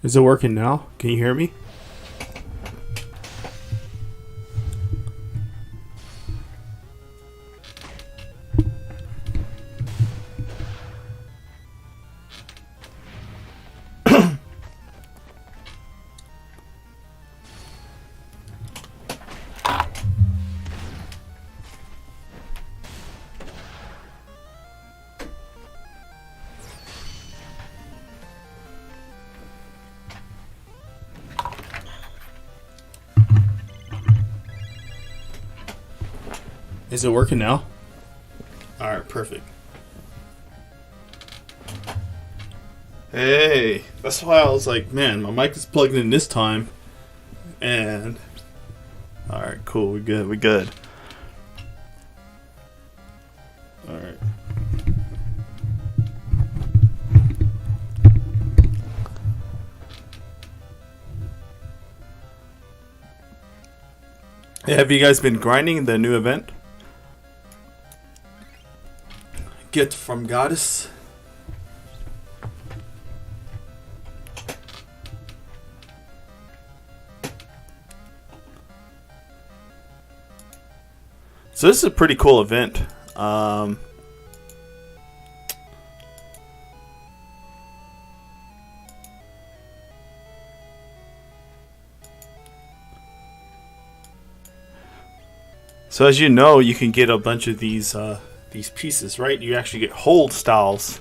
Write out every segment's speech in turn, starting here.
Is it working now? Can you hear me? Is it working now? Alright, perfect. Hey, that's why I was like, man, my mic is plugged in this time. And alright, cool, we good. Alright. Hey, have you guys been grinding the new event? Get from Goddess. So this is a pretty cool event. So as you know, you can get a bunch of these pieces, right? You actually get hold styles.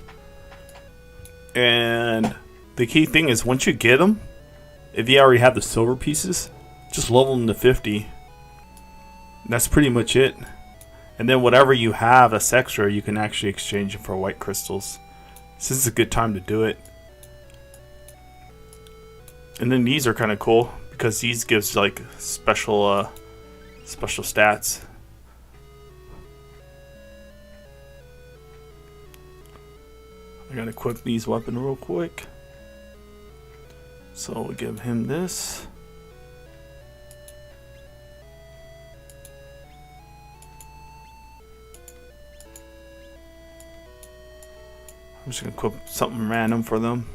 And the key thing is once you get them, if you already have the silver pieces, just level them to 50. That's pretty much it. And then whatever you have that's extra, you can actually exchange it for white crystals. So this is a good time to do it. And then these are kind of cool because these gives like special stats. I gotta equip these weapons real quick. So we'll give him this. I'm just gonna equip something random for them.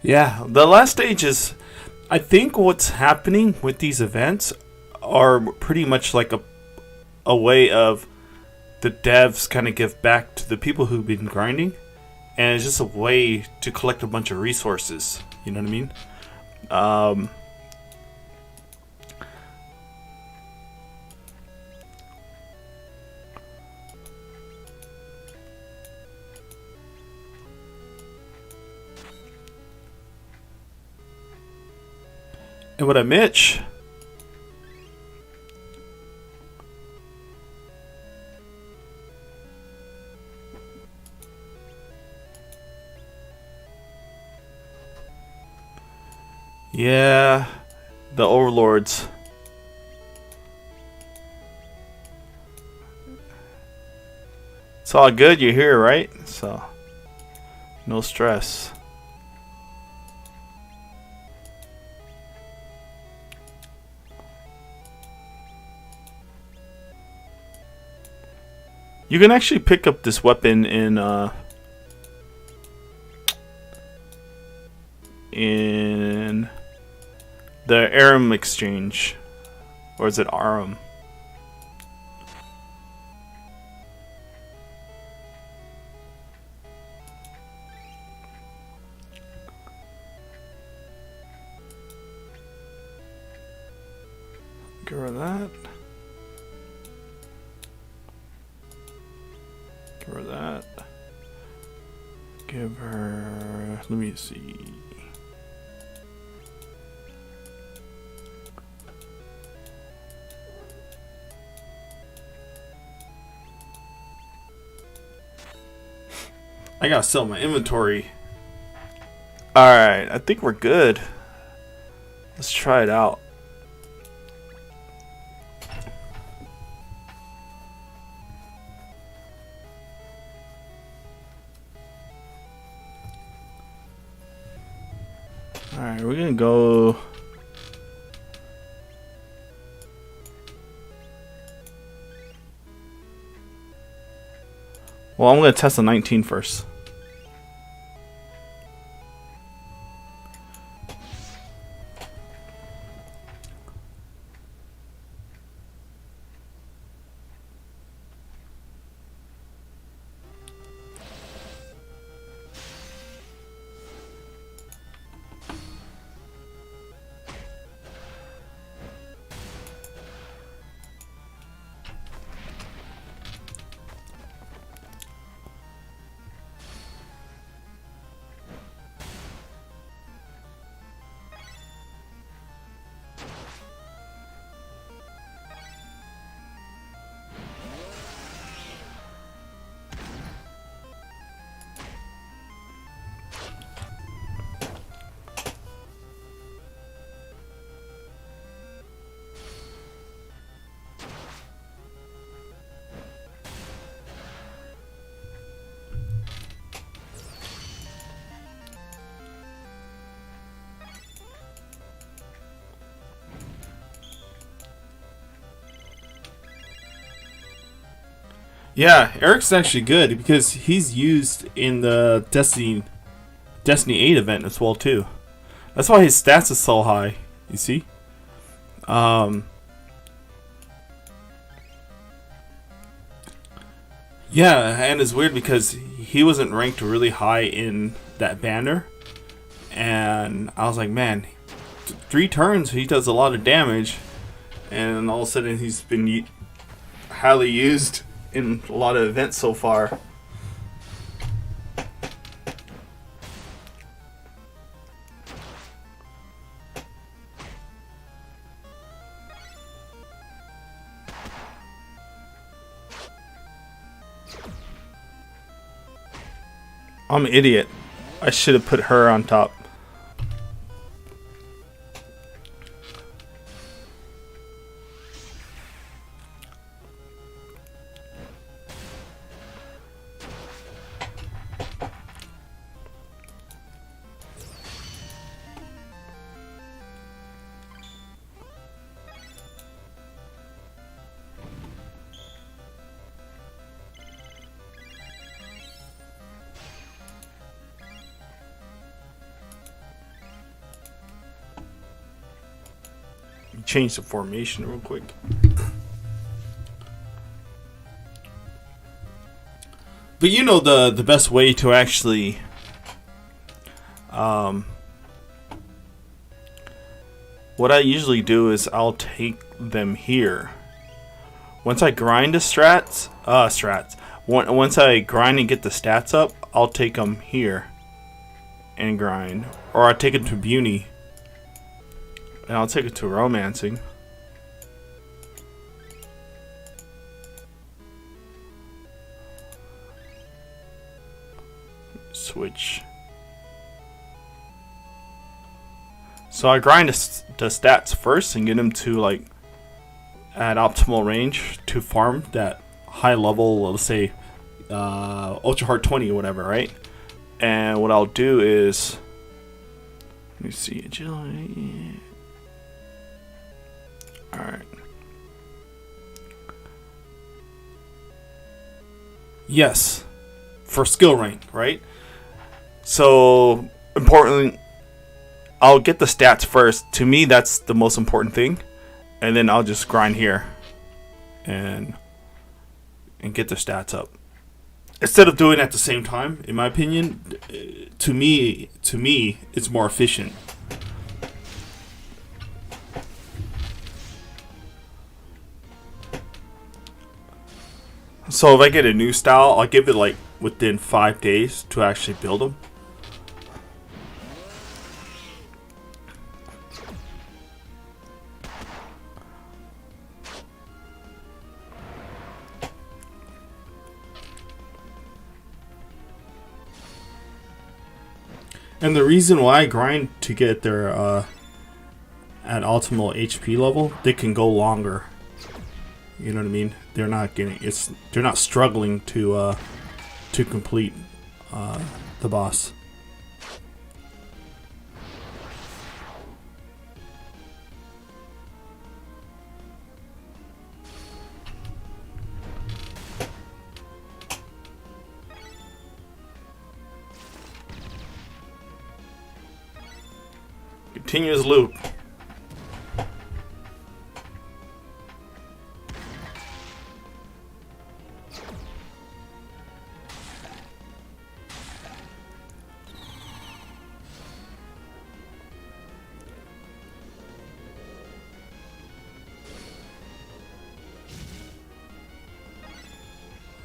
Yeah, the last stage is, I think what's happening with these events are pretty much like a way of the devs kind of give back to the people who've been grinding, and it's just a way to collect a bunch of resources. You know what I mean? And what up, Mitch? Yeah, the overlords. It's all good, you're here, right? So, no stress. You can actually pick up this weapon in the Aram exchange, or is it Aram? Get rid of that. Give her that. Give her. Let me see. I gotta sell my inventory. Alright, I think we're good. Let's try it out. Alright, we're gonna go. Well, I'm gonna test the 19 first. Yeah, Eric's actually good because he's used in the Destiny 8 event as well too. That's why his stats is so high. You see? Yeah, and it's weird because he wasn't ranked really high in that banner, and I was like, man, 3 turns he does a lot of damage, and all of a sudden he's been highly used in a lot of events so far. I'm an idiot. I should have put her on top. Change the formation real quick. But you know the best way to actually what I usually do is I'll take them here. Once I grind the once I grind and get the stats up, I'll take them here and grind, or I'll take it to Beauty. And I'll take it to Romancing. Switch. So I grind the stats first and get them to like at optimal range to farm that high level, let's say Ultra Heart 20 or whatever, right? And what I'll do is, let me see, agility. Alright. Yes. For skill rank, right? So, importantly, I'll get the stats first. To me, that's the most important thing. And then I'll just grind here. And get the stats up. Instead of doing it at the same time, in my opinion, to me, it's more efficient. So if I get a new style, I'll give it like within 5 days to actually build them. And the reason why I grind to get their at optimal HP level, they can go longer. You know what I mean? They're not getting they're not struggling to complete the boss. continuous loop.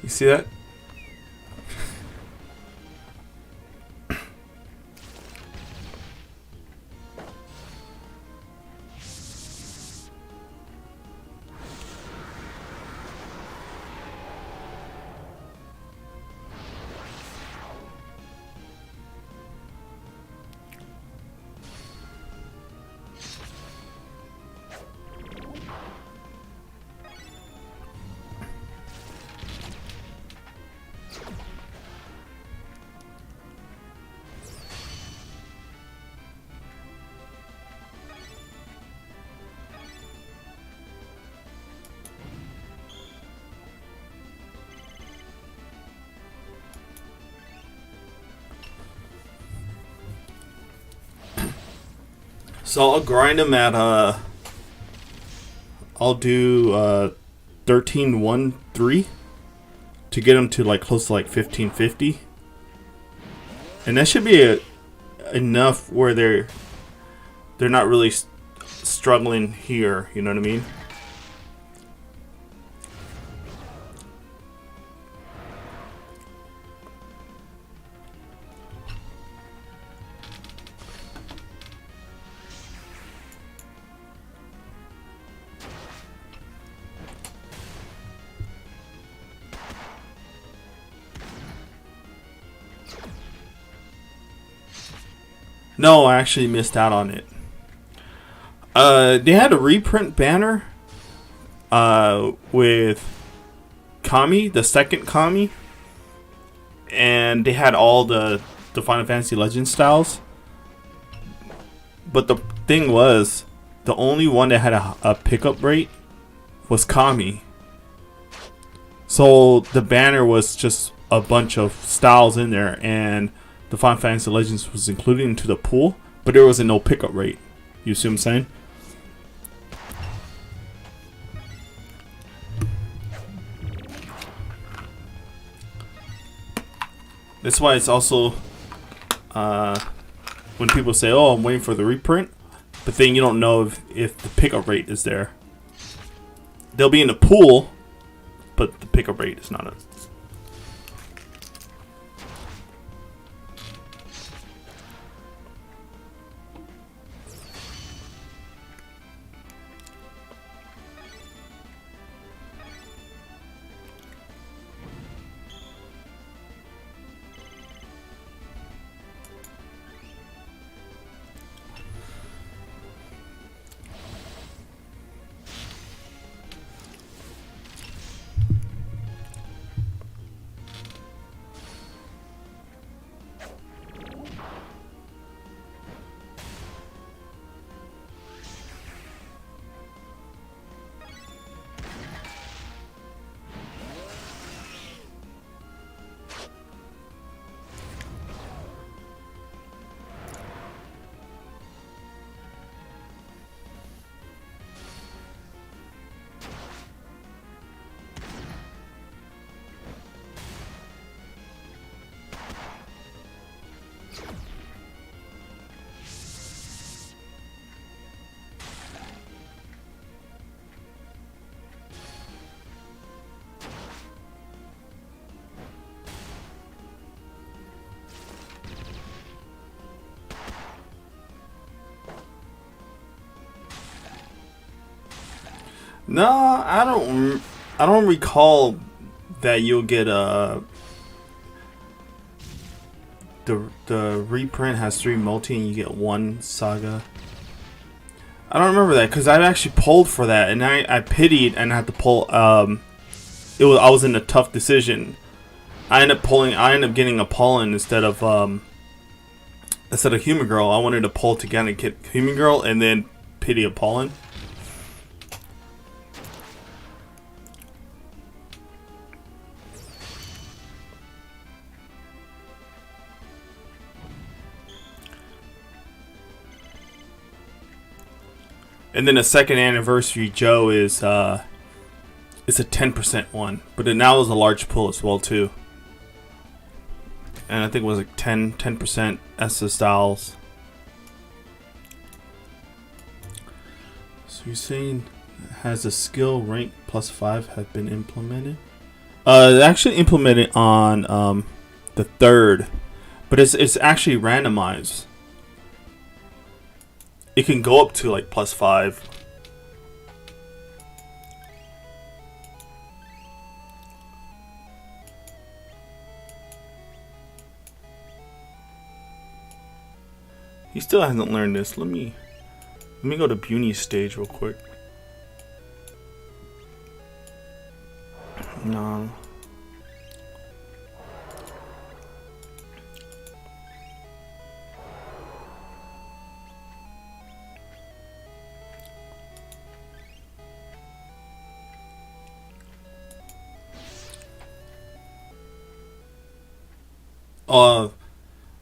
You see that? So I'll grind them at I'll do 13-1-3 to get them to like close to like 1550, and that should be enough where they're not really struggling here. You know what I mean? No, I actually missed out on it. They had a reprint banner with Kami, the second Kami, and they had all the Final Fantasy Legends styles. But the thing was, the only one that had a pickup rate was Kami. So the banner was just a bunch of styles in there, and the Final Fantasy Legends was included into the pool, but there was no pickup rate. You see what I'm saying? That's why it's also when people say, "Oh, I'm waiting for the reprint," but then you don't know if the pickup rate is there. They'll be in the pool, but the pickup rate is not a. No, I don't. I don't recall that you'll get the reprint has 3 multi and you get 1 saga. I don't remember that because I actually pulled for that and I pitied and had to pull. I was in a tough decision. I ended up getting a pollen instead of Human Girl. I wanted to pull together and get Human Girl and then pity a pollen. And then the second anniversary Joe is it's a 10% one, but it now is a large pull as well too. And I think it was like 10% Essa Styles. So you're saying has a skill rank +5 have been implemented? Actually implemented on the 3rd, but it's actually randomized. It can go up to like +5. He still hasn't learned this. Let me go to Buny's stage real quick. No.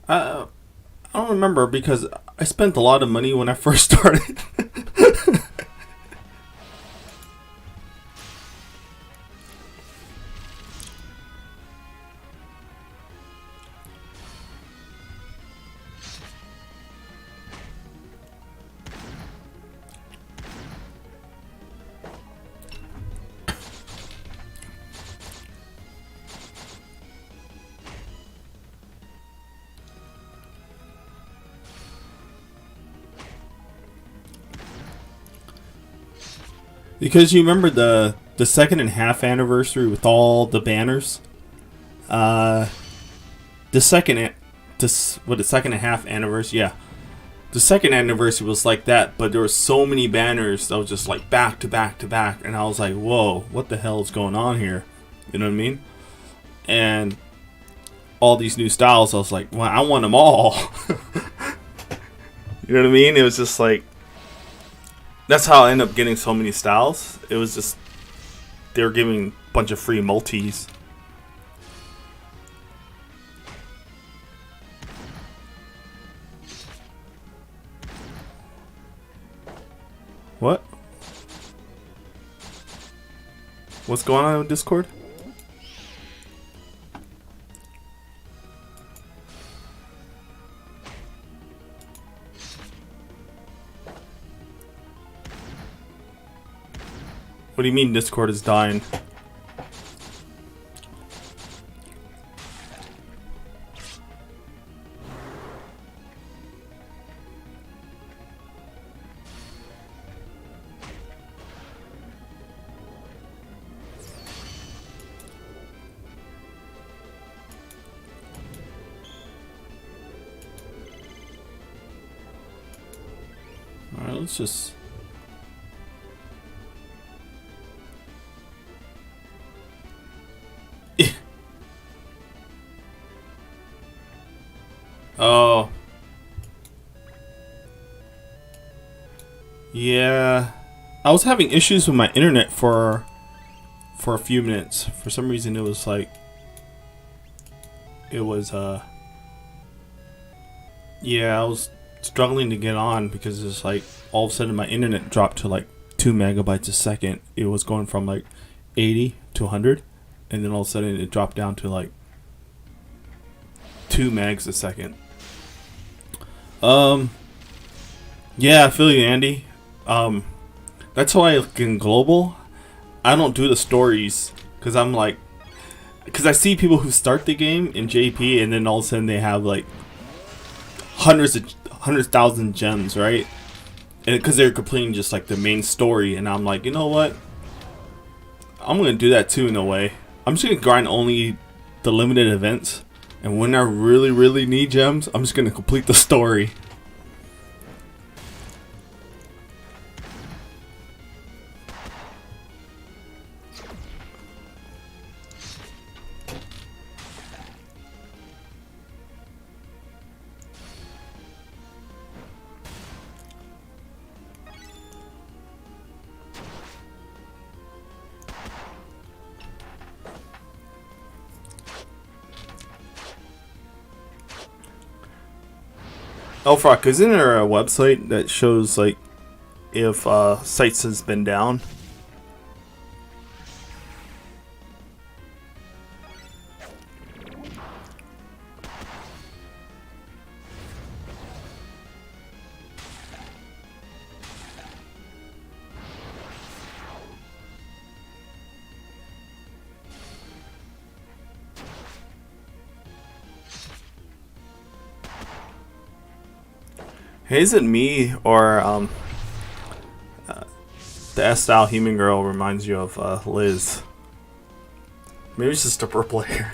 I don't remember because I spent a lot of money when I first started. Because you remember the 2.5 anniversary with all the banners. The 2.5 anniversary, yeah. The second anniversary was like that, but there were so many banners that was just like back to back to back, and I was like, whoa, what the hell is going on here? You know what I mean? And all these new styles, I was like, well, I want them all. You know what I mean? It was just like, that's how I ended up getting so many styles. It was just, they were giving a bunch of free multis. What? What's going on with Discord? What do you mean Discord is dying? Alright, let's just... Oh. Yeah. I was having issues with my internet for a few minutes. For some reason it was like... It was, yeah, I was struggling to get on because it's like all of a sudden my internet dropped to like 2 megabytes a second. It was going from like 80 to 100, and then all of a sudden it dropped down to like 2 megs a second. Yeah, I feel you, Andy. That's why in global, I don't do the stories because I'm like, because I see people who start the game in JP and then all of a sudden they have like hundreds thousand gems, right? And because they're completing just like the main story, and I'm like, you know what? I'm gonna do that too in a way. I'm just gonna grind only the limited events, and when I really need gems, I'm just gonna complete the story. Elfrock, isn't there a website that shows like if sites has been down. Hey, is it me or the S-style human girl reminds you of Liz? Maybe it's just a purple hair.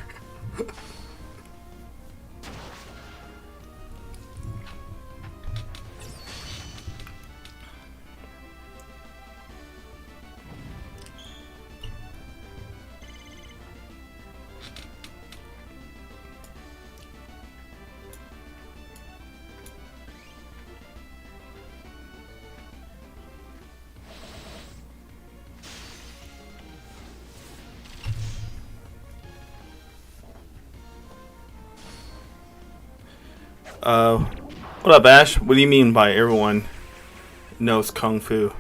What up, Ash? What do you mean by everyone knows Kung Fu?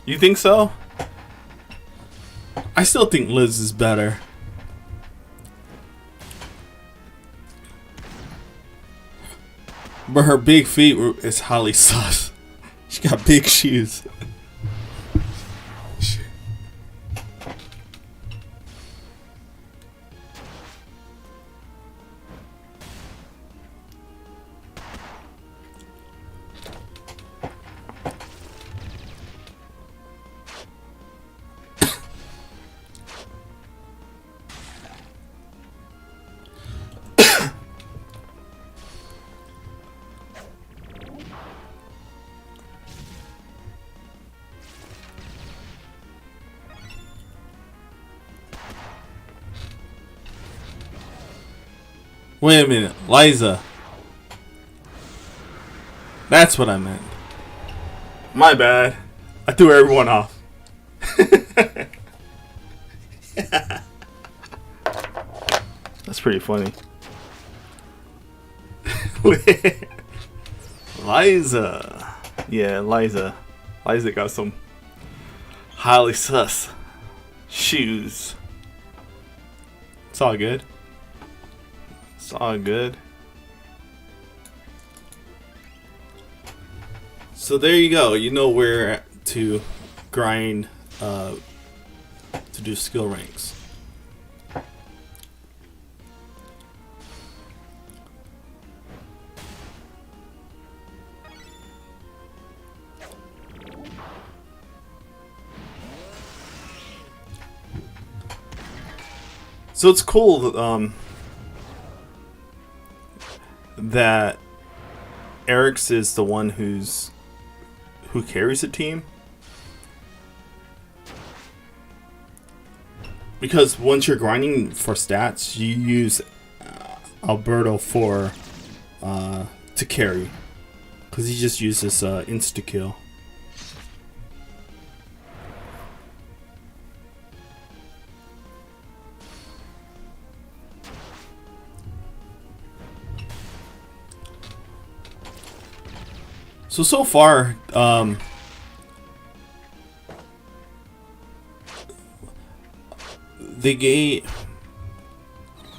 You think so? I still think Liz is better. But her big feet is highly sus. She got big shoes. Wait a minute, Liza. That's what I meant. My bad. I threw everyone off. That's pretty funny. Liza. Yeah, Liza. Liza got some highly sus shoes. It's all good. It's all good. So there you go. You know where to grind to do skill ranks. So it's cool that Eric's is the one who carries the team, because once you're grinding for stats, you use Alberto for to carry, because he just uses insta kill. So far, they gave,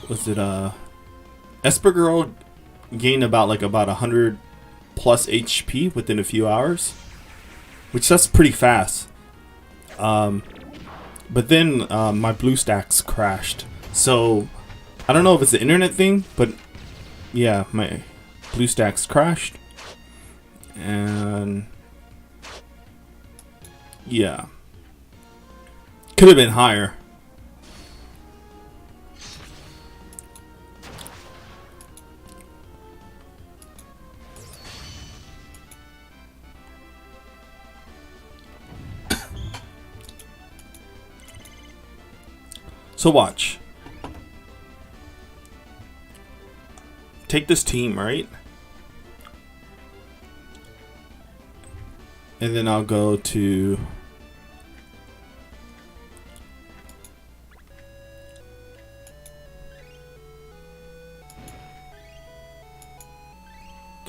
was it Esper Girl gained about 100 plus HP within a few hours, which that's pretty fast. But then my BlueStacks crashed, so I don't know if it's the internet thing, but yeah, my BlueStacks crashed. And yeah, could have been higher. So watch. Take this team, right? And then I'll go to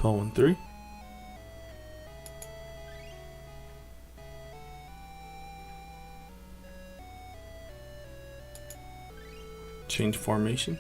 1213. Change formation.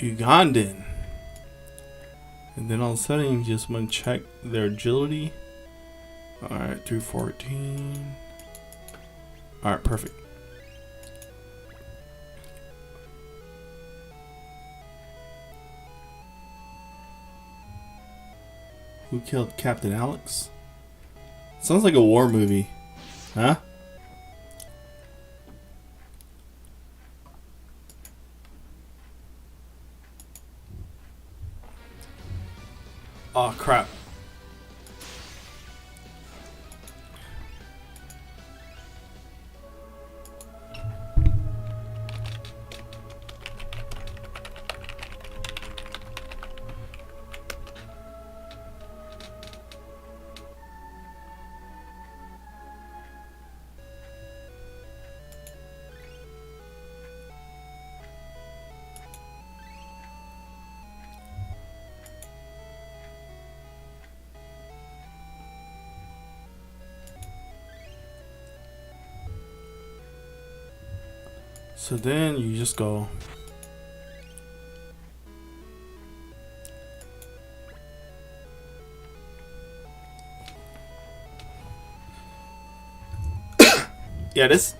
Ugandan. And then all of a sudden you just want to check their agility. Alright, 314. Alright, perfect. Who killed Captain Alex? Sounds like a war movie. Huh? Oh crap. So then you just go yeah, this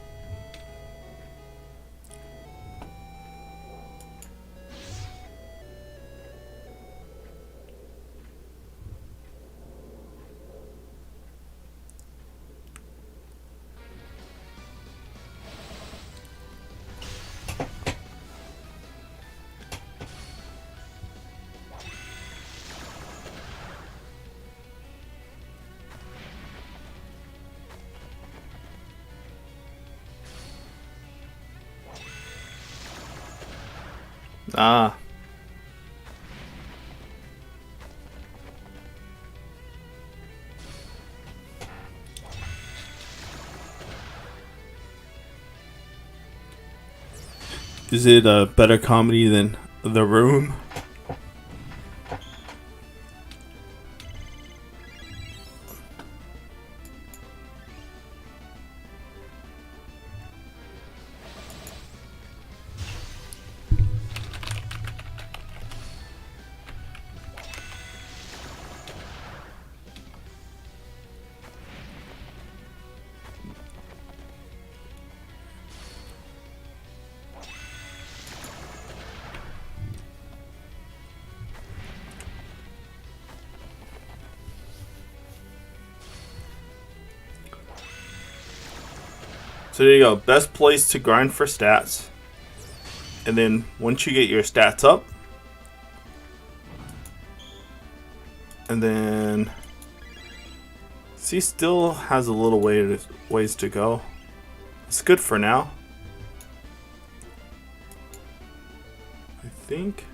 ah. Is it a better comedy than The Room? So there you go. Best place to grind for stats. And then once you get your stats up, and then see, still has a little ways to go. It's good for now. I think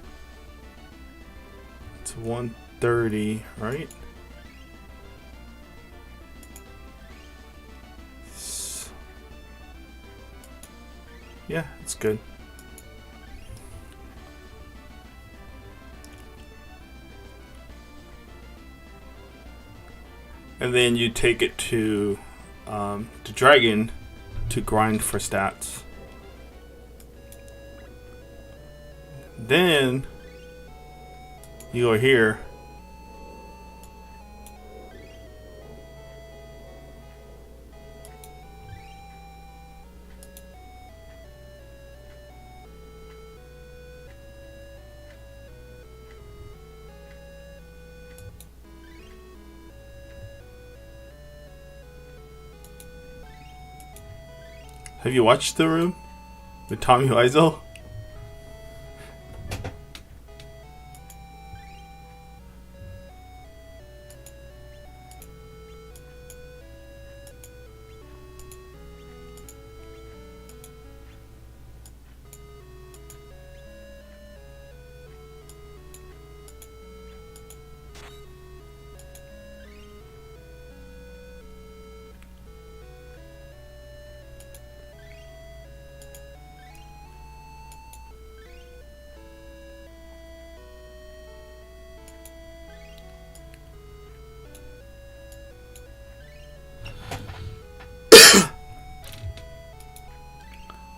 it's 130, right? Yeah, it's good. And then you take it to the dragon to grind for stats. Then you go here. Have you watched The Room with Tommy Wiseau?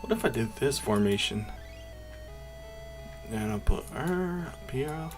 What if I did this formation? And I'll put up here.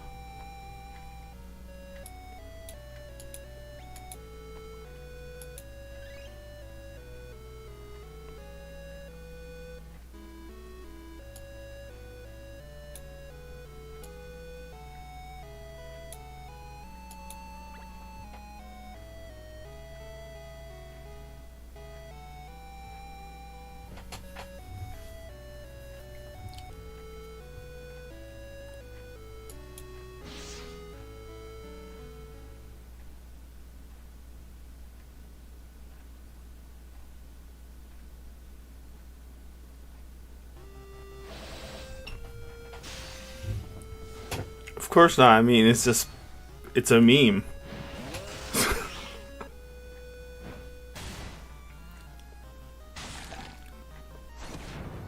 Of course not. I mean, it's a meme.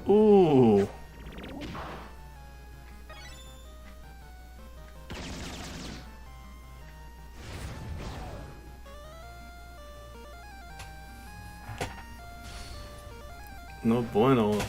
Ooh. No bueno.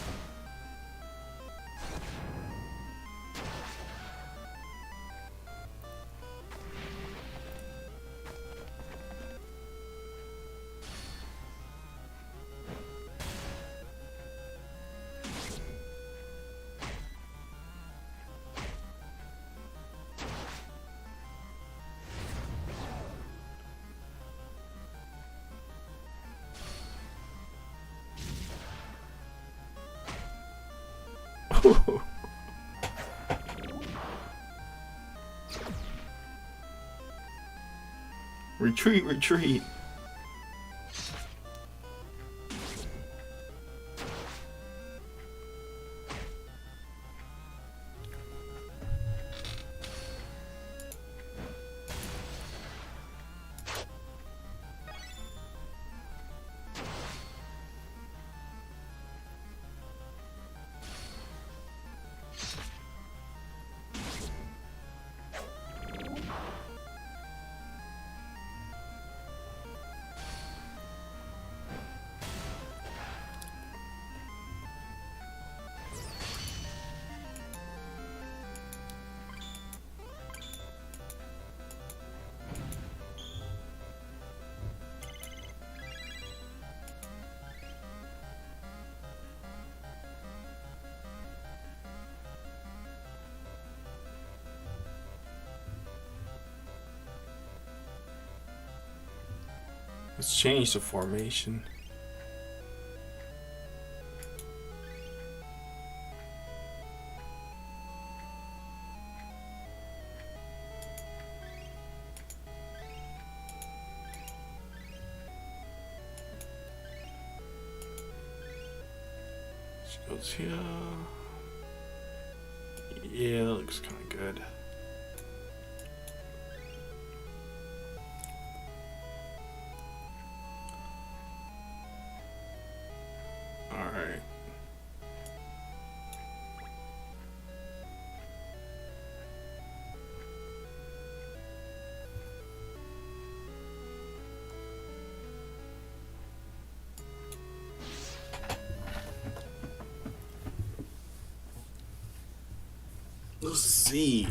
Retreat, retreat. Let's change the formation. She goes here. Yeah, that looks kind of good. Alright. Let's see.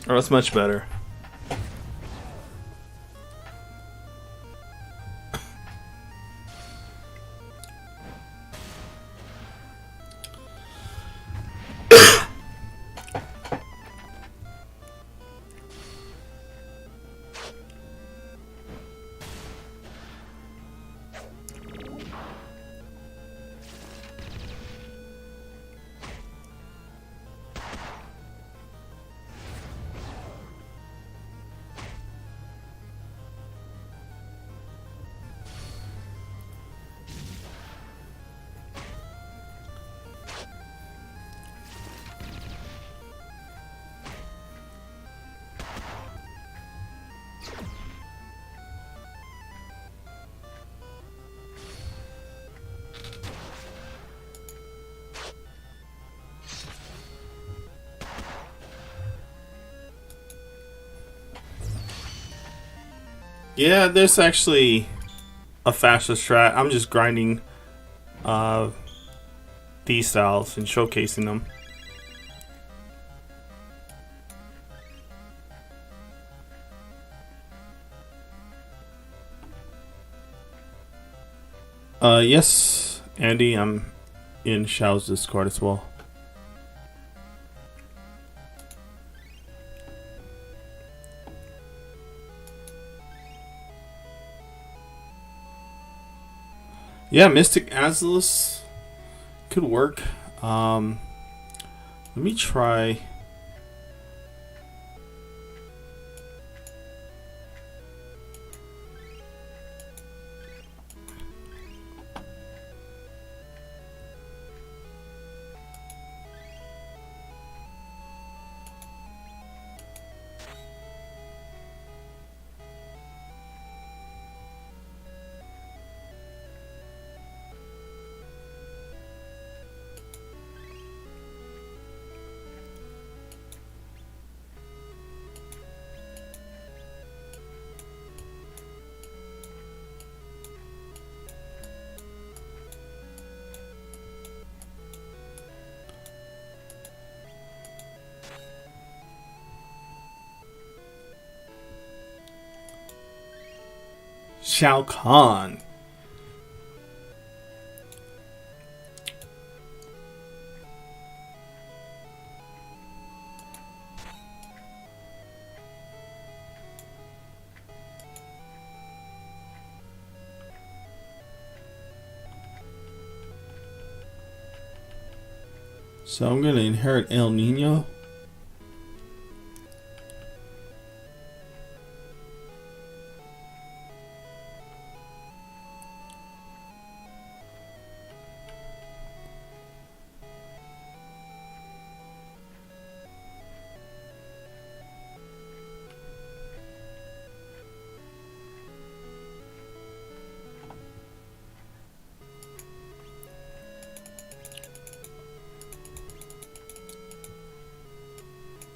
Oh, that's much better. Yeah, there's actually a faster strat. I'm just grinding these styles and showcasing them. Yes, Andy, I'm in Shao's Discord as well. Yeah, Mystic Azulus could work. Let me try. Shao Kahn. So I'm going to inherit El Nino.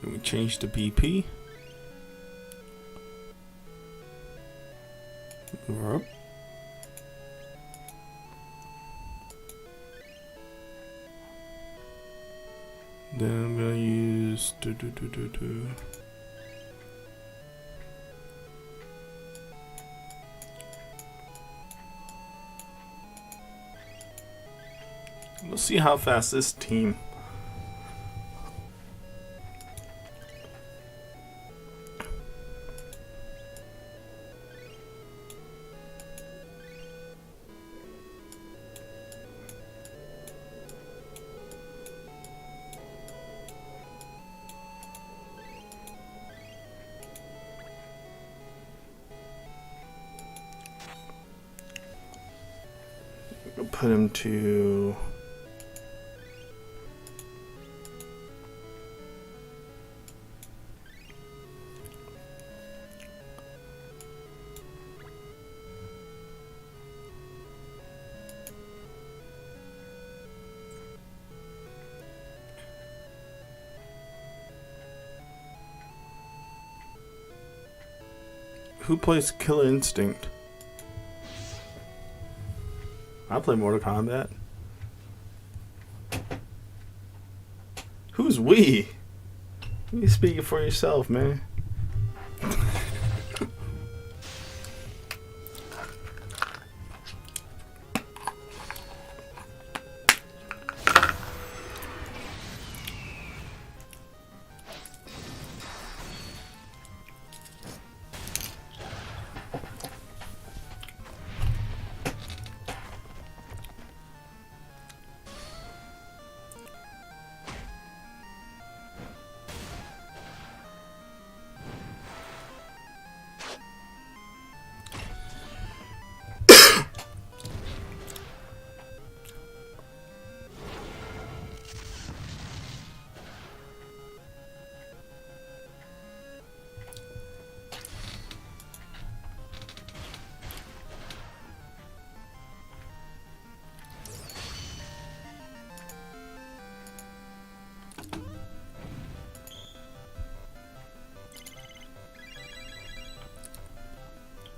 Let me change to BP. Move her up. Then I'm gonna use Let's see how fast this team. Put him to who plays Killer Instinct? I play Mortal Kombat. Who's we? You speaking for yourself, man.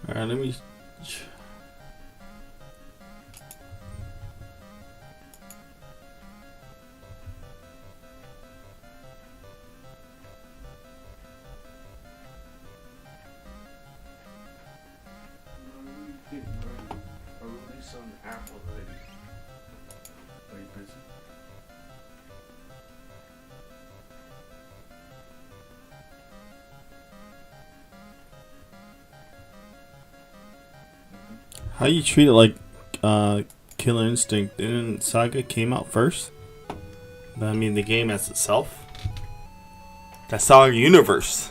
Alright, let me... How you treat it like Killer Instinct? Didn't Saga came out first? I mean, the game as itself. That Saga universe.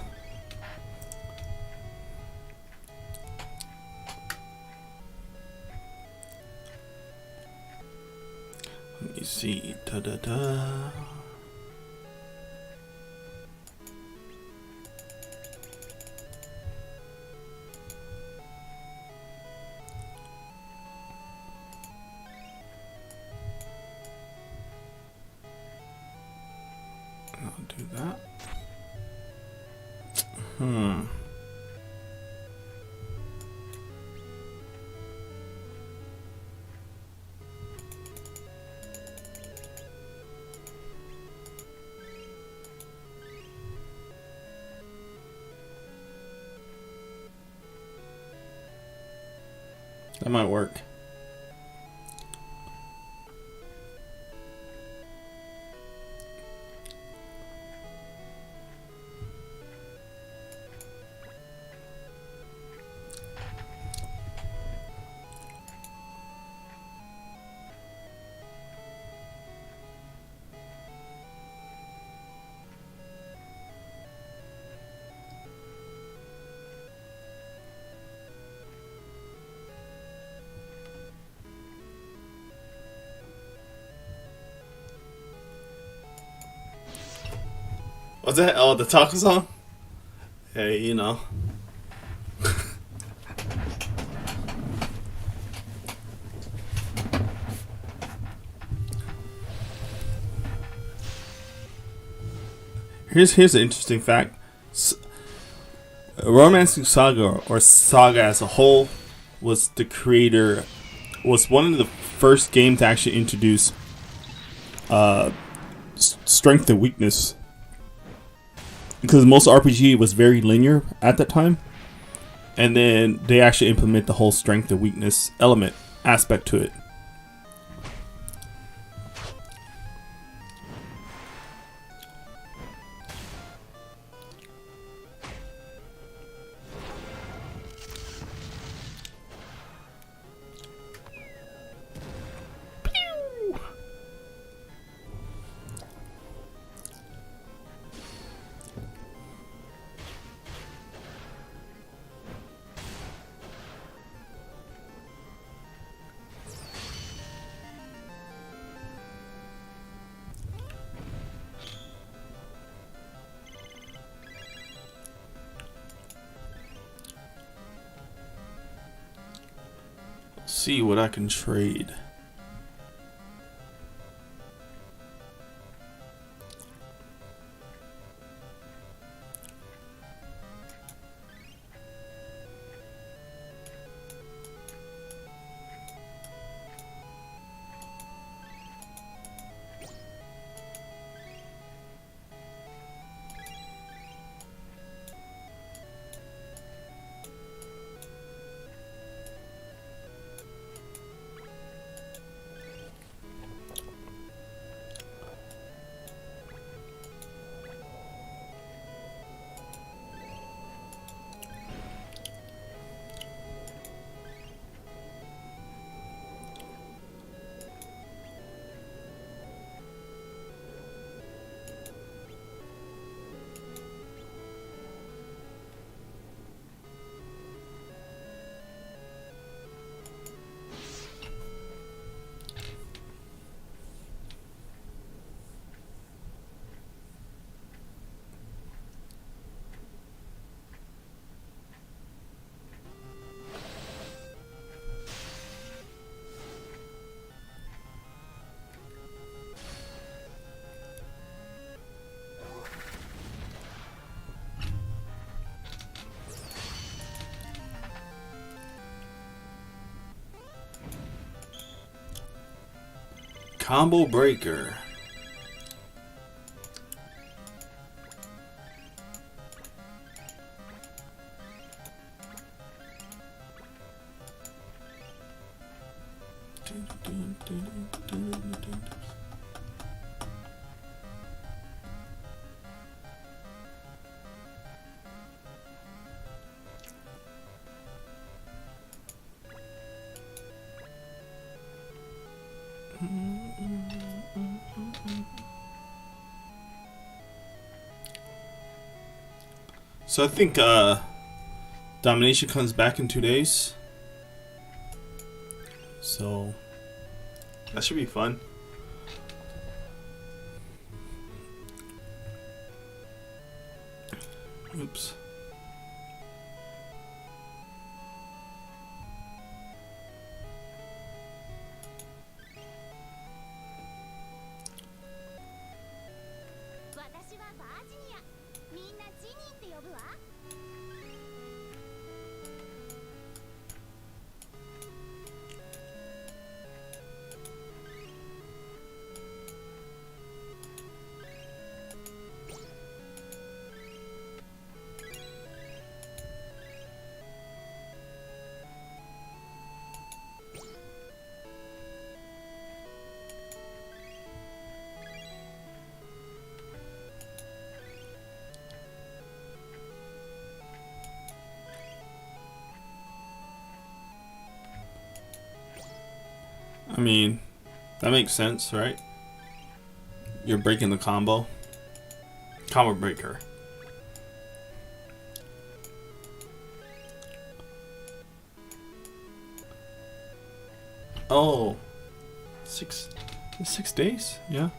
Let me see. Da da da. I'll do that. That might work. What's that? Oh, the taco song? Hey, you know. Here's an interesting fact. Romasaga Saga, or Saga as a whole, was one of the first games to actually introduce strength and weakness. Because most RPG was very linear at that time. And then they actually implement the whole strength and weakness element aspect to it. See what I can trade. Combo breaker. So I think Domination comes back in 2 days. So that should be fun. Oops. I mean, that makes sense, right? You're breaking the combo. Combo breaker. Oh, 6 days? Yeah.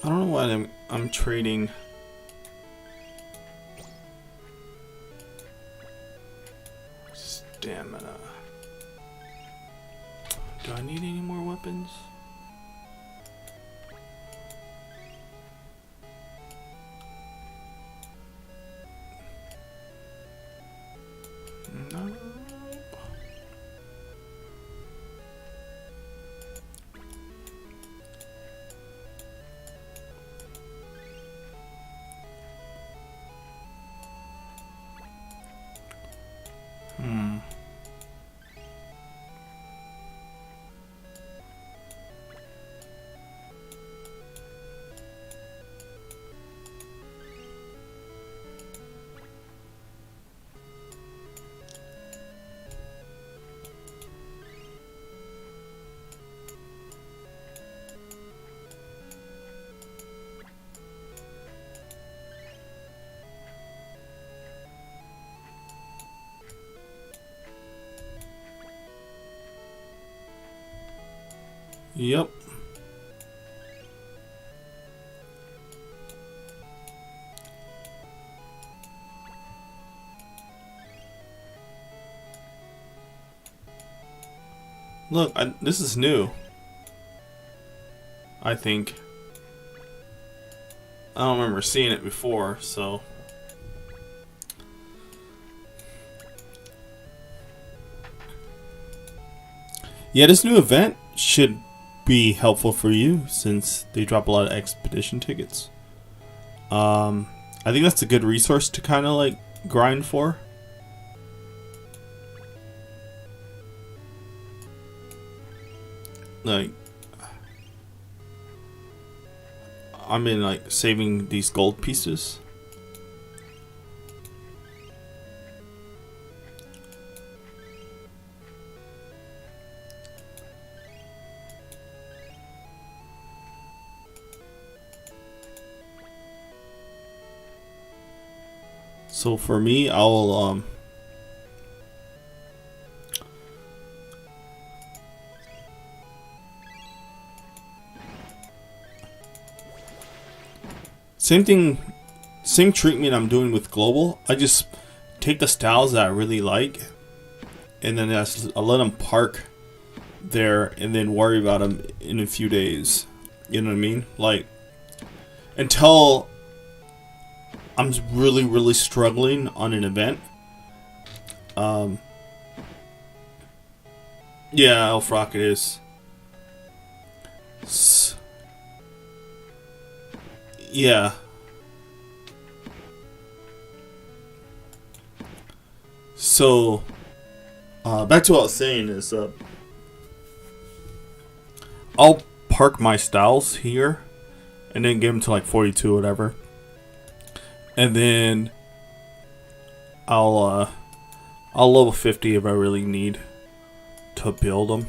I don't know why I'm trading. Stamina. Do I need any more weapons? No. Yep. Look, this is new. I think. I don't remember seeing it before, so. Yeah, this new event should be helpful for you since they drop a lot of expedition tickets. I think that's a good resource to kind of like grind for. Like, I'm in like saving these gold pieces. So for me, Same thing, same treatment I'm doing with global. I just take the styles that I really like, and then I let them park there, and then worry about them in a few days. You know what I mean? Like, until I'm really, really struggling on an event. Yeah, Elf Rocket is. Yeah. So, back to what I was saying is, I'll park my styles here, and then give them to like 42 or whatever, and then I'll level 50 if I really need to build them.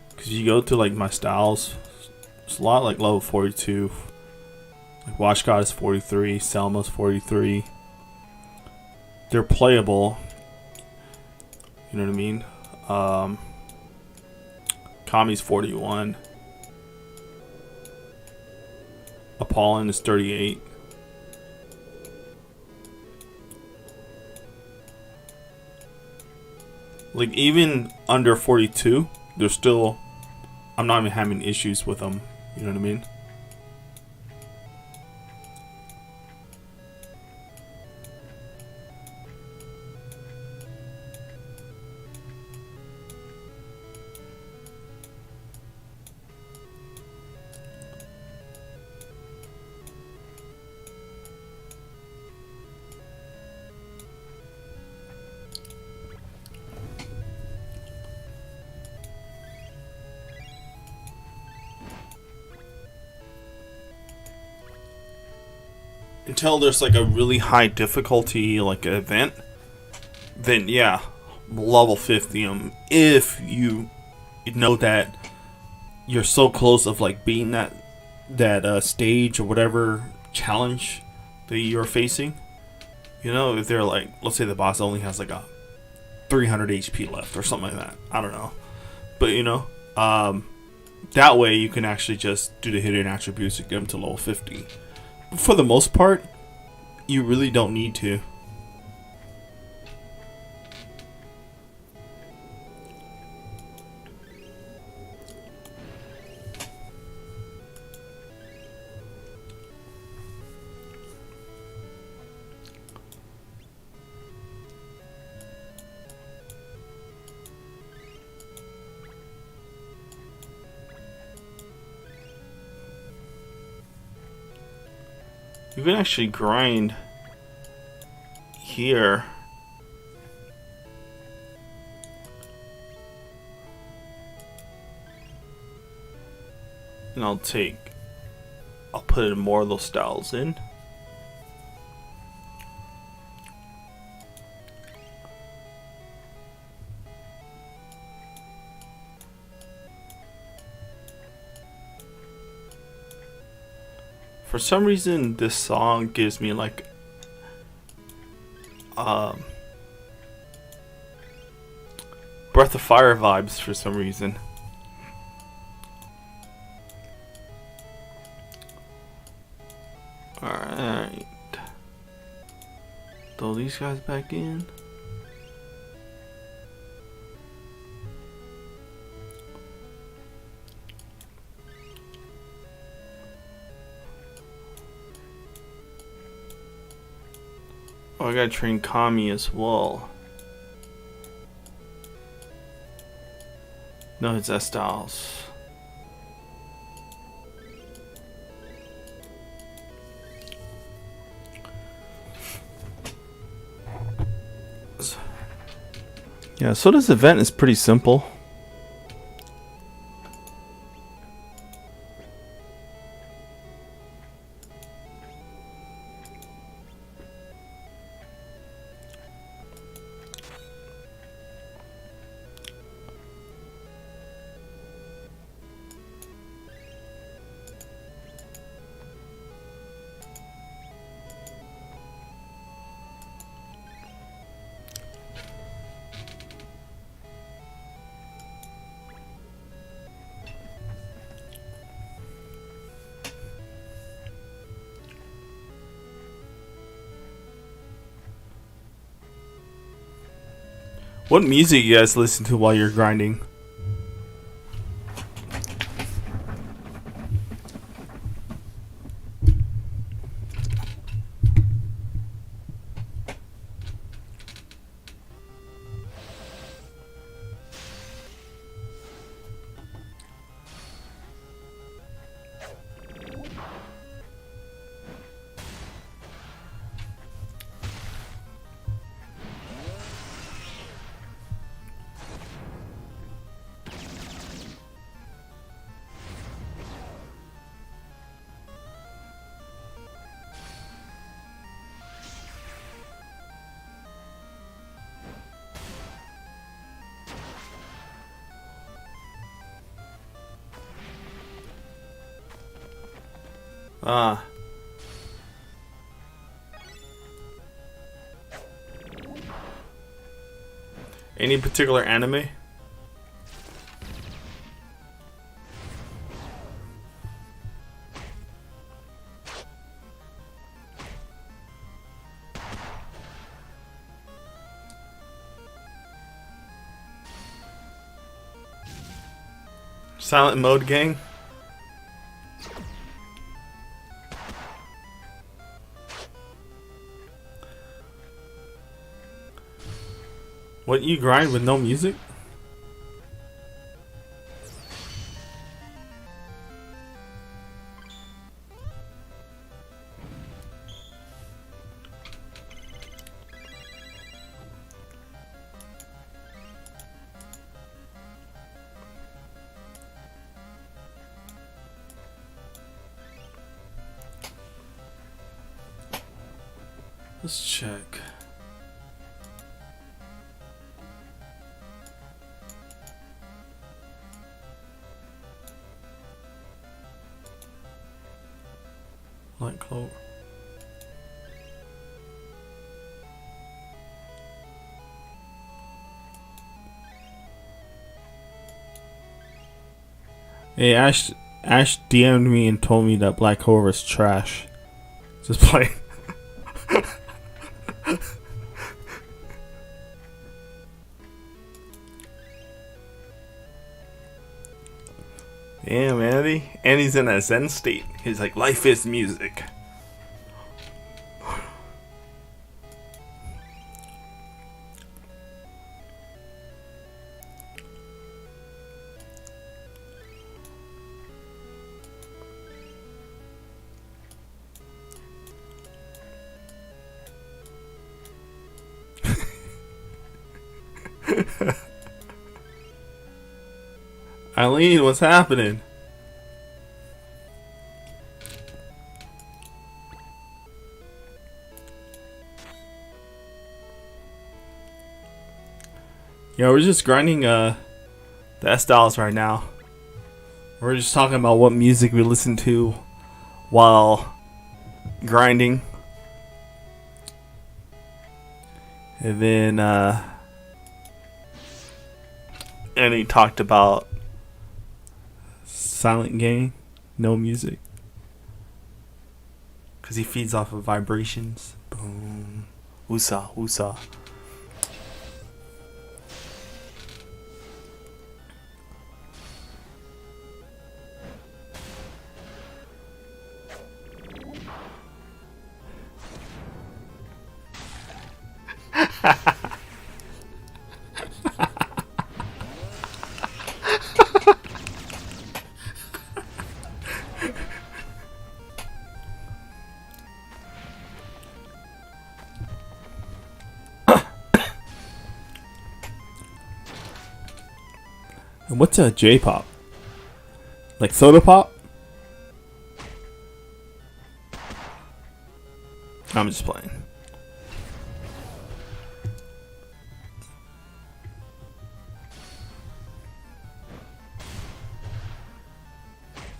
Because you go to like my styles, it's a lot like level 42. Like Watch God is 43, Selma's 43. They're playable. You know what I mean? Kami's 41. Apollon is 38. Like, even under 42, they're still... I'm not even having issues with them. You know what I mean? Until there's like a really high difficulty like event, then yeah, level 50 them. If you know that you're so close of like beating that stage or whatever challenge that you're facing, you know, if they're like, let's say the boss only has like a 300 HP left or something like that, I don't know, but you know, that way you can actually just do the hidden attributes to get them to level 50. For the most part, you really don't need to. You can actually grind here. And I'll put in more of those styles in. For some reason, this song gives me like Breath of Fire vibes for some reason. Alright. Throw these guys back in. Oh, I gotta train Kami as well. No, it's S-Styles. Yeah, so this event is pretty simple. What music you guys listen to while you're grinding? Ah. Any particular anime? Silent mode gang? What, you grind with no music? Let's check. Light cloak. Hey, Ash DM'd me and told me that Black Clover is trash. Just play. Damn, Andy. Andy's in a zen state. He's like, life is music. Eileen, what's happening? Yeah, we're just grinding the S-Styles right now. We're just talking about what music we listen to while grinding. And then and he talked about silent game, no music, because he feeds off of vibrations. Boom, woosah, woosah. And what's a J-pop? Like soda pop? I'm just playing.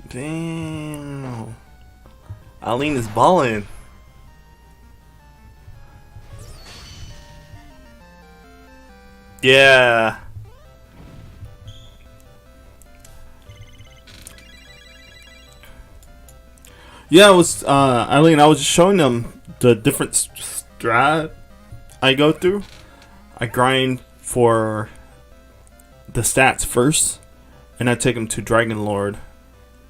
Damn. Eileen is balling. Yeah. Yeah, it was Eileen, I was just showing them the different strat I go through. I grind for the stats first, and I take them to Dragon Lord.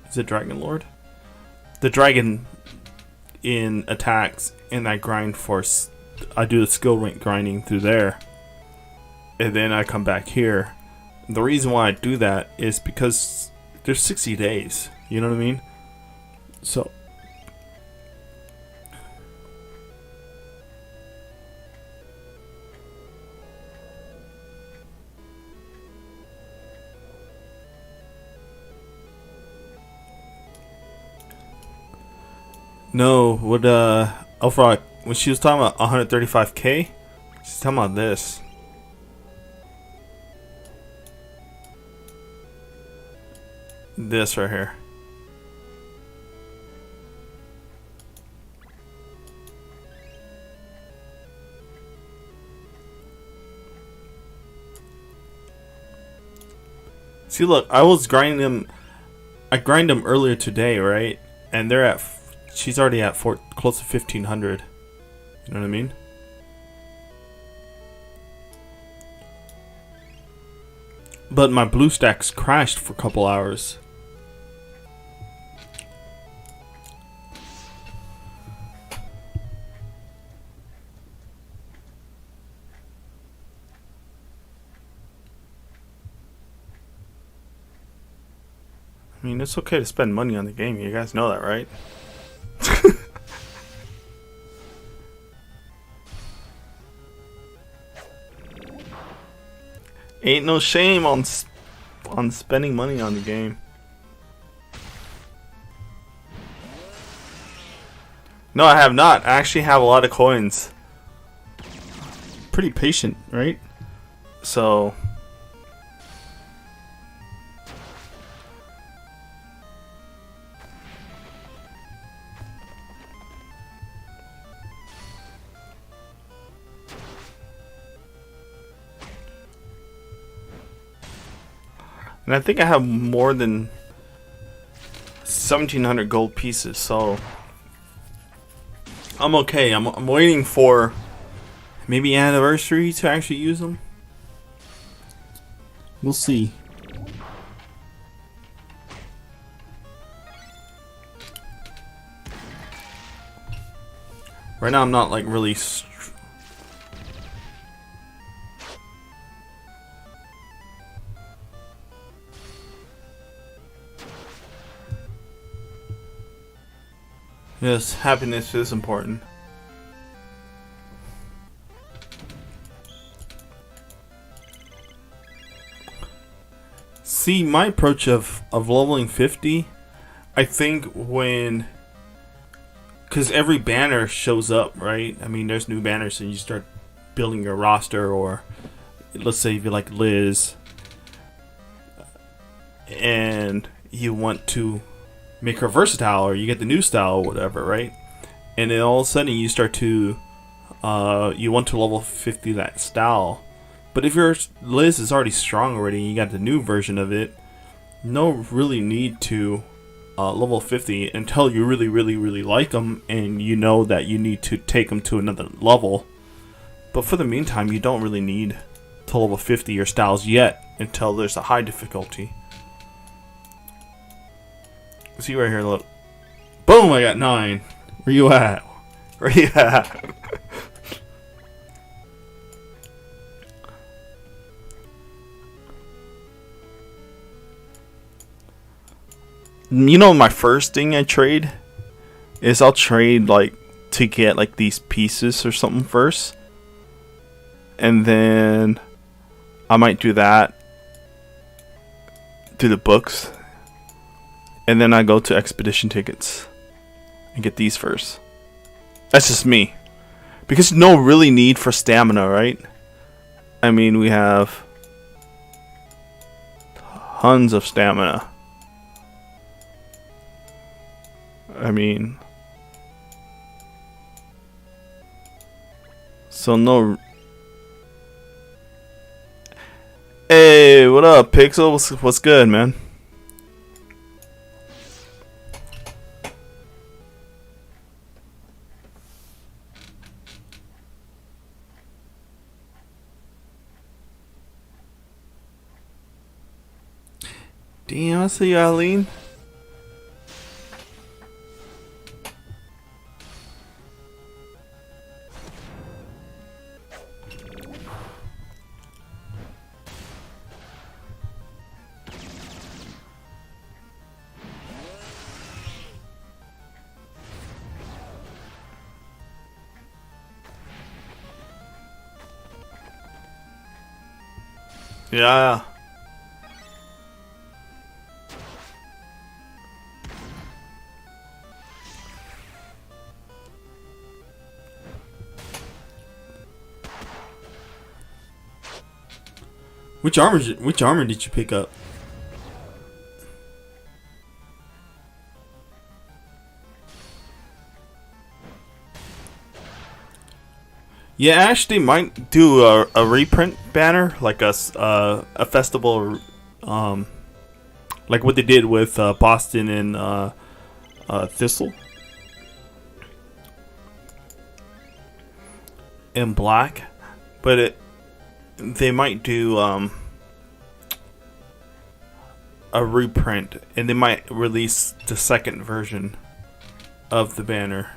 Is it Dragon Lord? The dragon in attacks, and I grind for. I do the skill rank grinding through there, and then I come back here. The reason why I do that is because there's 60 days. You know what I mean? So. No, what Elfrock, when she was talking about 135k, she's talking about this. This right here. See, look, I was grinding them. I grinded them earlier today, right? And they're at. She's already at close to 1500. You know what I mean? But my blue stacks crashed for a couple hours. I mean, it's okay to spend money on the game. You guys know that, right? Ain't no shame on spending money on the game. No, I have not. I actually have a lot of coins. Pretty patient, right? So. And I think I have more than 1,700 gold pieces, so I'm okay. I'm waiting for maybe anniversary to actually use them. We'll see. Right now I'm not like really yes, happiness is important. See, my approach of leveling 50, I think when, because every banner shows up, right? I mean, there's new banners and you start building your roster, or let's say if you like Liz and you want to make her versatile, or you get the new style or whatever, right? And then all of a sudden you start to you want to level 50 that style. But if your Liz is already strong already and you got the new version of it, no really need to level 50 until you really like them and you know that you need to take them to another level. But for the meantime, you don't really need to level 50 your styles yet until there's a high difficulty. See right here, look. Boom, I got 9. Where you at? Where you at? You know, my first thing I trade is I'll trade like to get like these pieces or something first. And then I might do that. Do the books. And then I go to expedition tickets and get these first. That's just me. Because no really need for stamina, right? I mean, we have tons of stamina. I mean, so no. Hey, what up, Pixel? What's good, man? Damn, I see you, Eileen. Yeah. Which armor did you pick up? Yeah, actually might do a reprint banner, like a festival, like what they did with Boston and Thistle in black, but they might do a reprint, and they might release the second version of the banner.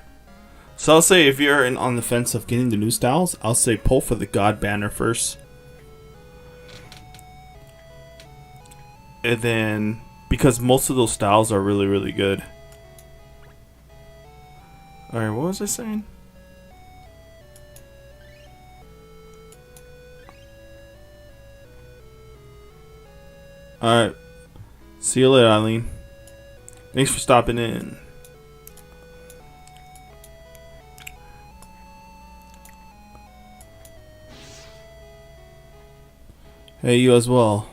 So I'll say if you're on the fence of getting the new styles, I'll say pull for the God banner first. And then, because most of those styles are really, really good. Alright, what was I saying? Alright. See you later, Eileen. Thanks for stopping in. Hey, you as well.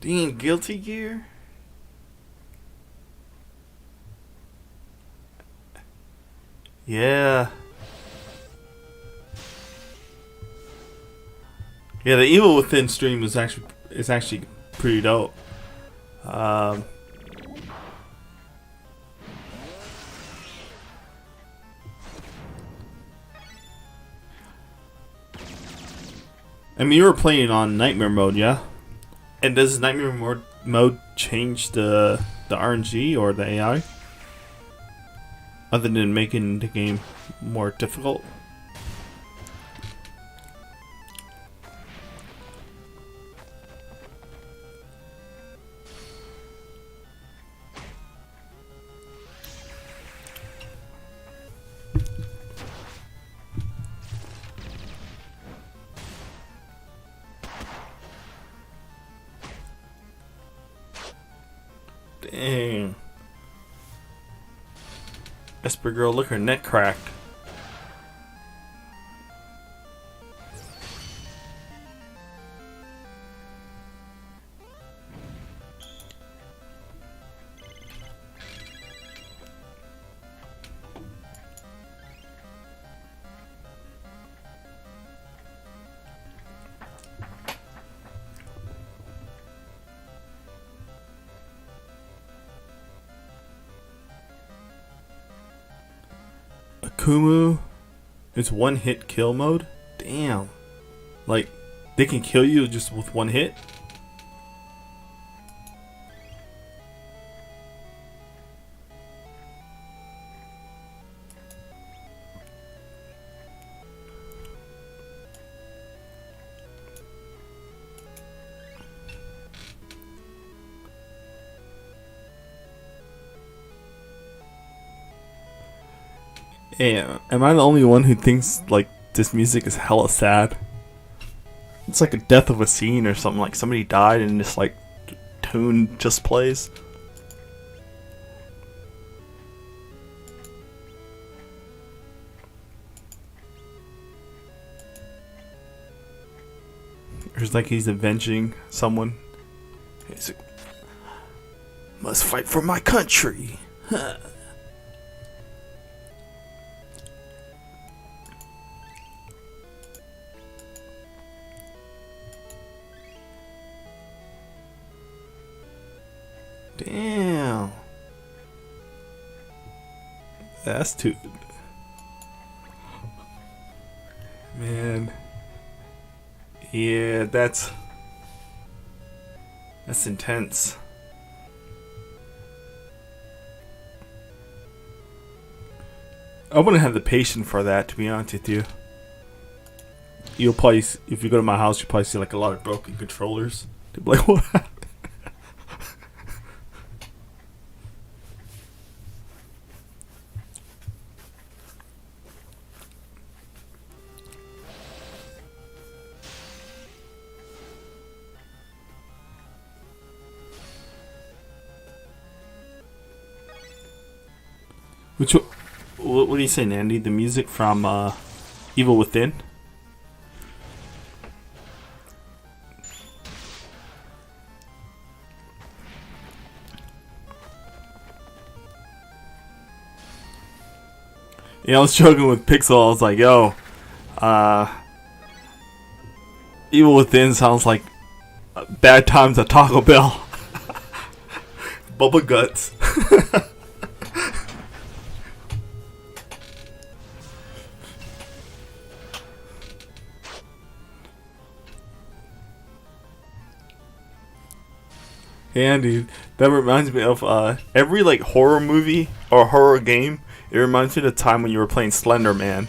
Dang, Guilty Gear? Yeah. Yeah, the Evil Within stream is actually pretty dope. I mean, you were playing on Nightmare mode, yeah? And does Nightmare mode change the RNG or the AI? Other than making the game more difficult? Dang. Esper girl, look, her neck cracked. Kumu, it's one hit kill mode? Damn. Like, they can kill you just with one hit? Hey, am I the only one who thinks, like, this music is hella sad? It's like a death of a scene or something, like somebody died and this, like, tune just plays. It's like he's avenging someone. He's like, must fight for my country. Huh. Damn. That's too... Man. Yeah, that's... That's intense. I wouldn't have the patience for that, to be honest with you. You'll probably, if you go to my house, you'll probably see like a lot of broken controllers. They'll be like, what? What are you saying, Andy? The music from Evil Within? Yeah, I was joking with Pixel. I was like, yo, Evil Within sounds like bad times at Taco Bell. Bubba Guts. Hey Andy, that reminds me of every like horror movie or horror game. It reminds me of the time when you were playing Slender Man.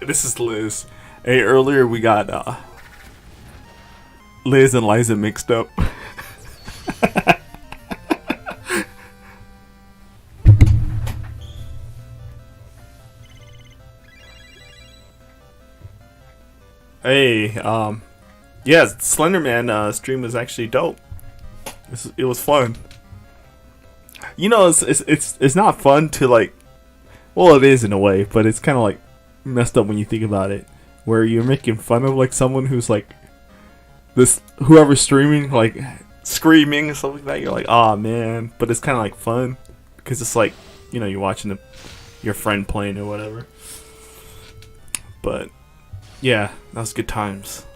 This is Liz. Hey, earlier we got Liz and Liza mixed up. Hey, yeah, Slenderman stream was actually dope. It was fun. You know, it's not fun to like. Well, it is in a way, but it's kind of like messed up when you think about it, where you're making fun of like someone who's like this, whoever's streaming, like screaming and stuff like that. You're like, oh man, but it's kind of like fun because it's like, you know, you're watching your friend playing or whatever. But yeah, that was good times.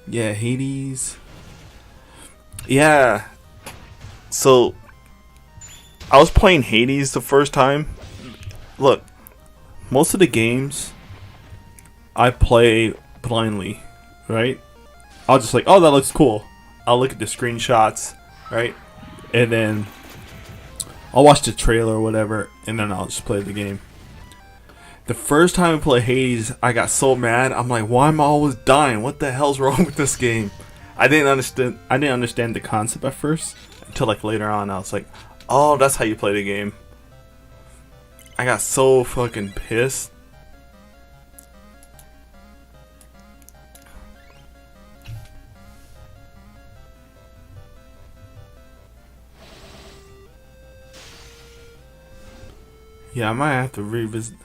Yeah, Hades. Yeah, so I was playing Hades the first time. Look, most of the games I play blindly, right? I'll just like, oh, that looks cool. I'll look at the screenshots, right? And then I'll watch the trailer or whatever, and then I'll just play the game. The first time I played Hades, I got so mad. I'm like, why am I always dying? What the hell's wrong with this game? I didn't understand the concept at first until like later on. I was like, oh, that's how you play the game. I got so fucking pissed. Yeah, I might have to revisit.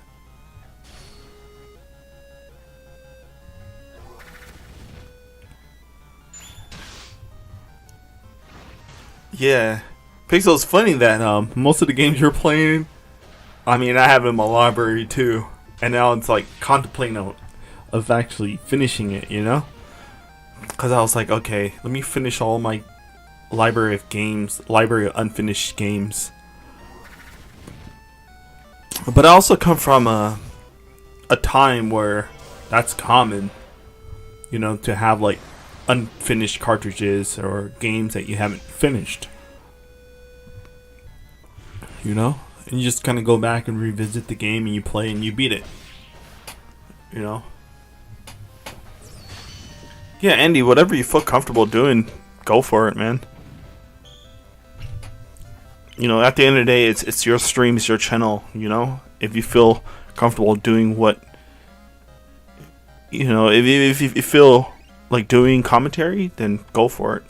Yeah. Pixel, it's funny that most of the games you're playing, I mean, I have it in my library too, and now it's like contemplating of actually finishing it, you know? Because I was like, okay, let me finish all my library of unfinished games. But I also come from a time where that's common, you know, to have like unfinished cartridges or games that you haven't finished, you know? And you just kind of go back and revisit the game and you play and you beat it. You know? Yeah, Andy, whatever you feel comfortable doing, go for it, man. You know, at the end of the day, it's your stream, it's your channel, you know? If you feel comfortable doing what, you know, if you feel like doing commentary, then go for it.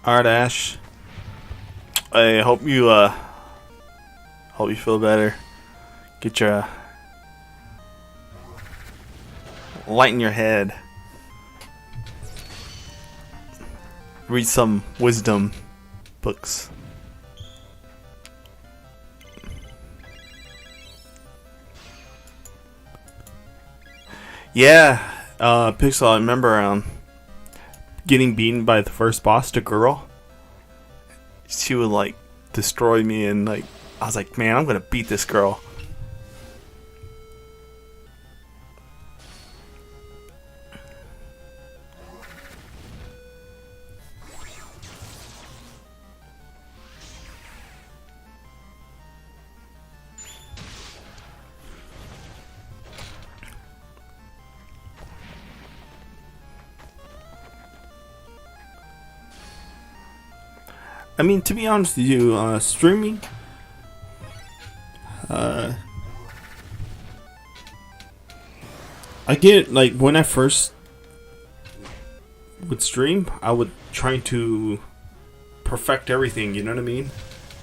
Alright, Ash. I hope you feel better. Get your lighten your head. Read some wisdom books. Yeah, Pixel, I remember getting beaten by the first boss, the girl. She would like destroy me, and like I was like, man, I'm gonna beat this girl. I mean, to be honest with you, streaming, I get, like, when I first would stream, I would try to perfect everything, you know what I mean?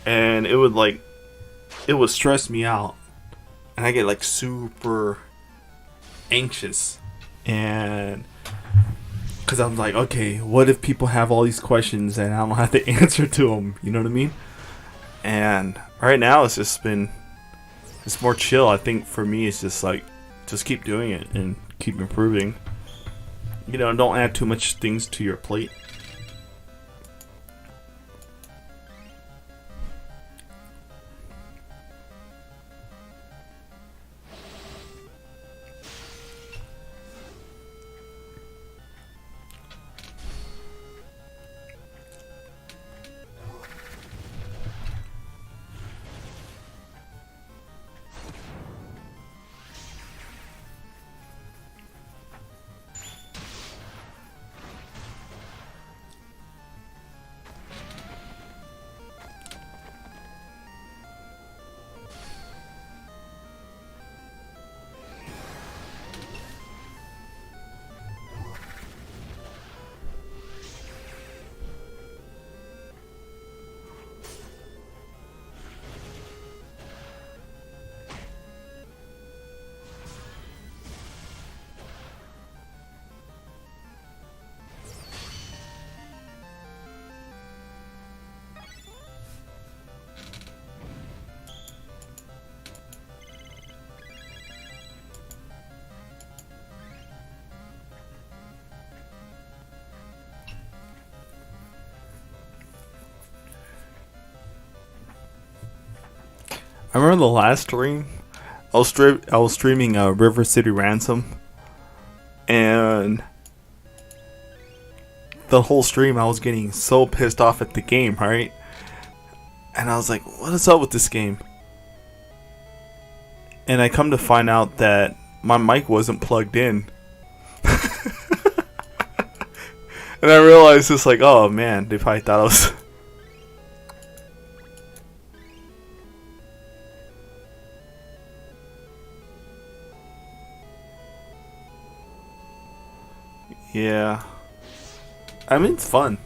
And it would stress me out. And I get, like, super anxious. And because I'm like, okay, what if people have all these questions and I don't have the answer to them? You know what I mean? And right now it's more chill. I think for me it's just like, just keep doing it and keep improving. You know, don't add too much things to your plate. I remember the last stream, I was streaming River City Ransom, and the whole stream I was getting so pissed off at the game, right? And I was like, what is up with this game? And I come to find out that my mic wasn't plugged in. And I realized it's like, oh man, they probably thought I was... Yeah. I mean, it's fun.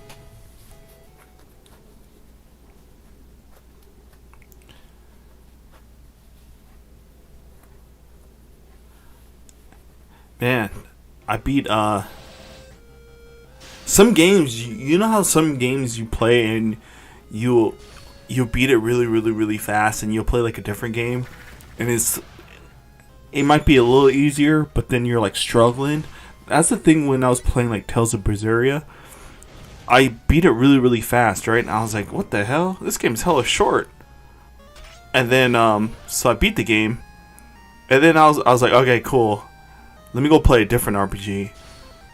Man, I beat some games, you know how some games you play and you beat it really fast, and you'll play like a different game and it might be a little easier, but then you're like struggling. That's the thing when I was playing like Tales of Berseria. I beat it really fast, right? And I was like, what the hell? This game's hella short. And then so I beat the game. And then I was like, okay, cool. Let me go play a different RPG.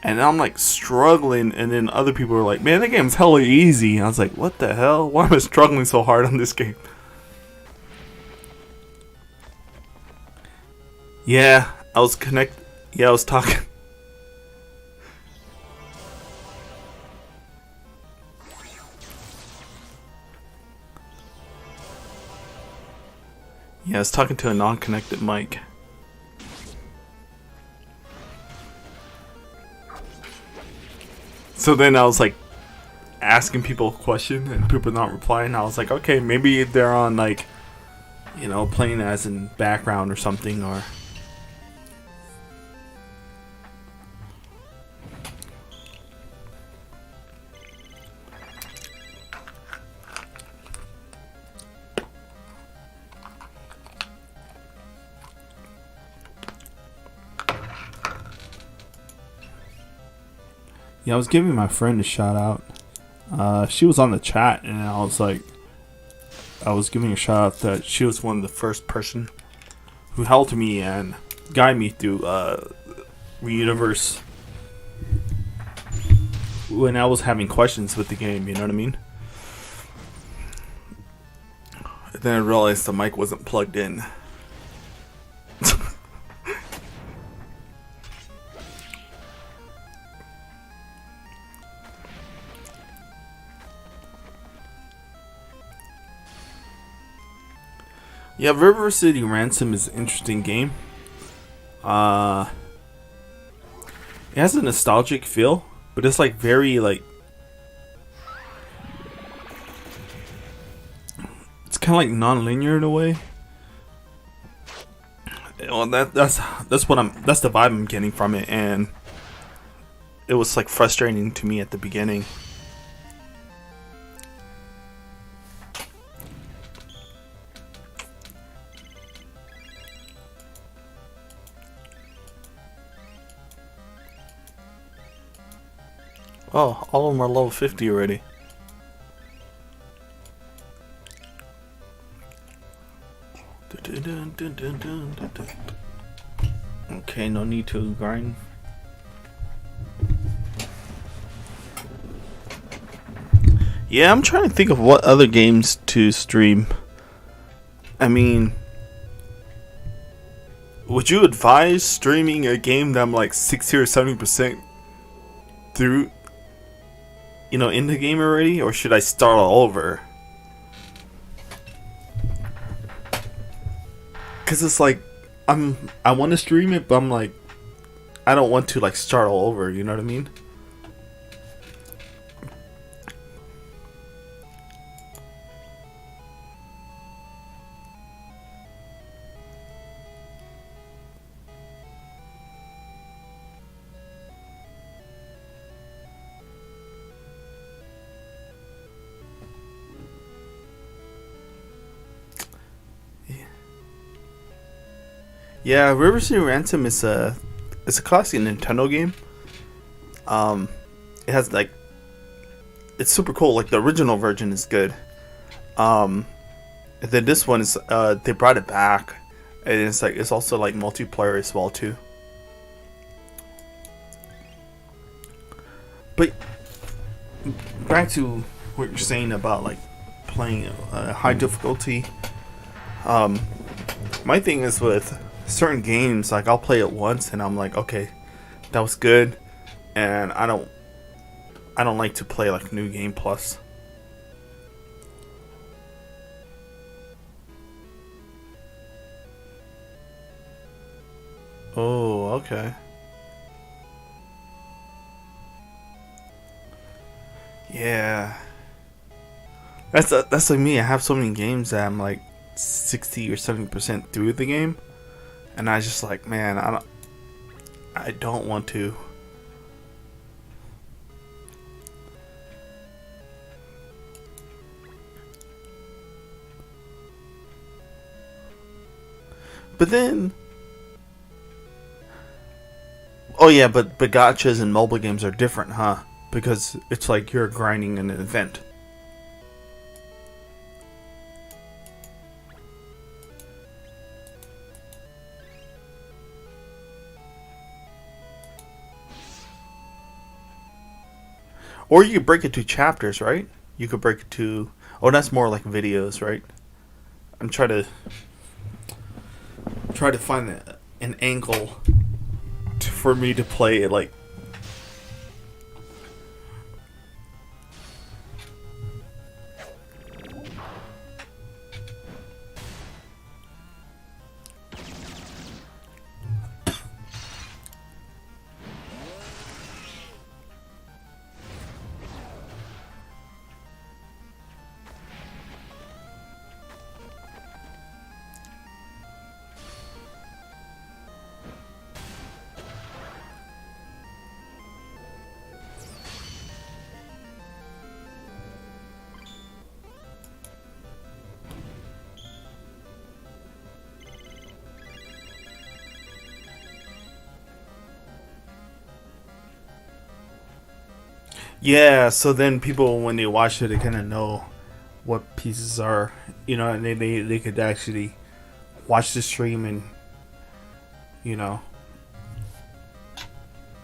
And I'm like struggling, and then other people were like, man, that game's hella easy. And I was like, what the hell? Why am I struggling so hard on this game? Yeah, I was talking. Yeah, I was talking to a non-connected mic. So then I was like asking people a question and people not replying. I was like, okay, maybe they're on like, playing as in background or something, or. Yeah, I was giving my friend a shout out. She was on the chat, and I was giving a shout out that she was one of the first person who helped me and guided me through the universe when I was having questions with the game. You know what I mean? And then I realized the mic wasn't plugged in. Yeah, River City Ransom is an interesting game. It has a nostalgic feel, but it's like very like it's kind of like non-linear in a way. Well, that's the vibe I'm getting from it, and it was like frustrating to me at the beginning. Oh, all of them are level 50 already. Okay, no need to grind. Yeah, I'm trying to think of what other games to stream. I mean, would you advise streaming a game that I'm like 60 or 70% through? In the game already, or should I start all over? Cause it's like I want to stream it, but I'm like I don't want to like start all over. You know what I mean? Yeah, River City Ransom is a classic Nintendo game. It has like it's super cool. Like the original version is good. And then this one is they brought it back, and it's also like multiplayer as well too. But back to what you're saying about like playing high difficulty. My thing is with certain games, like I'll play it once and I'm like, okay, that was good, and I don't like to play like New Game Plus. Oh, okay. Yeah. That's like me. I have so many games that I'm like 60 or 70% through the game, and I just like, man, I don't want to. But then, oh yeah, but gachas and mobile games are different, huh? Because it's like you're grinding an event. Or you could break it to chapters, right? You could break it to... Oh, that's more like videos, right? I'm trying to find an angle for me to play it like... Yeah, so then people, when they watch it, they kind of know what pieces are, and they could actually watch the stream and, you know,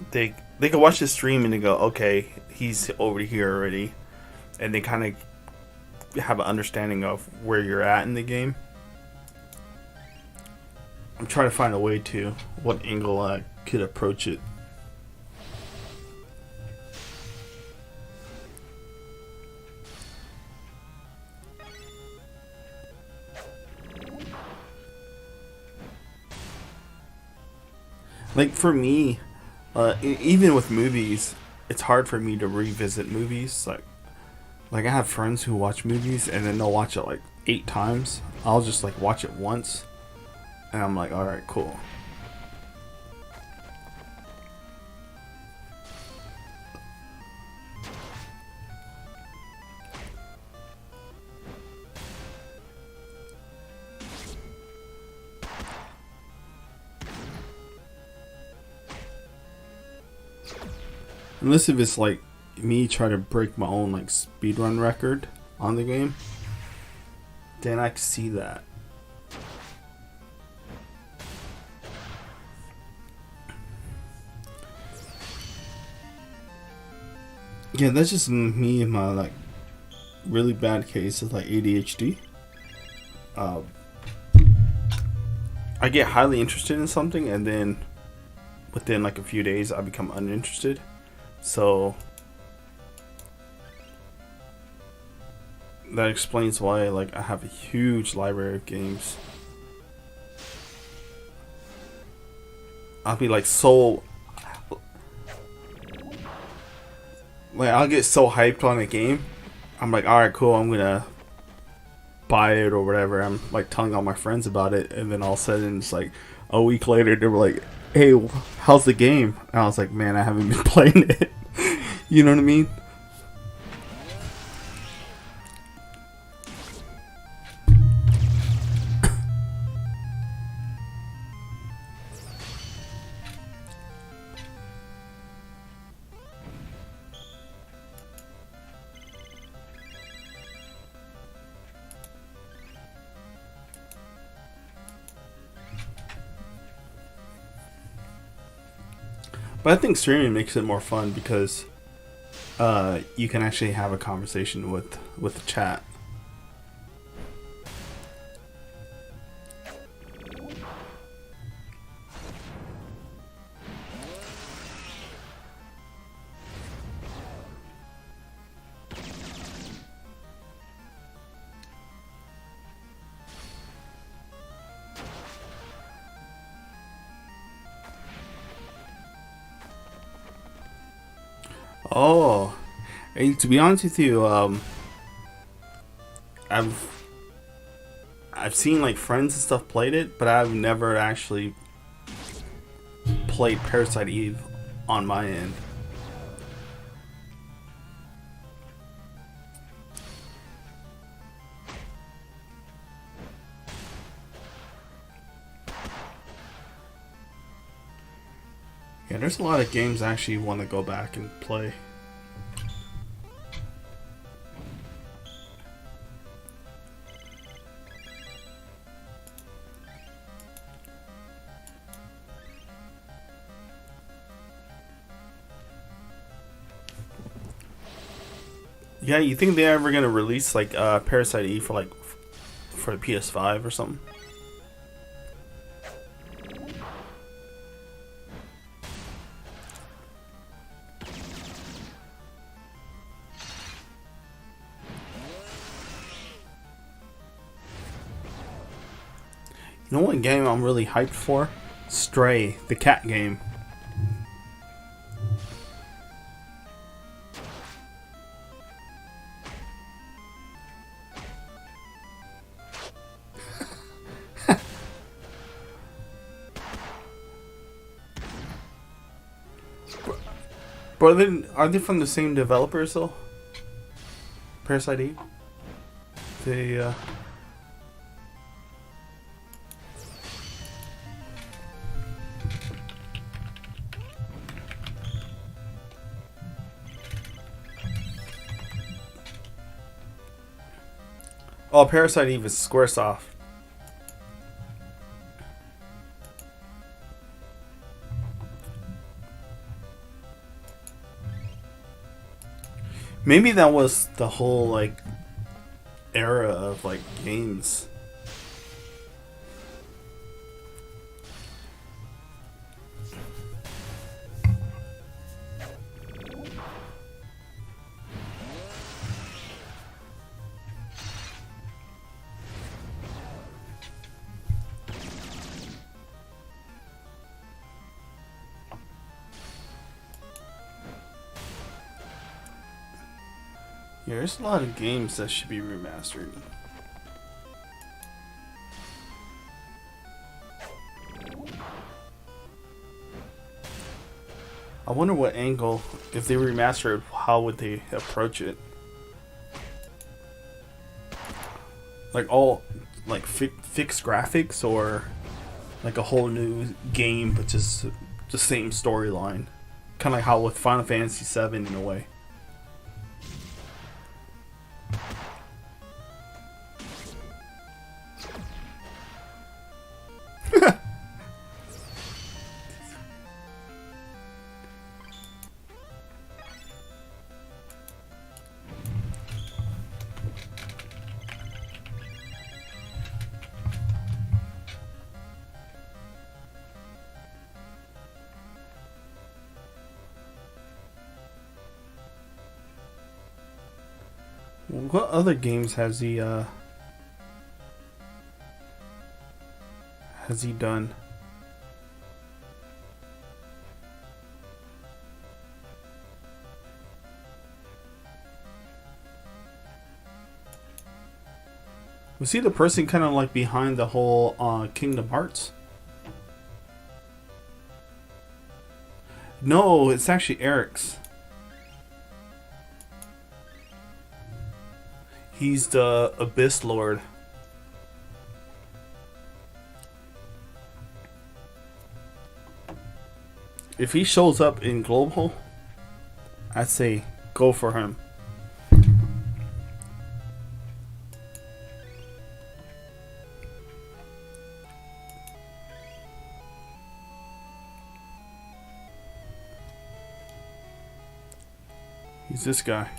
they could watch the stream and they go, okay, he's over here already, and they kind of have an understanding of where you're at in the game. I'm trying to find a way to what angle I could approach it. Like for me, even with movies, it's hard for me to revisit movies. Like I have friends who watch movies and then they'll watch it like 8 times. I'll just like watch it once, and I'm like, all right, cool. Unless if it's like me try to break my own like speedrun record on the game, then I can see that. Yeah, that's just me and my like really bad case of like ADHD. I get highly interested in something and then within like a few days I become uninterested. So that explains why like I have a huge library of games. I'll be like I'll get so hyped on a game. I'm like, alright, cool, I'm gonna buy it or whatever. I'm like telling all my friends about it, and then all of a sudden it's like a week later they were like, hey, how's the game? And I was like, man, I haven't been playing it. You know what I mean? But I think streaming makes it more fun because you can actually have a conversation with the chat. Oh, and to be honest with you, I've seen like friends and stuff played it, but I've never actually played Parasite Eve on my end. Yeah, there's a lot of games I actually want to go back and play. Yeah, you think they're ever gonna release like Parasite Eve for like for the PS5 or something? You know what game I'm really hyped for? Stray, the cat game. But are they from the same developers though? Parasite Eve? They Oh, Parasite Eve is Squaresoft. Maybe that was the whole like era of like games. Yeah, there's a lot of games that should be remastered. I wonder what angle, if they remastered, how would they approach it? Like all, like fixed graphics, or like a whole new game but just the same storyline, kind of like how with Final Fantasy VII in a way. What other games has he done? Was he the person kind of like behind the whole Kingdom Hearts? No, it's actually Eric's. He's the Abyss Lord. If he shows up in Global, I'd say go for him. He's this guy.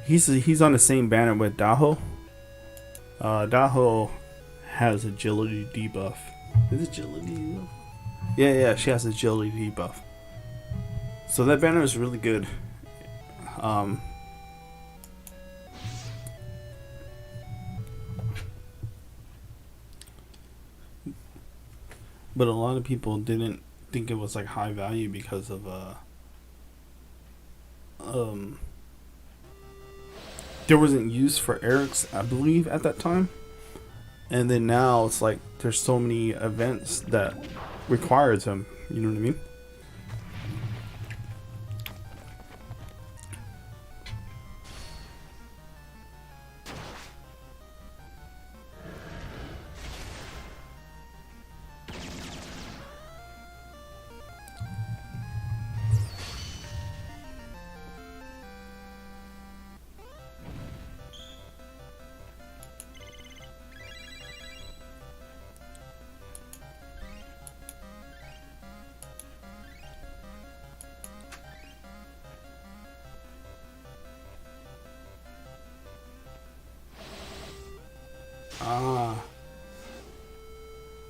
He's on the same banner with Daho. Daho has agility debuff. Is it agility debuff? Yeah, she has agility debuff. So that banner is really good. But a lot of people didn't think it was like high value because of there wasn't use for Eric's, I believe, at that time. And then now it's like there's so many events that requires him. You know what I mean?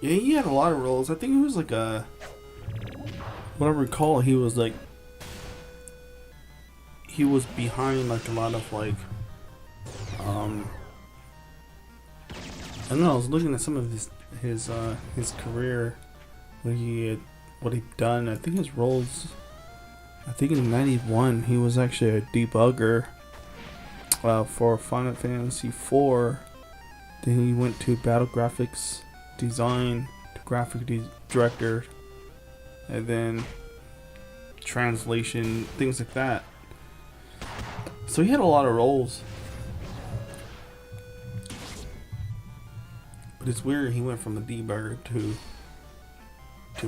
Yeah, he had a lot of roles. I think he was like a... What I recall, he was like... He was behind like a lot of like... I don't know, I was looking at some of his career. What he done. I think his roles... I think in 91 he was actually a debugger for Final Fantasy IV. Then he went to Battle Graphics Design, to graphic director, and then translation, things like that. So he had a lot of roles. But it's weird he went from a debugger to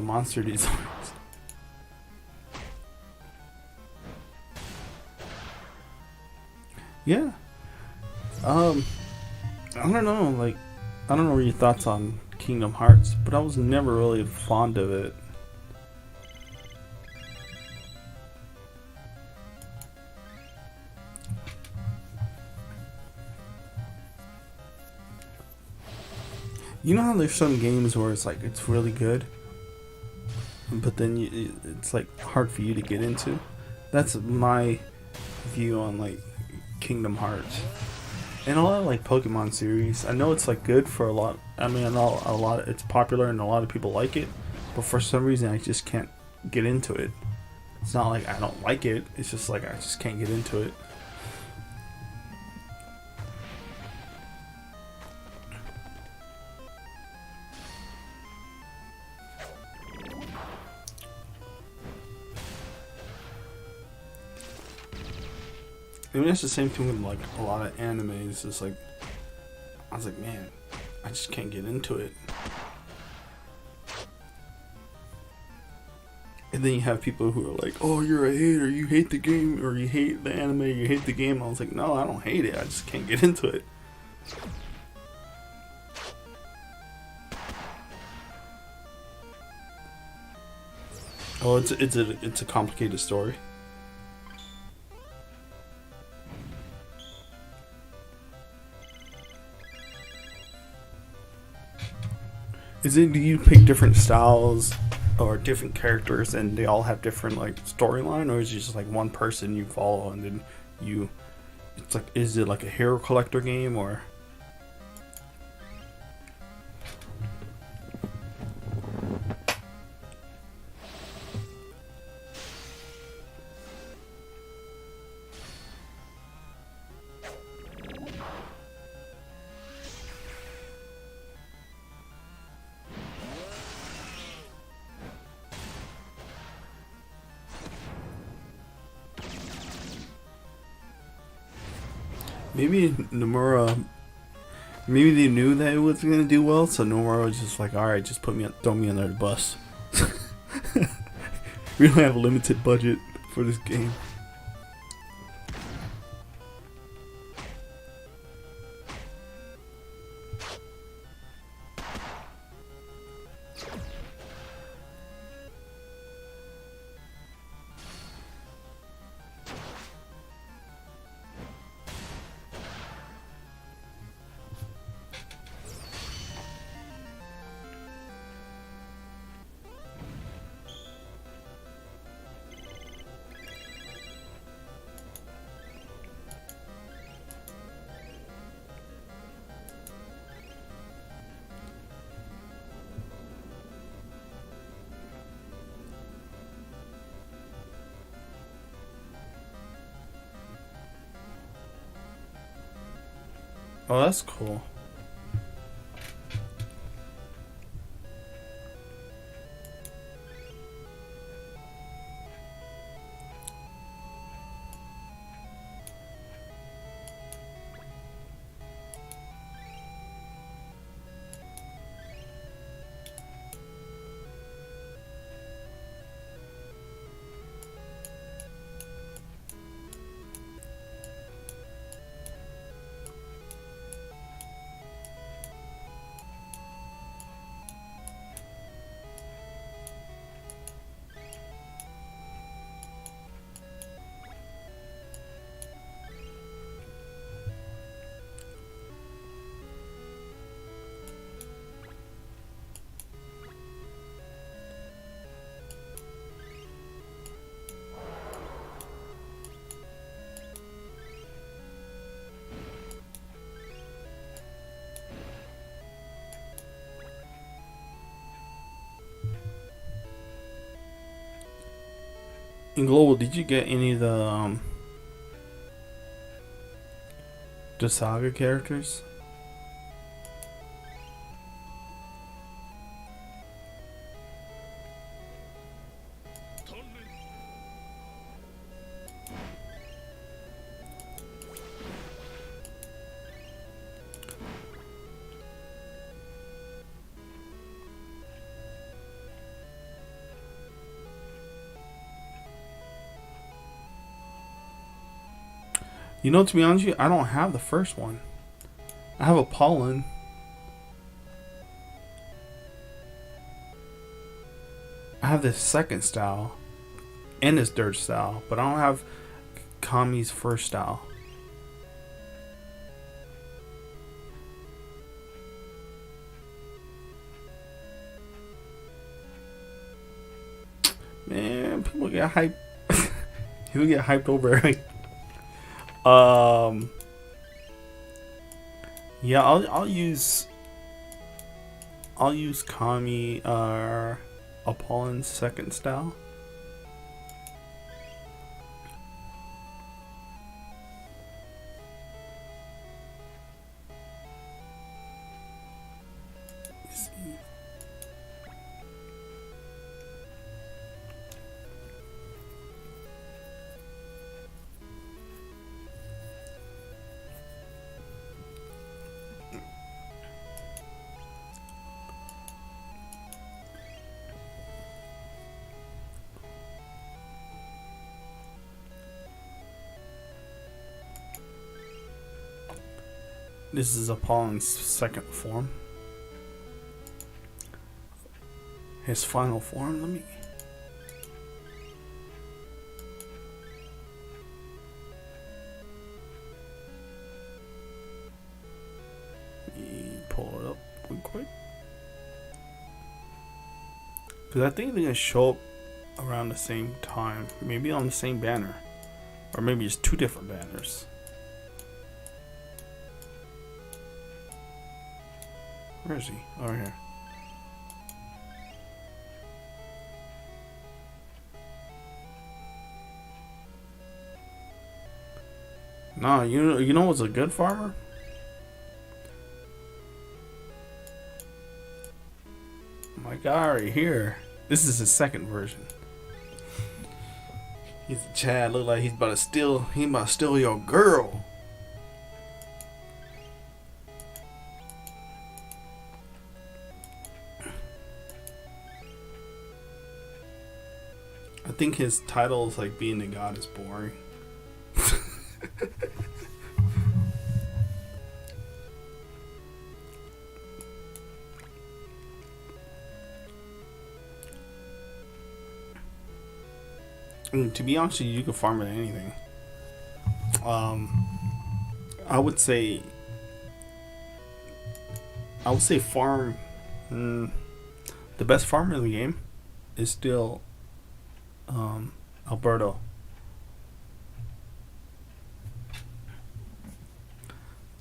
monster designs. Yeah. Um, I don't know. Like, I don't know what your thoughts on Kingdom Hearts, but I was never really fond of it. You know how there's some games where it's like it's really good, but then it's like hard for you to get into. That's my view on like Kingdom Hearts and a lot of like Pokemon series. I know it's like good for a lot. I mean, I know a lot. It's popular and a lot of people like it, but for some reason I just can't get into it. It's not like I don't like it. It's just like I just can't get into it. I mean, that's the same thing with like a lot of animes. It's like I was like, man, I just can't get into it. And then you have people who are like, "Oh, you're a hater. You hate the game, or you hate the anime. You hate the game." I was like, "No, I don't hate it. I just can't get into it." Oh, it's a complicated story. Is it? Do you pick different styles or different characters, and they all have different like storyline, or is it just like one person you follow, and then you? It's like, is it like a hero collector game, or? Maybe Nomura. Maybe they knew that it was gonna do well, so Nomura was just like, "All right, just throw me under the bus." We don't have a limited budget for this game. Oh, that's cool. In Global, did you get any of the Saga characters? You know, to be honest with you, I don't have the first one. I have Apollon. I have this second style and his third style, but I don't have Kami's first style. Man, people get hyped. People get hyped over it. Yeah, I'll use Kami Apollon's second style. This is Apollon's second form. His final form, let me... pull it up real quick. Because I think they're going to show up around the same time. Maybe on the same banner. Or maybe it's two different banners. Where is he? Over here. Nah, you know what's a good farmer? My guy right here. This is his second version. He's a Chad. Look like he's about to steal. He about to steal your girl. I think his title is like being a god is boring. I mean, to be honest with you, you can farm it at anything. I would say farm. The best farmer in the game is still Alberto.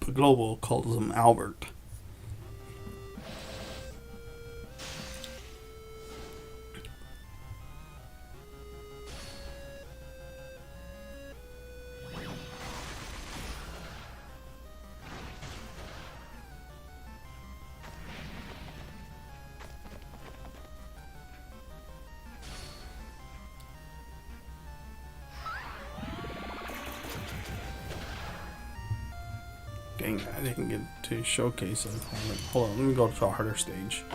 The Global calls him Albert. Dang, I didn't get to showcase it. Hold on, let me go to a harder stage.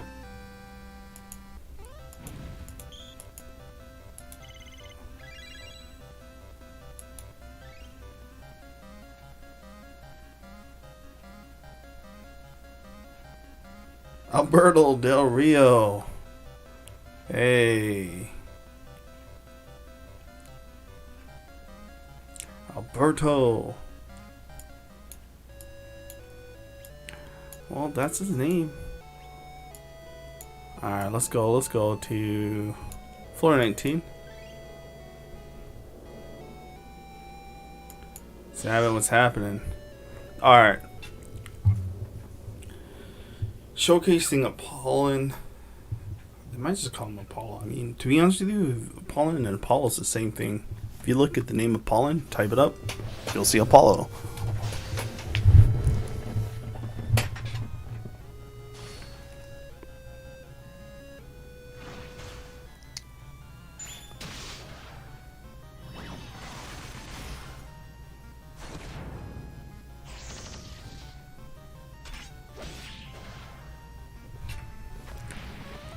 Alberto Del Rio. Hey. Alberto. Well, that's his name. Alright, let's go to floor 19. See what's happening. Alright. Showcasing Apollon. They might just call him Apollo. I mean, to be honest with you, Apollon and Apollo is the same thing. If you look at the name Apollon, type it up, you'll see Apollo.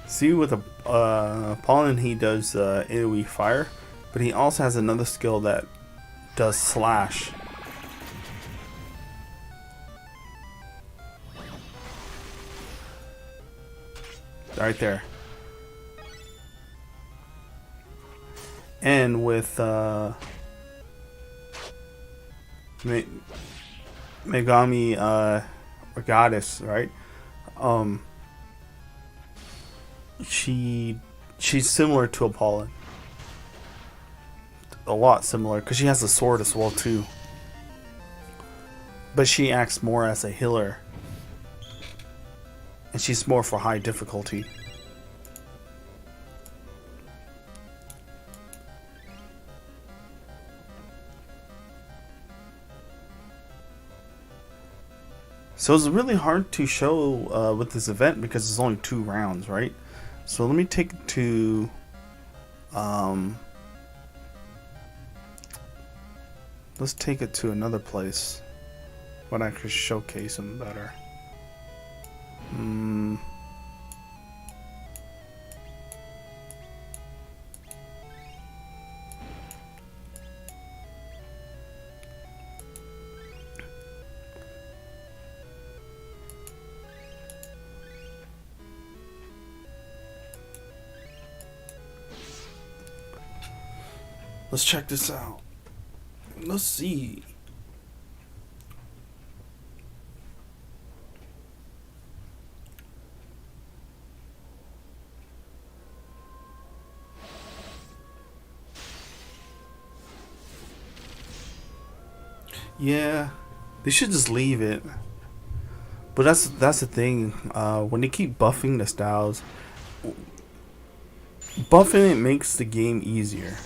See, with Apollon, he does AoE fire, but he also has another skill that does slash. right there. And with Megami or Goddess, right? She's similar to Apollon. A lot similar because she has a sword as well too. But she acts more as a healer. And she's more for high difficulty. So it's really hard to show with this event because it's only 2 rounds, right? So let me take it to let's take it to another place when I could showcase them better. Let's check this out. Let's see. Yeah, they should just leave it. But that's the thing. When they keep buffing the styles, buffing it makes the game easier.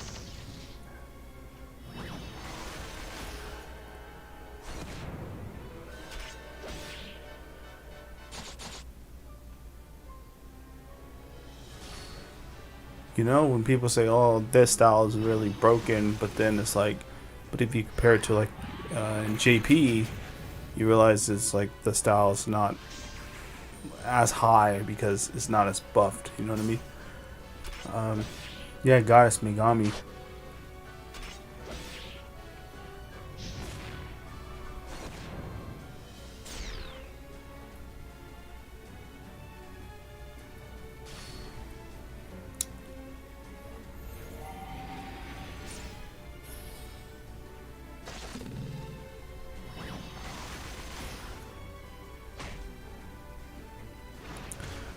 You know, when people say, "Oh, this style is really broken," but then it's like, but if you compare it to like in JP, you realize it's like the style is not as high because it's not as buffed. You know what I mean? Yeah, Goddess Megami.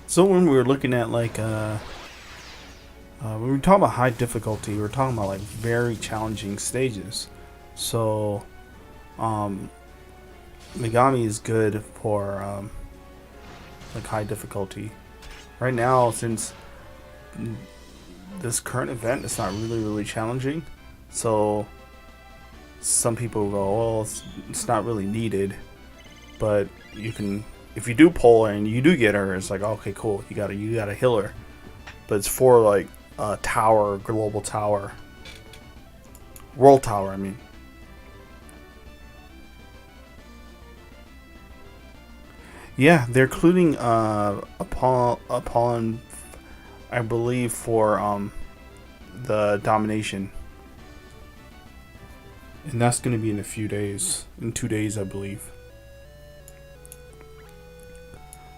So when we were looking at like when we were talking about high difficulty, we were talking about like very challenging stages. So Megami is good for like high difficulty. Right now, since this current event is not really challenging, so some people go, "Well, it's not really needed," but you can. If you do pull her and you do get her, it's like, okay, cool, you got a healer. But it's for like tower, global tower, world tower. I mean, yeah, they're including Apollon, I believe, for the domination, and that's going to be in a few days, in 2 days, I believe.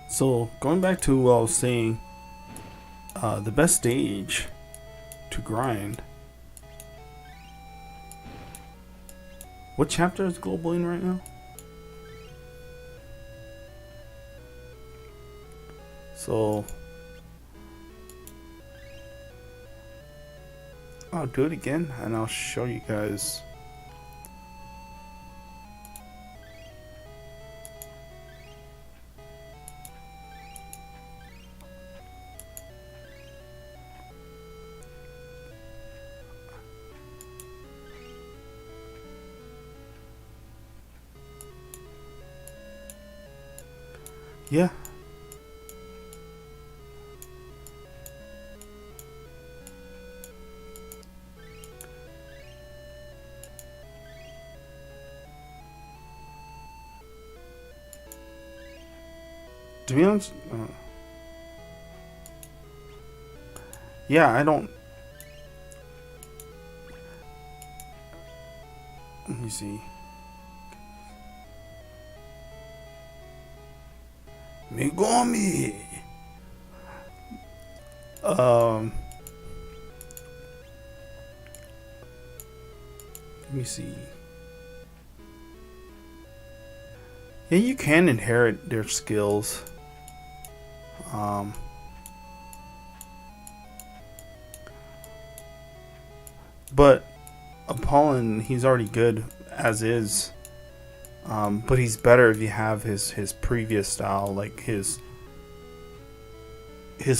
So, going back to what I was saying, the best stage to grind. What chapter is Global in right now? So, I'll do it again and I'll show you guys. Yeah. To be honest, yeah, I don't. Let me see. Megami. Let me see. Yeah, you can inherit their skills. But Apollon, he's already good as is. But he's better if you have his previous style, like his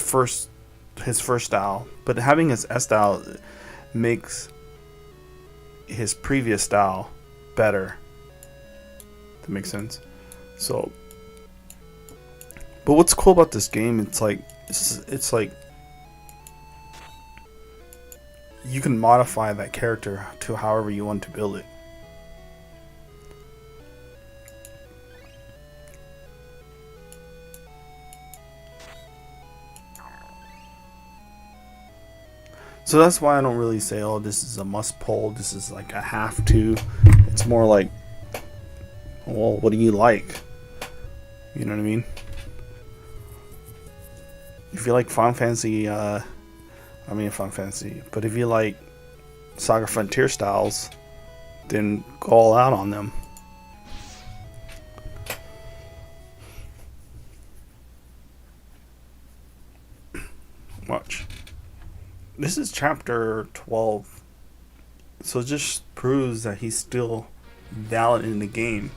first style. But having his S style makes his previous style better. That makes sense. So, but what's cool about this game? It's like you can modify that character to however you want to build it. So that's why I don't really say, oh, this is a must pull, this is like a have to. It's more like, well, what do you like? You know what I mean? If you like Final Fantasy, but if you like Saga Frontier styles, then go all out on them. Watch. This is chapter 12, so it just proves that he's still valid in the game.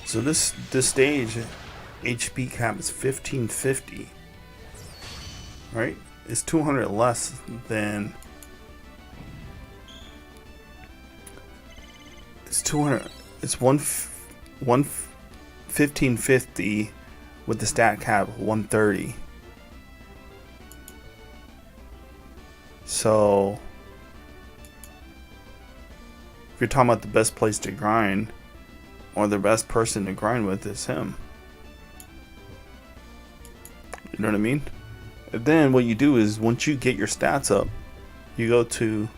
So this stage, HP cap is 1550, right? It's 200 less than. It's 200. It's 1550 with the stat cap 130. So if you're talking about the best place to grind, or the best person to grind with, is him. You know what I mean? And then what you do is, once you get your stats up, you go to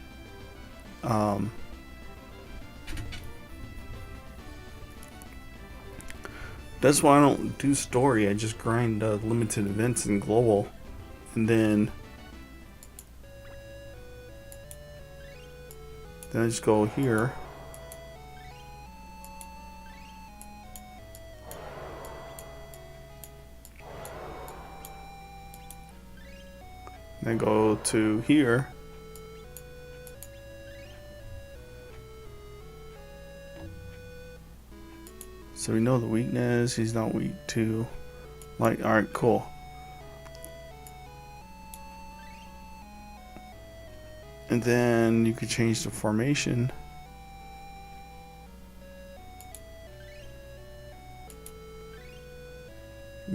that's why I don't do story. I just grind limited events and global, and then I just go here. Then go to here. So we know the weakness. He's not weak to light. Alright, cool. And then you could change the formation.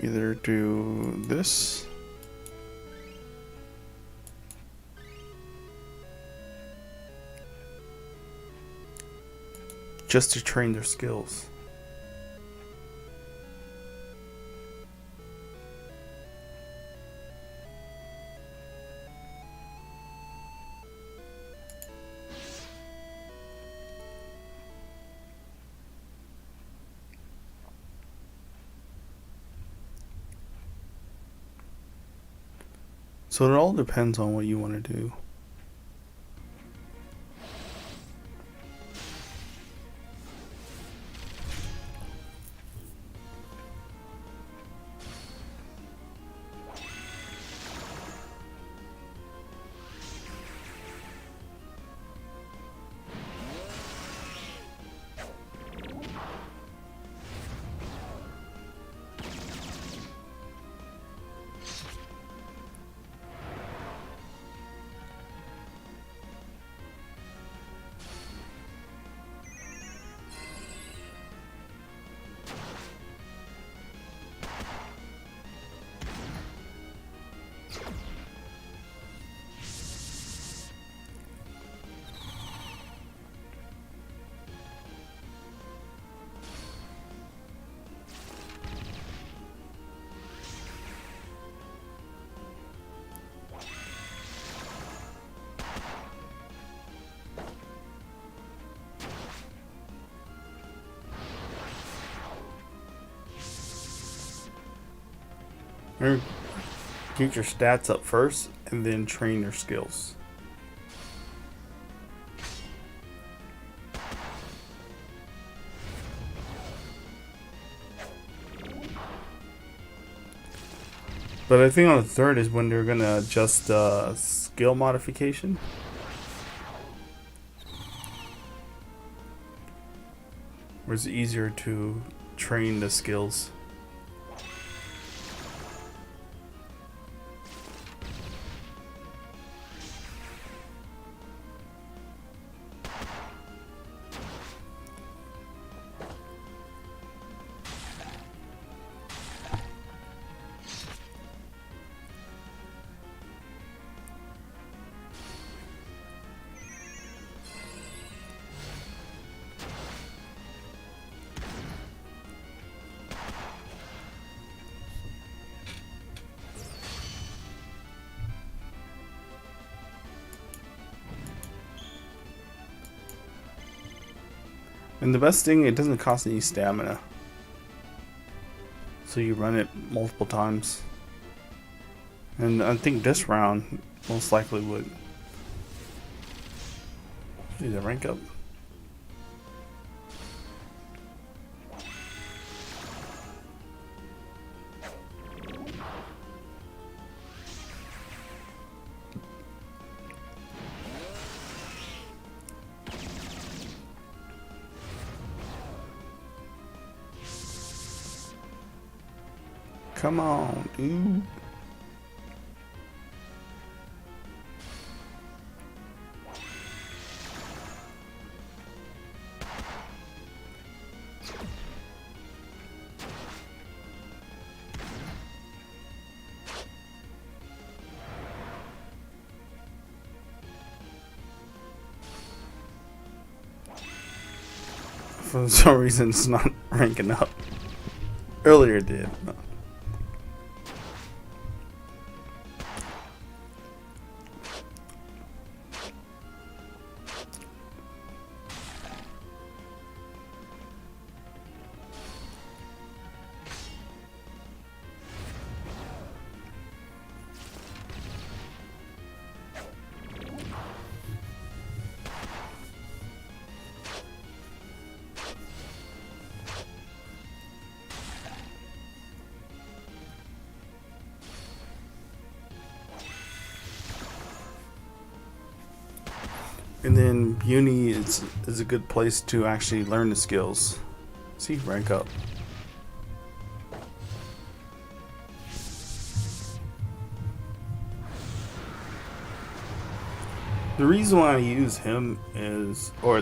Either do this. Just to train their skills. So it all depends on what you want to do. Remember, get your stats up first and then train your skills. But I think on the third is when they're gonna adjust skill modification. Where it's easier to train the skills. And the best thing, it doesn't cost any stamina. So you run it multiple times. And I think this round most likely would. Do the rank up. Come on, dude. For some reason, it's not ranking up. Earlier it did. And then uni is a good place to actually learn the skills. See, rank up. The reason why I use him is, or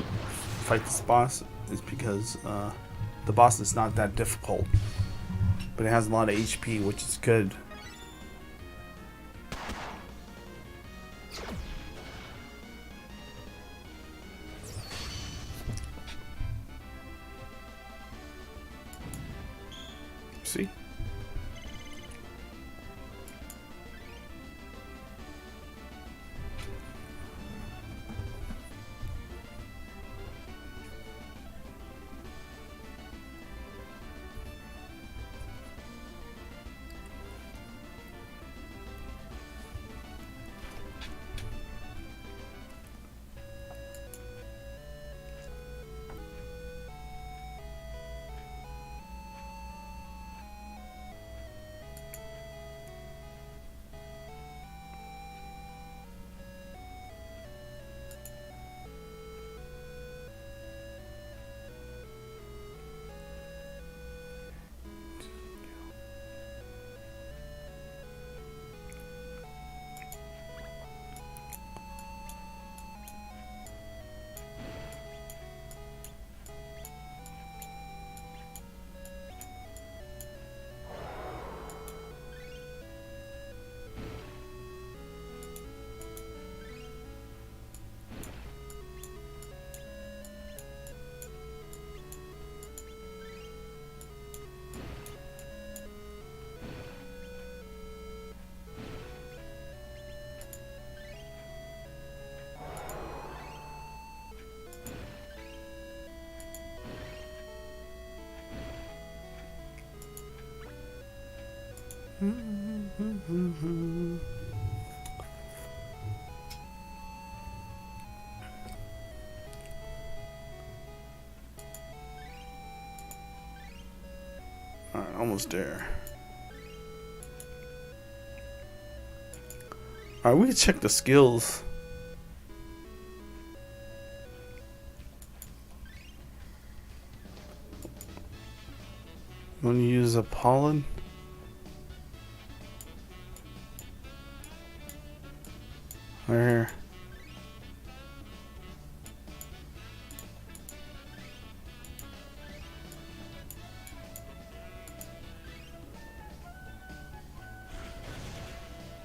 fight this boss, is because the boss is not that difficult, but it has a lot of HP, which is good. See? Alright, almost there. Alright, we can check the skills. You want to use a pollen? Right here.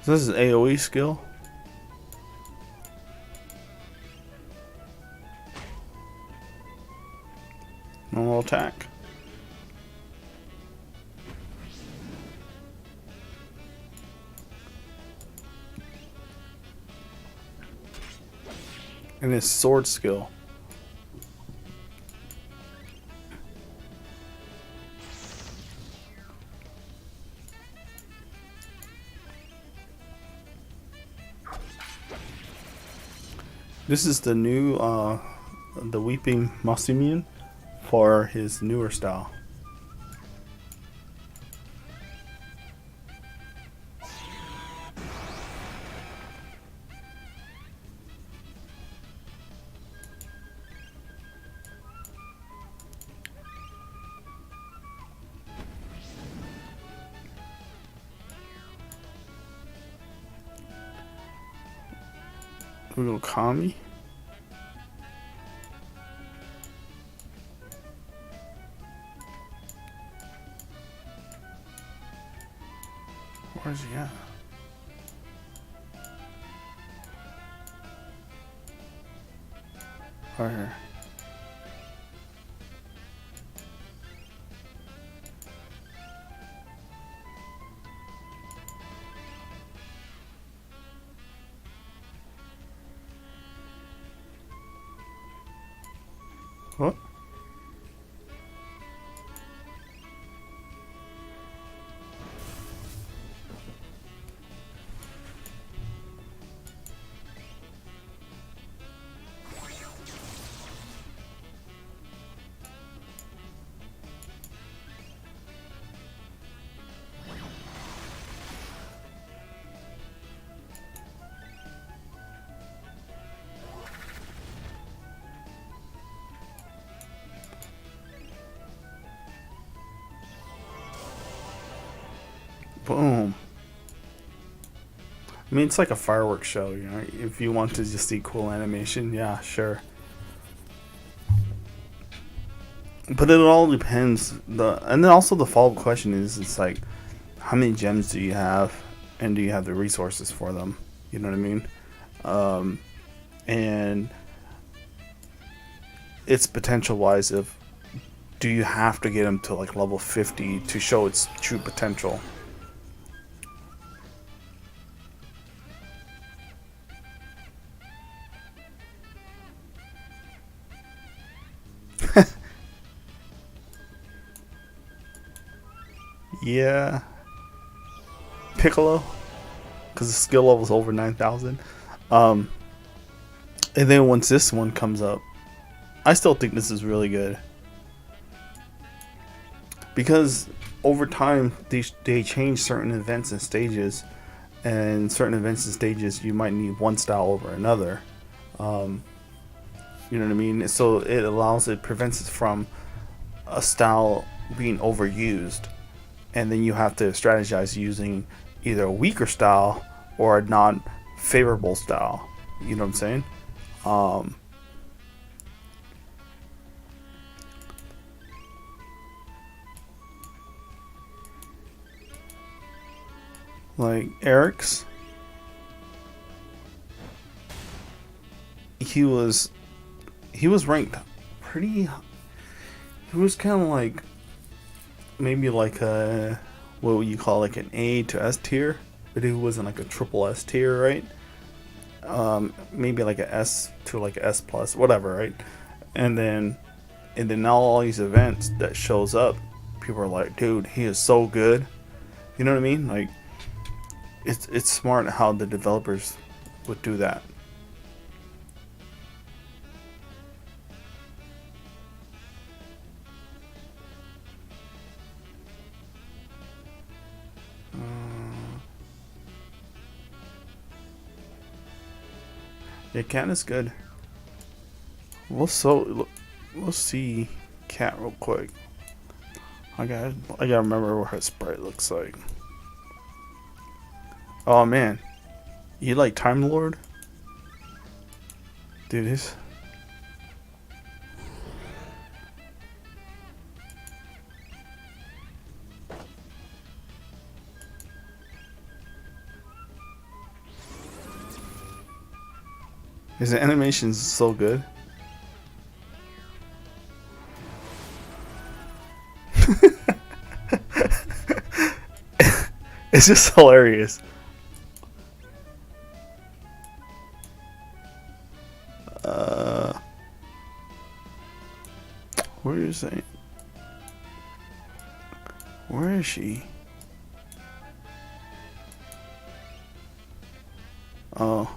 So this is AoE skill. Normal attack. And his sword skill. This is the new, the Weeping Massimian for his newer style. We go Kami. Where's he at? Right here. What? Boom. I mean, it's like a fireworks show, you know. If you want to just see cool animation, yeah, sure. But it all depends. And then also the follow-up question is, it's like, how many gems do you have, and do you have the resources for them? You know what I mean? And its potential-wise, if do you have to get them to like level 50 to show its true potential? Yeah, Piccolo, because the skill level is over 9,000. And then once this one comes up, I still think this is really good, because over time they change certain events and stages, and certain events and stages you might need one style over another. You know what I mean? So it prevents it from a style being overused, and then you have to strategize using either a weaker style or a non-favorable style. You know what I'm saying? Like Eric's, he was ranked pretty. He was kind of like maybe like a, what would you call, like an A to S tier, but he wasn't like a triple S tier, right? Maybe like a S to like a S plus, whatever, right? And then now all these events that shows up, people are like, dude, he is so good. You know what I mean? Like, it's smart how the developers would do that. Yeah, cat is good. We'll see cat real quick. I gotta remember what her sprite looks like. Oh man, you like Time Lord? Dude, his animation's so good. It's just hilarious. Where is it? Where is she? Oh.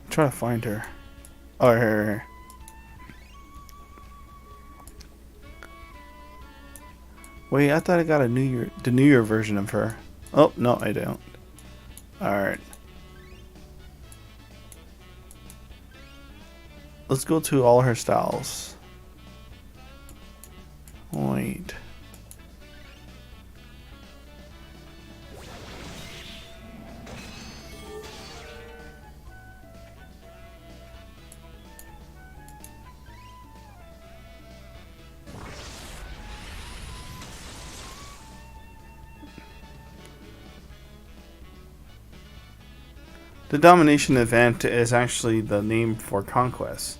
I'm trying to find her. Oh, here. Wait, I thought I got the New Year version of her. Oh, no, I don't. Alright. Let's go to all her styles. Wait. The domination event is actually the name for conquest.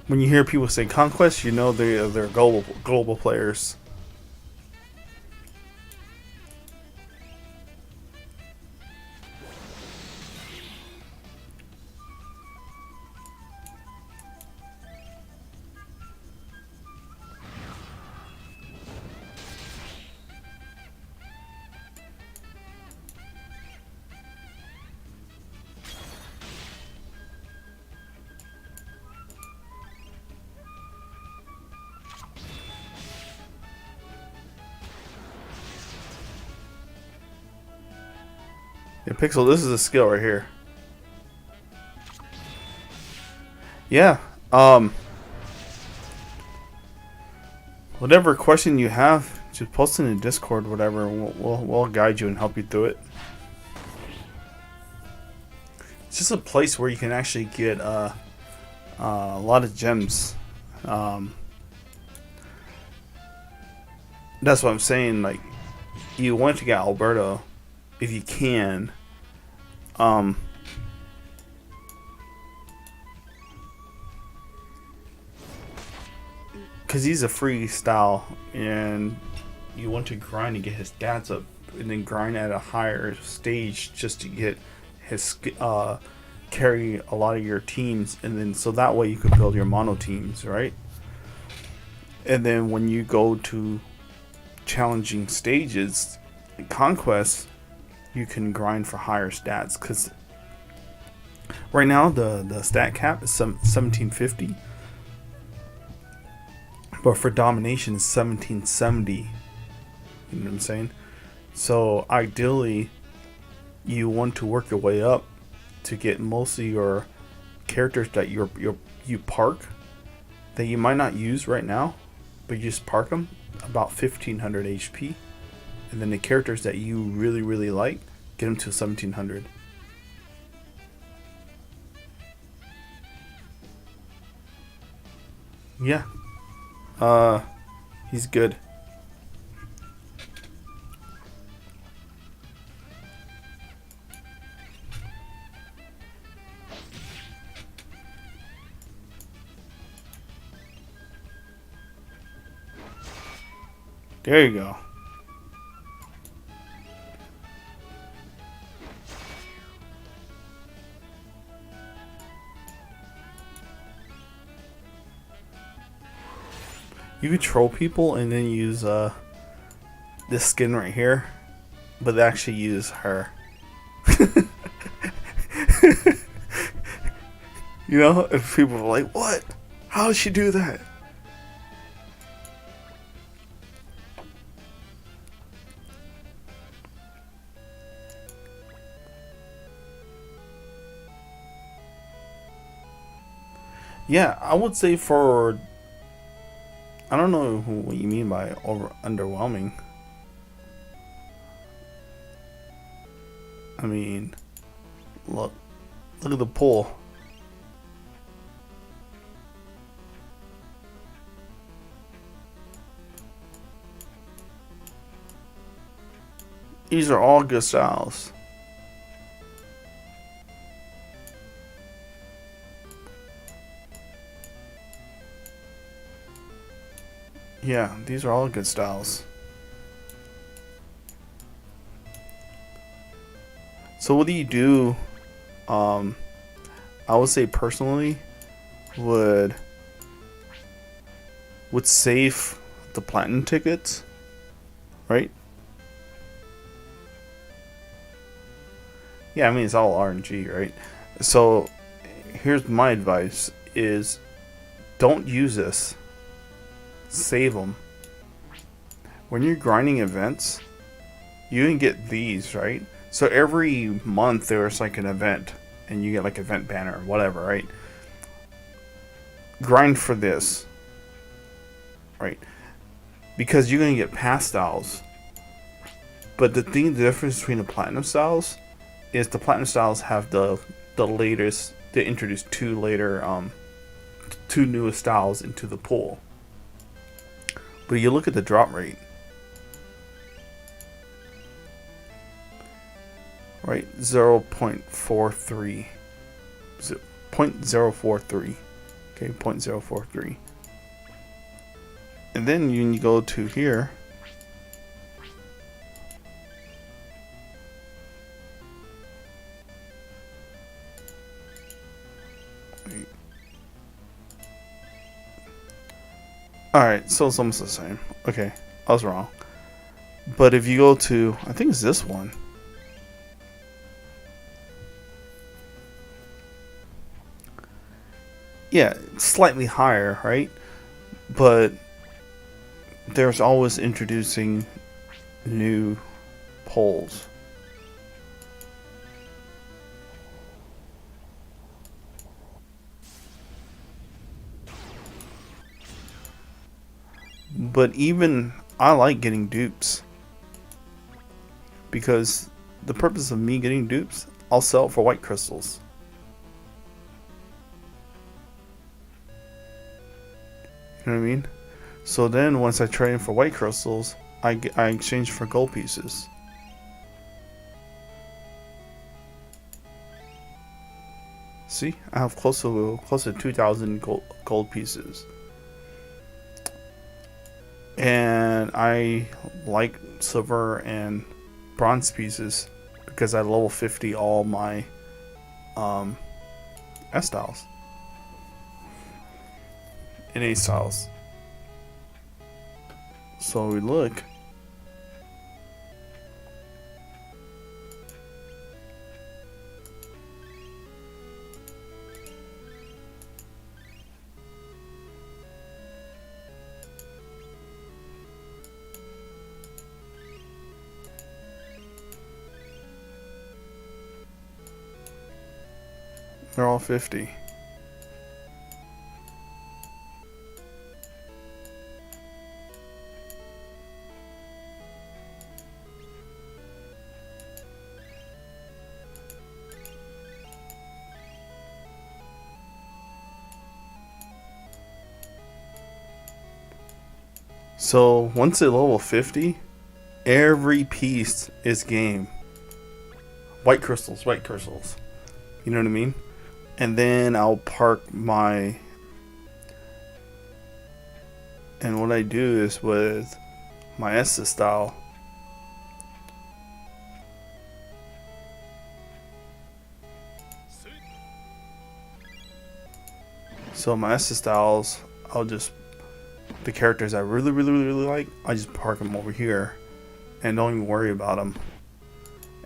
When you hear people say conquest, you know they're global players. Yeah, Pixel, this is a skill right here. Yeah. Whatever question you have, just post it in Discord, whatever. We'll guide you and help you through it. It's just a place where you can actually get a lot of gems. That's what I'm saying. Like, you want to get Alberto if you can. Because he's a freestyle, and you want to grind to get his stats up, and then grind at a higher stage just to get his carry a lot of your teams, and then so that way you could build your mono teams, right? And then when you go to challenging stages, conquest, you can grind for higher stats. Because right now the stat cap is 1750. But for domination is 1770. You know what I'm saying? So ideally, you want to work your way up to get most of your characters that you park that you might not use right now, but you just park them about 1500 HP, and then the characters that you really like, get them to 1700. Yeah. He's good. There you go. You could troll people and then use this skin right here, but they actually use her. You know, if people are like, "What? How did she do that?" Yeah, I would say for, I don't know what you mean by underwhelming. I mean, look at the pool. These are all good styles. Yeah, these are all good styles. So what do you do? I would say personally would save the platinum tickets, right? Yeah, I mean it's all RNG, right? So here's my advice: is don't use this. Save them. When you're grinding events, you can get these, right? So every month there's like an event, and you get like event banner or whatever, right? Grind for this, right? Because you're gonna get past styles. But the difference between the platinum styles is the platinum styles have the latest. They introduced two newest styles into the pool. But you look at the drop rate, right? 0.43, 0.043, okay, 0.043. And then you go to here. Alright, so it's almost the same. Okay, I was wrong. But if you go to, I think it's this one. Yeah, slightly higher, right? But there's always introducing new polls. But even I like getting dupes, because the purpose of me getting dupes, I'll sell it for white crystals. You know what I mean? So then once I trade in for white crystals, I exchange for gold pieces. See, I have close to 2,000 gold pieces. And I like silver and bronze pieces because I level 50 all my S styles and A styles. So we look. They're all 50. So once they level 50, every piece is game. White crystals, white crystals. You know what I mean? And then I'll park my, and what I do is with my Estes style, so my Estes styles, I'll just the characters I really like, I just park them over here and don't even worry about them.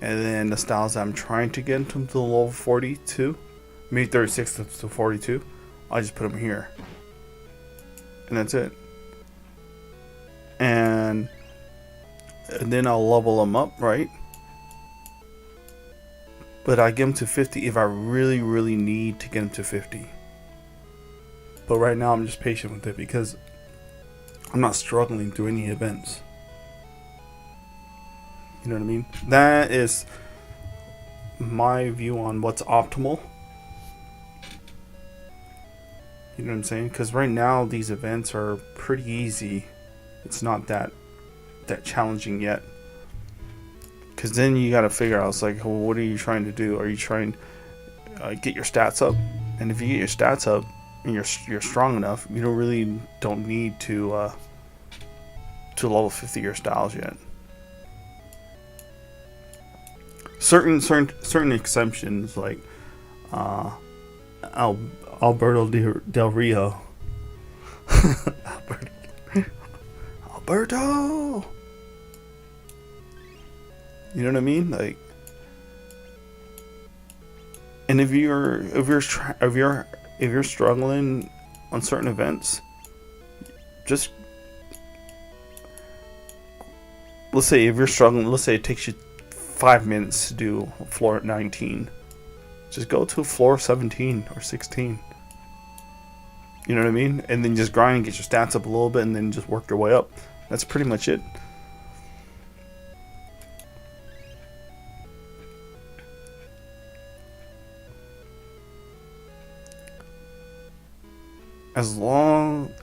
And then the styles I'm trying to get into the level 42, maybe 36 to 42, I just put them here. And that's it. And then I'll level them up, right? But I get them to 50 if I really need to get them to 50. But right now I'm just patient with it because I'm not struggling through any events. You know what I mean? That is my view on what's optimal. You know what I'm saying? Because right now these events are pretty easy. It's not that challenging yet. Because then you got to figure out, it's like, well, what are you trying to do? Are you trying to get your stats up? And if you get your stats up and you're strong enough, you don't need to level 50 your styles yet. Certain exceptions, like Alberto Del Rio. Alberto. You know what I mean? Like, and if you're struggling on certain events, just let's say if you're struggling, let's say it takes you 5 minutes to do floor 19, just go to floor 17 or 16. You know what I mean? And then just grind and get your stats up a little bit, and then just work your way up. That's pretty much it.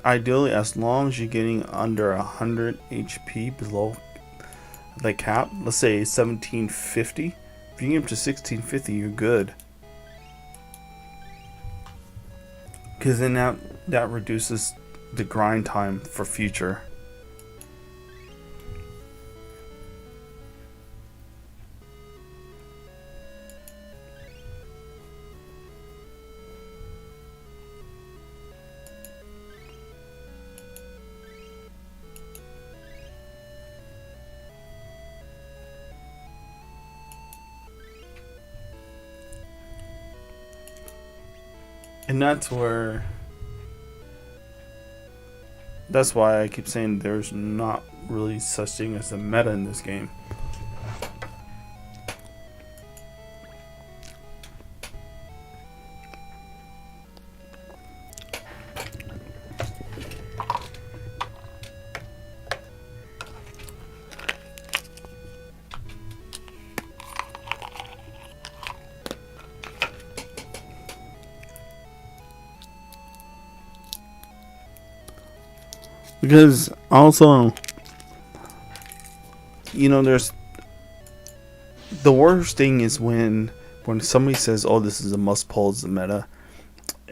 Ideally, as long as you're getting under 100 HP below the cap, let's say 1750. If you get up to 1650, you're good. Because then that reduces the grind time for future. And that's why I keep saying there's not really such thing as a meta in this game. Because also, there's the worst thing is when somebody says, "Oh, this is a must pull, it's a meta,"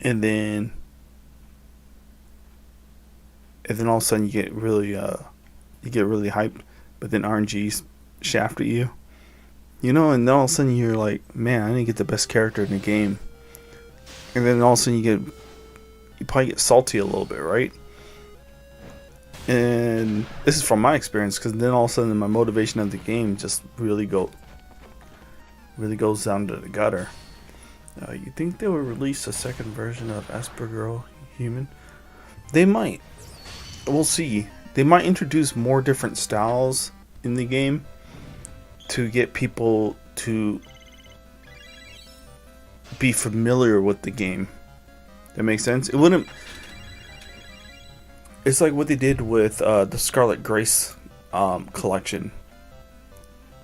and then all of a sudden you get really hyped, but then RNG's shaft at you, and then all of a sudden you're like, "Man, I didn't get the best character in the game," and then all of a sudden you probably get salty a little bit, right? And this is from my experience, because then all of a sudden my motivation of the game just really goes down to the gutter. You think they will release a second version of Esper Girl Human? They might. We'll see. They might introduce more different styles in the game to get people to be familiar with the game. That makes sense? It wouldn't. It's like what they did with the Scarlet Grace collection.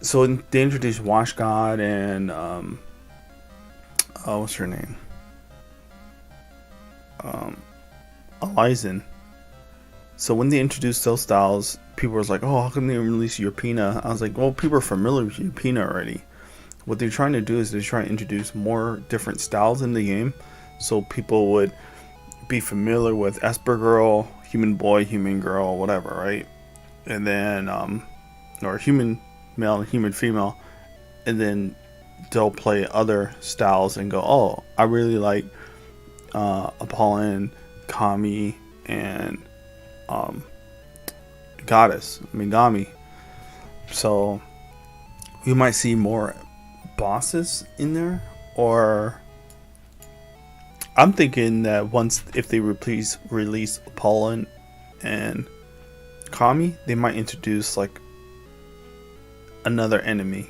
So they introduced Wash God and what's her name? Elizen. So when they introduced those styles, people was like, "Oh, how come they didn't release Europina?" I was like, "Well, people are familiar with Europina already." What they're trying to do is they're trying to introduce more different styles in the game, so people would be familiar with Esper Girl, Human Boy, Human Girl, whatever, right? And then or Human Male and Human Female, and then they'll play other styles and go, "Oh, I really like Apollon, Kami, and goddess Megami. So we might see more bosses in there, or I'm thinking that once if they release Pollen and Kami, they might introduce like another enemy.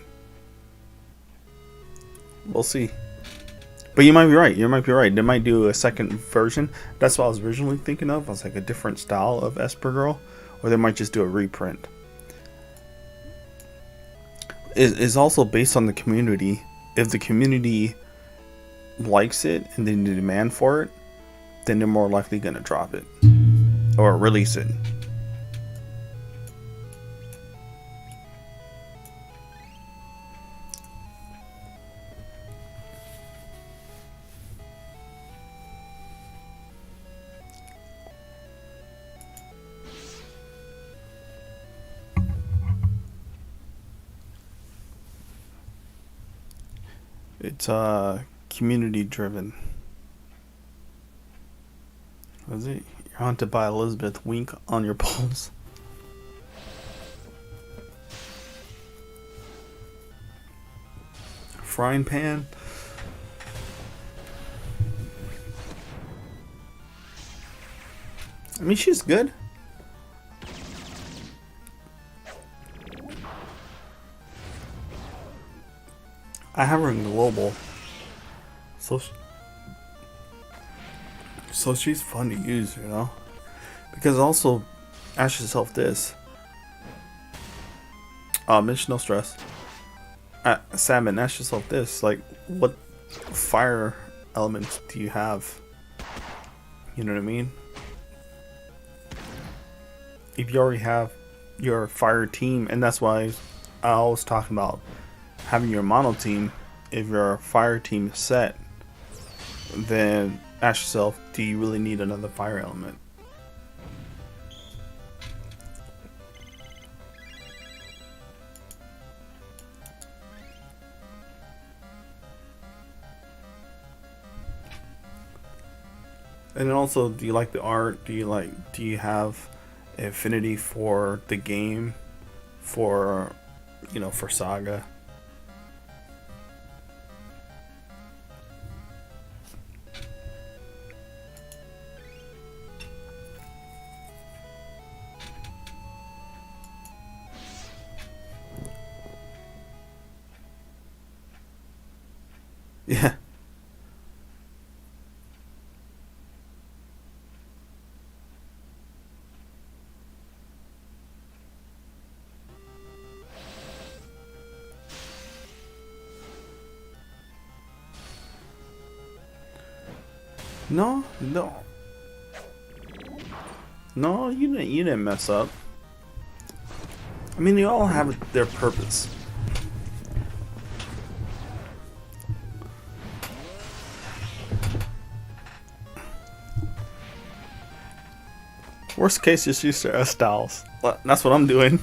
We'll see. But you might be right. You might be right. They might do a second version. That's what I was originally thinking of. I was like a different style of Esper Girl, or they might just do a reprint. It's also based on the community. If the community likes it and then the demand for it, then they're more likely going to drop it or release it. It's community driven. What is it? You're haunted by Elizabeth. Wink on your pulse. Frying pan. I mean, she's good. I have her in global, so she's fun to use, you know. Because also, ask yourself this. Mitch, no stress. Salmon, ask yourself this: like, what fire elements do you have? You know what I mean? If you already have your fire team, and that's why I was talking about having your mono team. If your fire team is set, then ask yourself, do you really need another fire element? And then also, do you like the art? Do you have affinity for the game, for for Saga? Yeah. No, you didn't mess up. I mean, they all have their purpose. Worst case, just use their S styles. That's what I'm doing.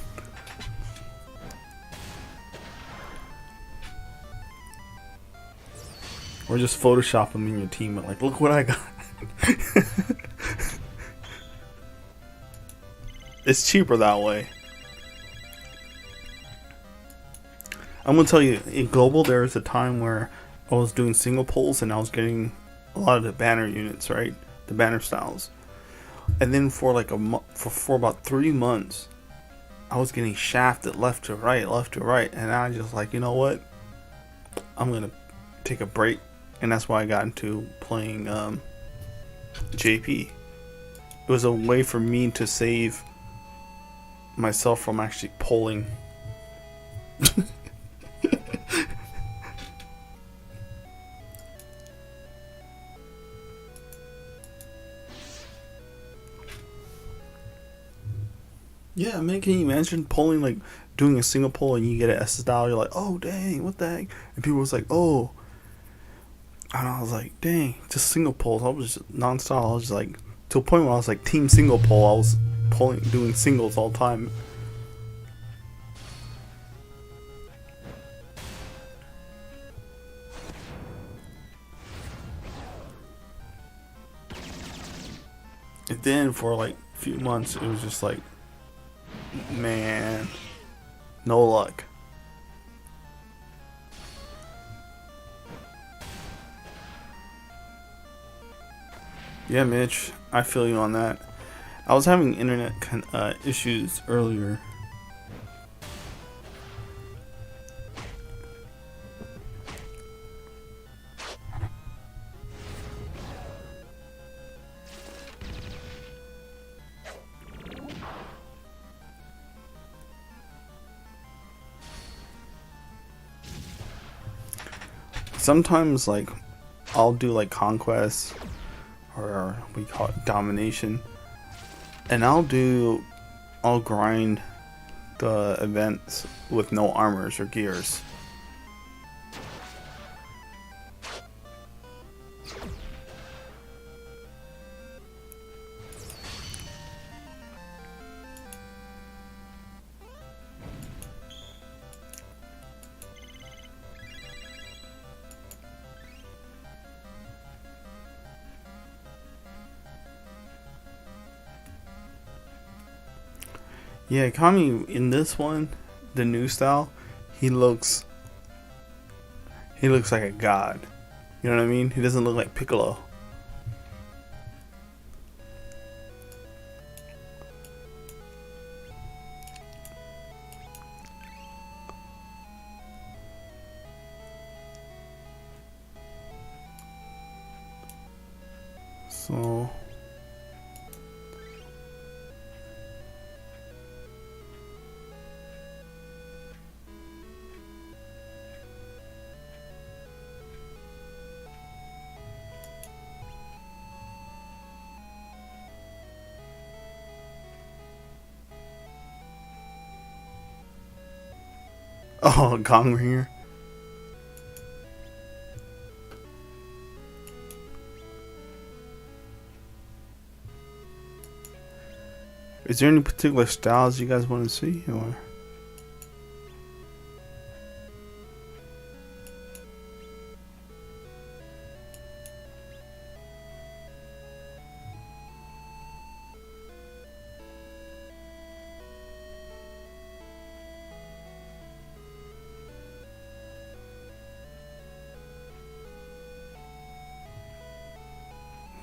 Or just Photoshop them in your team and like, look what I got. It's cheaper that way. I'm gonna tell you, in global, there was a time where I was doing single pulls and I was getting a lot of the banner units, right? The banner styles. And then for like for about 3 months, I was getting shafted left to right, and I just like, you know what? I'm gonna take a break, and that's why I got into playing JP. It was a way for me to save myself from actually pulling. Yeah, man, can you imagine pulling, like, doing a single pull and you get an S style, you're like, oh, dang, what the heck? And people was like, oh. And I was like, dang, just single pulls. I was just non-style. I was just like, to a point where I was like, team single pull. I was doing singles all the time. And then for like few months, it was just like, man, no luck. Yeah, Mitch, I feel you on that. I was having internet issues earlier. Sometimes, like, I'll do like conquest, or we call it domination, and I'll grind the events with no armors or gears. Yeah, Kami in this one, the new style, he looks like a god. You know what I mean? He doesn't look like Piccolo. So oh, Gong Ringer. Is there any particular styles you guys want to see, or?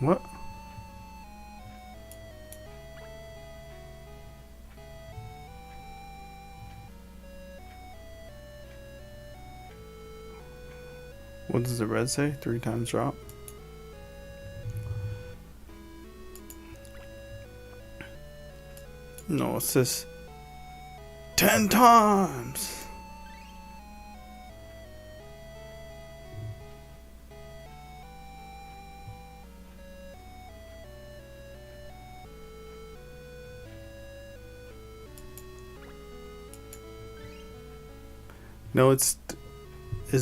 What? What does the red say? 3 times drop? No, it says 10 times! No, is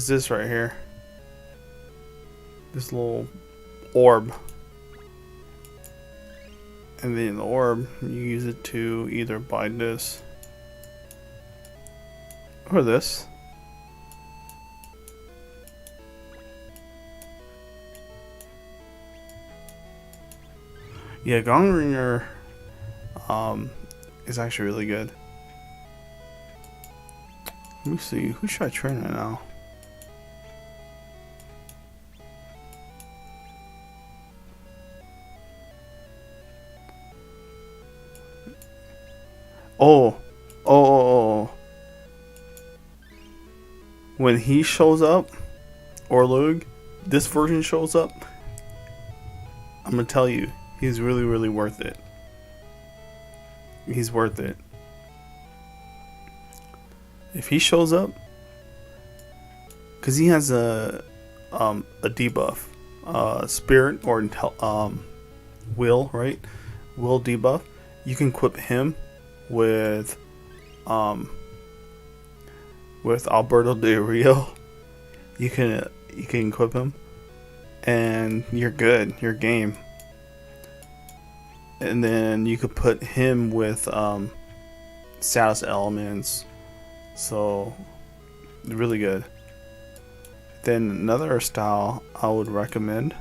this right here. This little orb. And then the orb, you use it to either buy this or this. Yeah, Gong Ringer is actually really good. Let me see, who should I train right now? Oh. When he shows up, or Lug, this version shows up, I'm gonna tell you, he's really, really worth it. He's worth it. If he shows up, because he has a debuff, spirit or will, right? Will debuff. You can equip him with Alberto Del Rio. You can equip him, and you're good. You're game. And then you could put him with status elements. So really good. Then another style I would recommend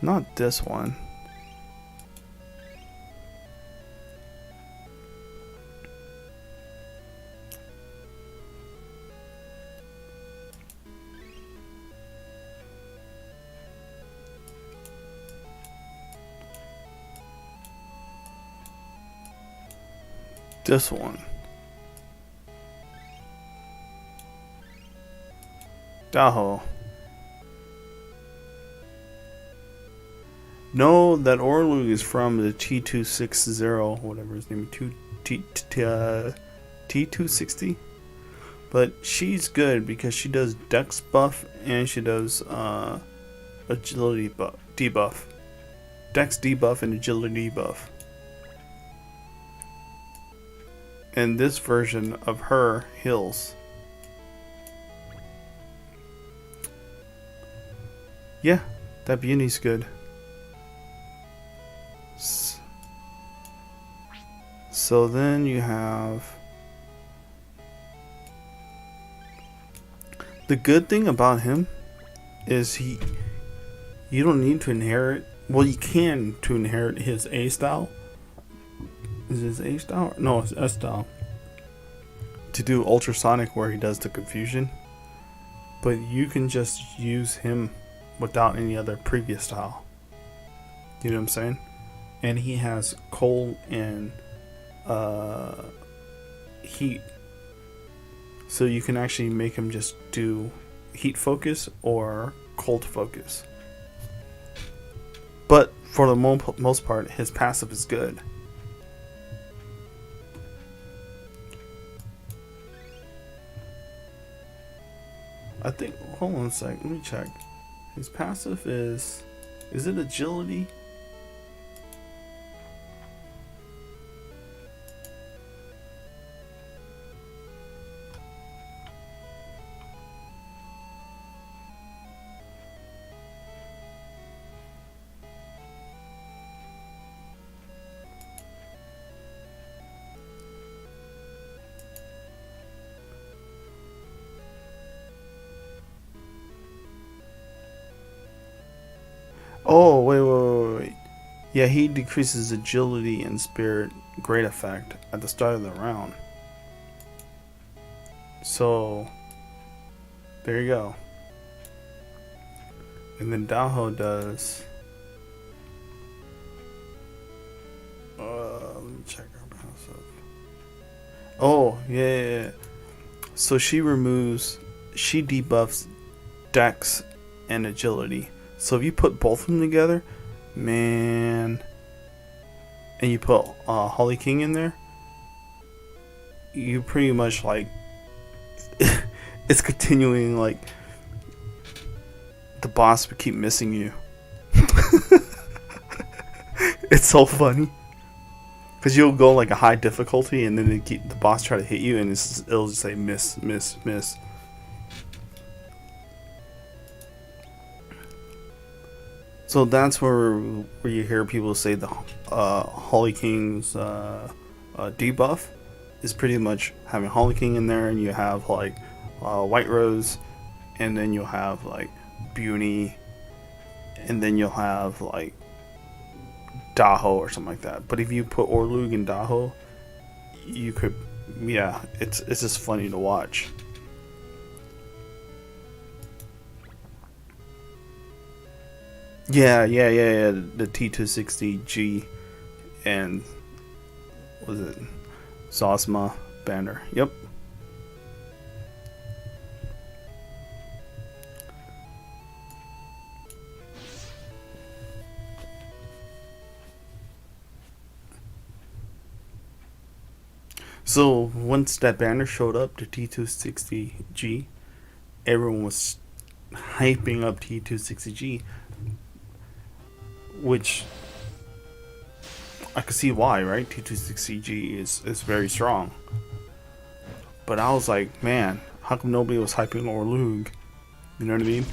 Not this one. This one. Daho. No, that Orlug is from the T260, whatever his name is, T260. But she's good because she does Dex buff and she does agility debuff. Dex debuff and agility debuff. And this version of her heals. Yeah, that beauty's good. So then you have... The good thing about him is you don't need to inherit... Well, you can to inherit his A style. Is his A style? No, it's S style. To do ultrasonic where he does the confusion. But you can just use him without any other previous style. You know what I'm saying? And he has cold and heat. So you can actually make him just do heat focus or cold focus. But for the most part, his passive is good. I think, hold on a sec, let me check. His passive is it agility? Oh, wait. Yeah, he decreases agility and spirit great effect at the start of the round. So, there you go. And then Daho does... let me check her passive. Oh, yeah. So she debuffs Dex and agility. So if you put both of them together, man, and you put Holly King in there, you pretty much like it's continuing like the boss would keep missing you. It's so funny because you'll go like a high difficulty and then the boss try to hit you and it'll just say miss. So that's where you hear people say the Holly King's debuff is pretty much having Holly King in there, and you have like White Rose, and then you'll have like Beauty, and then you'll have like Daho or something like that. But if you put Orlug and Daho, you could, yeah, it's just funny to watch. Yeah. The T260G and was it Zosma banner? Yep. So once that banner showed up, the T260G, everyone was hyping up T260G. Which I could see why, right? T260G is very strong. But I was like, man, how come nobody was hyping Orlug? You know what I mean?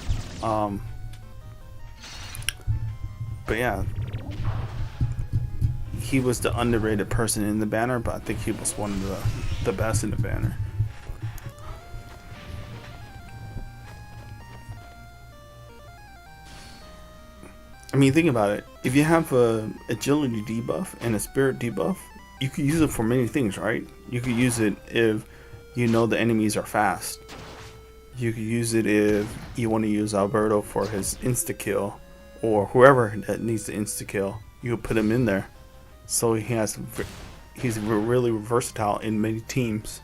But yeah, he was the underrated person in the banner, but I think he was one of the best in the banner. I mean, think about it. If you have a agility debuff and a spirit debuff, you could use it for many things, right? You could use it if you know the enemies are fast. You could use it if you want to use Alberto for his insta kill, or whoever that needs the insta kill. You could put him in there, so he's really versatile in many teams.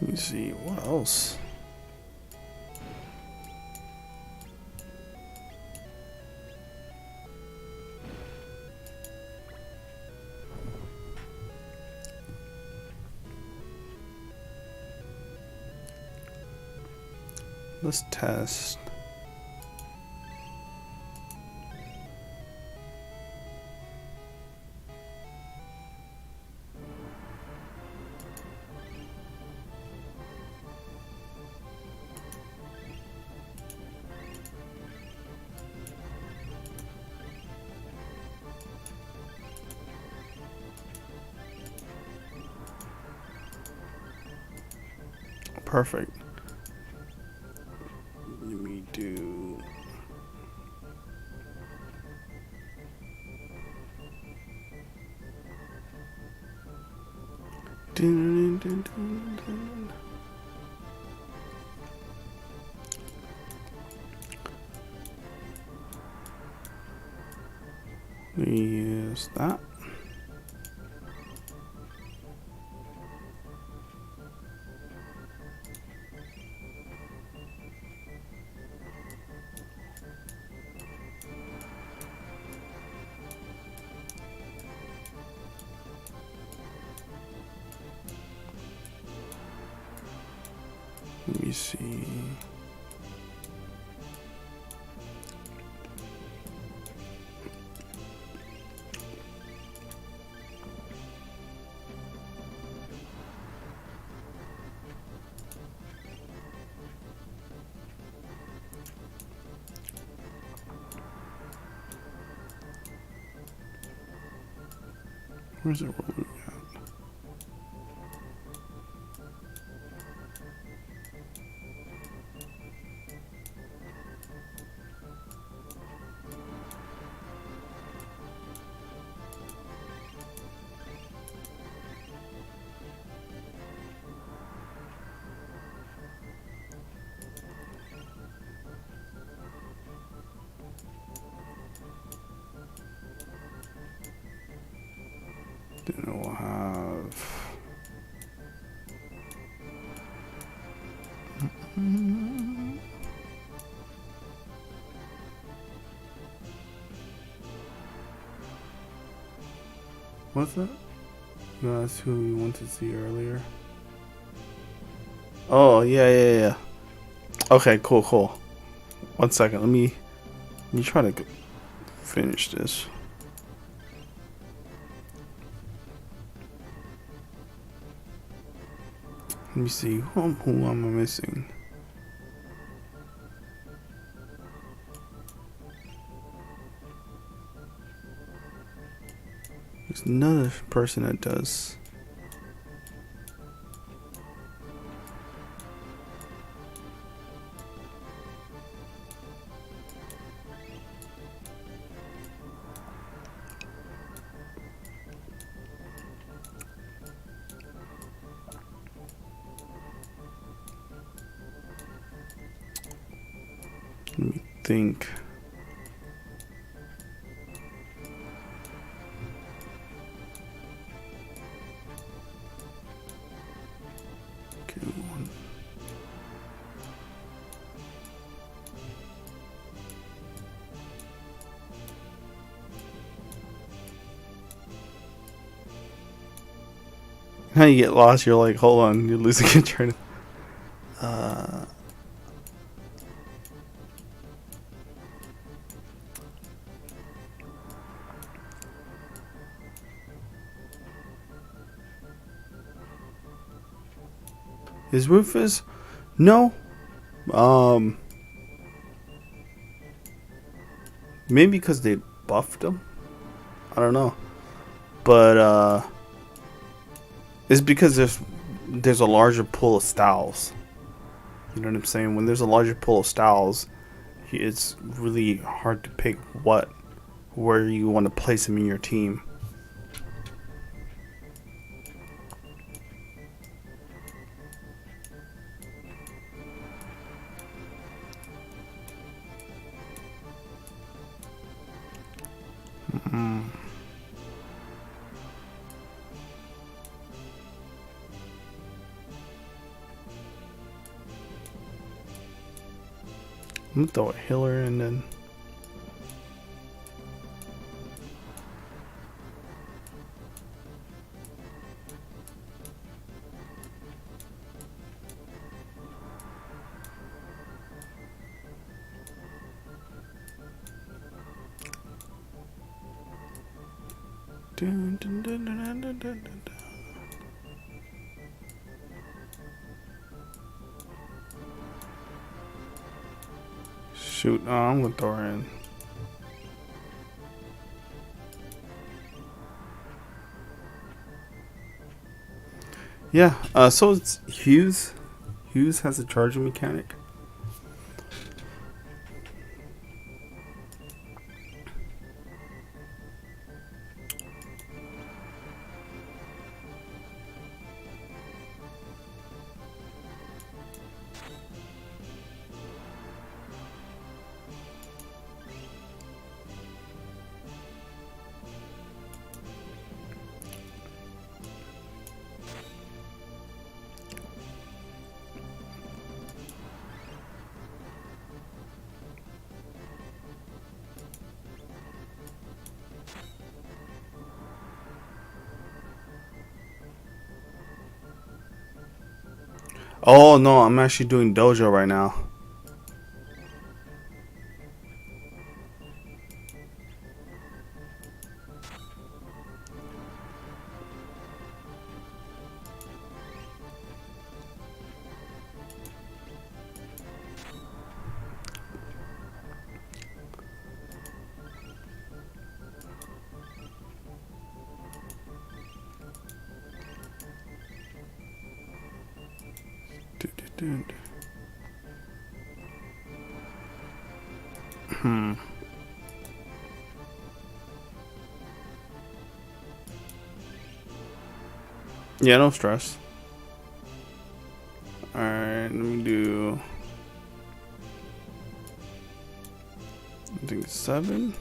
Let me see, what else? Let's test. Perfect. Let me do. Dun, dun, dun, dun. Let me use that. Let me see. Where's it rolling at? Then we'll have. What's that? You asked who you want to see earlier. Oh yeah. Okay, cool. 1 second. Let me try to finish this. Let me see who am I missing. There's another person that does. Let me think. Okay, one. How you get lost, you're like, hold on, you're losing your train of... Is Rufus? No. Maybe because they buffed him? I don't know. But, it's because there's a larger pool of styles. You know what I'm saying? When there's a larger pool of styles, it's really hard to pick where you want to place him in your team. I'm gonna throw a healer and then... Dun, dun, dun, dun, dun, dun, dun, dun. Shoot, oh, I'm gonna throw her in. Yeah, so it's Hughes. Hughes has a charging mechanic. Oh no, I'm actually doing dojo right now. Dude. Yeah, no stress. Alright, let me do... I think 7.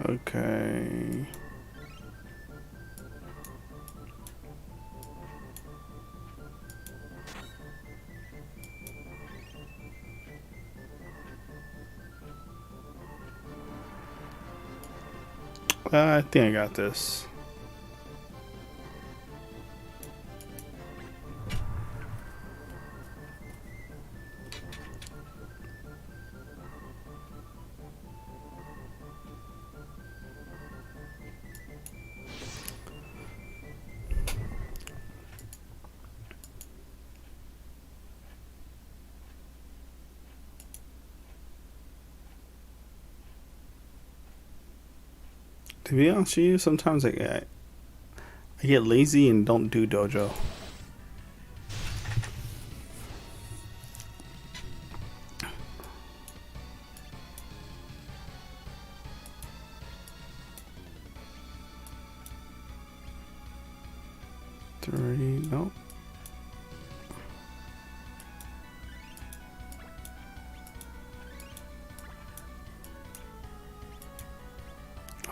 Okay. I think I got this. To be honest with you, sometimes I get lazy and don't do dojo. Nope.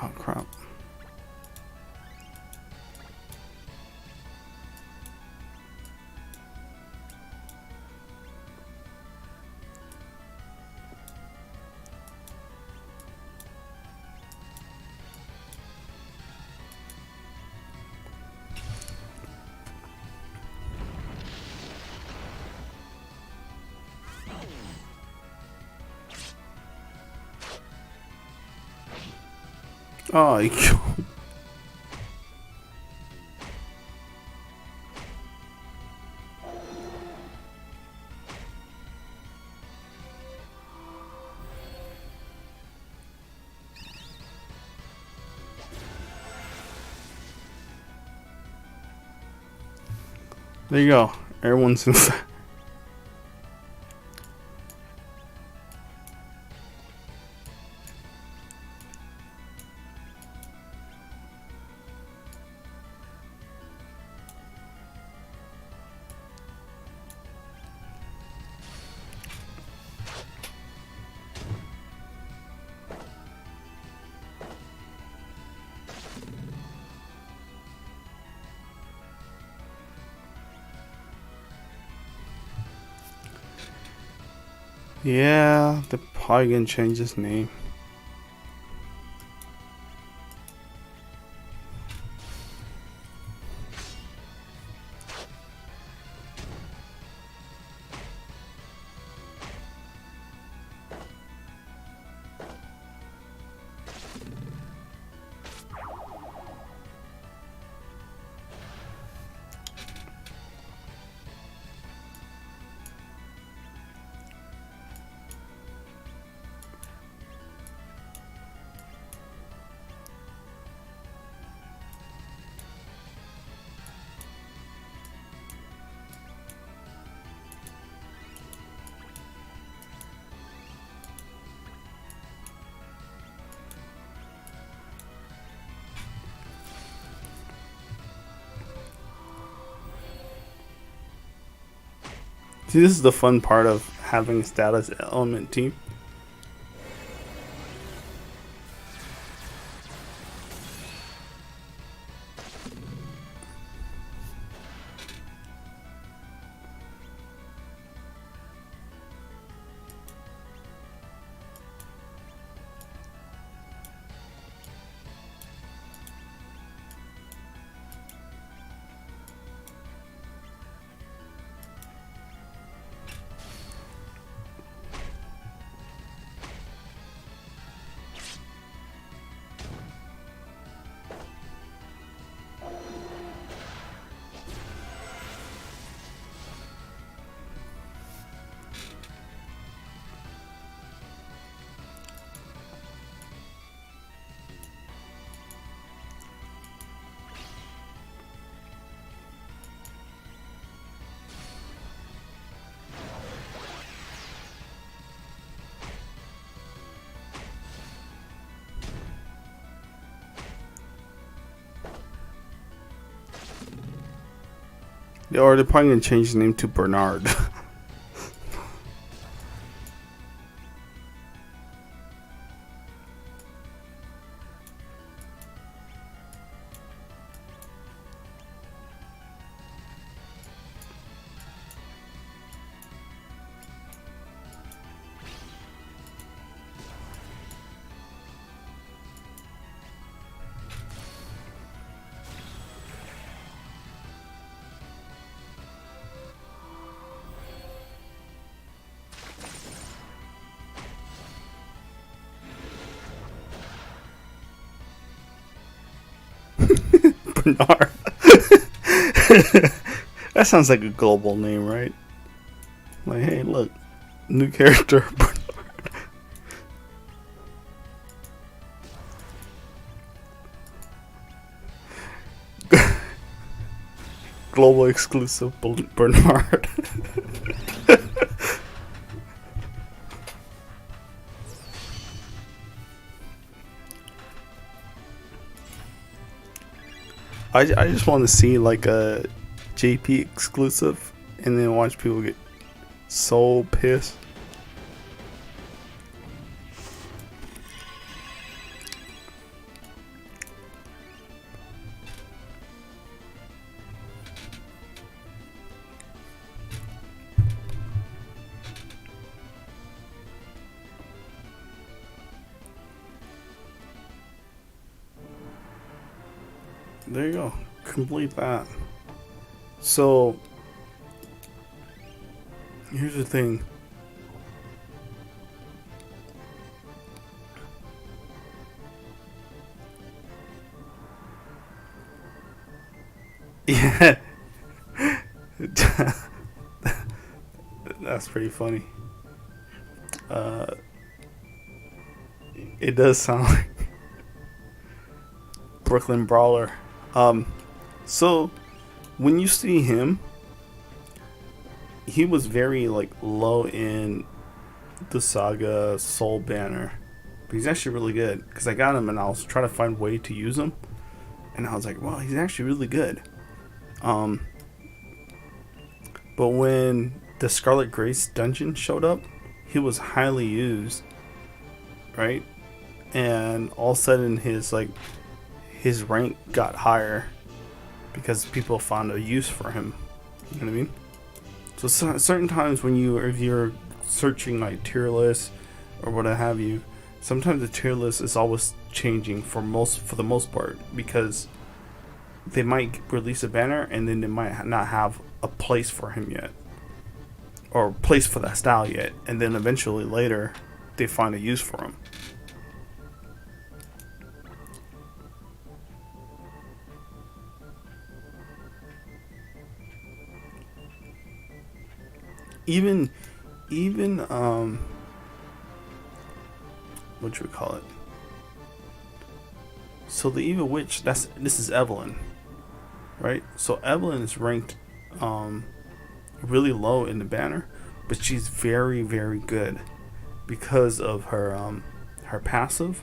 Oh crap. Oh, there you go. Everyone's inside. Yeah, they're probably gonna change his name. See, this is the fun part of having a status element team. Or they're probably gonna change the name to Bernard. Bernard. That sounds like a global name, right? Like, hey, look, new character. Global exclusive Bernard. I just want to see like a JP exclusive and then watch people get so pissed. There you go. Complete that. So, here's the thing. That's pretty funny. Uh, it does sound like Brooklyn Brawler. So when you see him, he was very like low in the Saga Soul banner, but he's actually really good because I got him and I was trying to find a way to use him, and I was like, wow, he's actually really good. But when the Scarlet Grace dungeon showed up, he was highly used, right? And all of a sudden his rank got higher because people found a use for him. You know what I mean? So certain times when if you're searching like tier lists or what have you, sometimes the tier list is always changing for the most part, because they might release a banner and then they might not have a place for him yet, or place for that style yet, and then eventually later they find a use for him. Even what should we call it? So the Evil Witch, this is Evelyn, right? So Evelyn is ranked really low in the banner, but she's very, very good because of her passive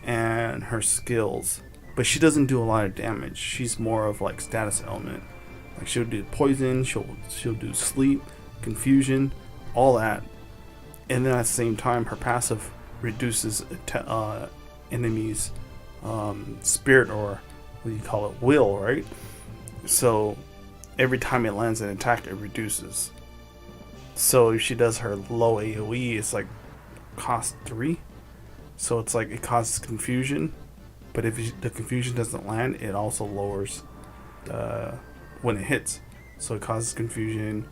and her skills. But she doesn't do a lot of damage. She's more of like status element. Like she'll do poison, she'll do sleep, confusion, all that. And then at the same time, her passive reduces enemies' spirit, or what do you call it, will, right? So every time it lands an attack, it reduces. So if she does her low AoE, it's like cost 3. So it's like it causes confusion, but if the confusion doesn't land, it also lowers when it hits. So it causes confusion.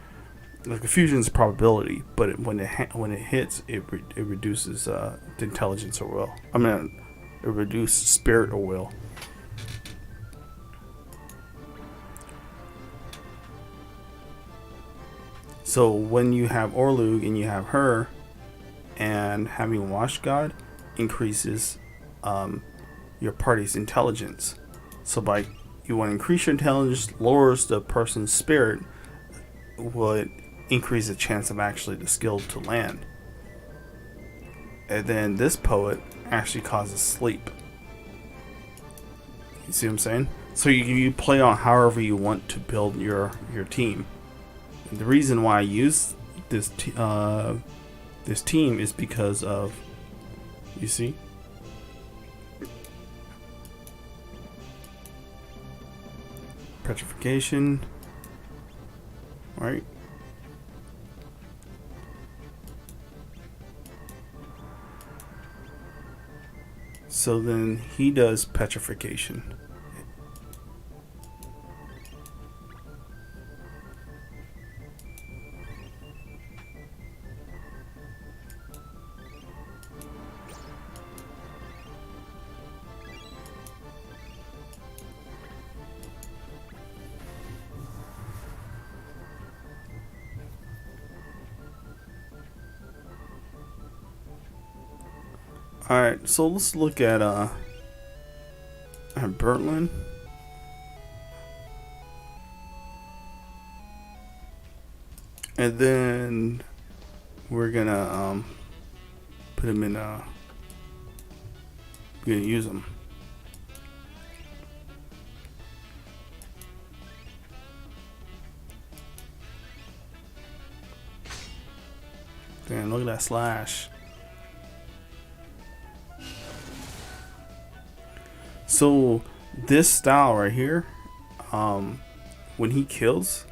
The confusion is probability, but when it hits, it reduces the intelligence or will. I mean, it reduces spirit or will. So when you have Orlug and you have her, and having Wash God increases your party's intelligence. So you want to increase your intelligence, lowers the person's spirit, would increase the chance of actually the skill to land. And then this poet actually causes sleep. You see what I'm saying? So you play on however you want to build your team. And the reason why I use this team is because of, you see, petrification, right? So then he does petrification. Alright, so let's look at Bertlin. And then we're gonna put him in we're gonna use him. Damn, look at that slash. So this style right here, when he kills,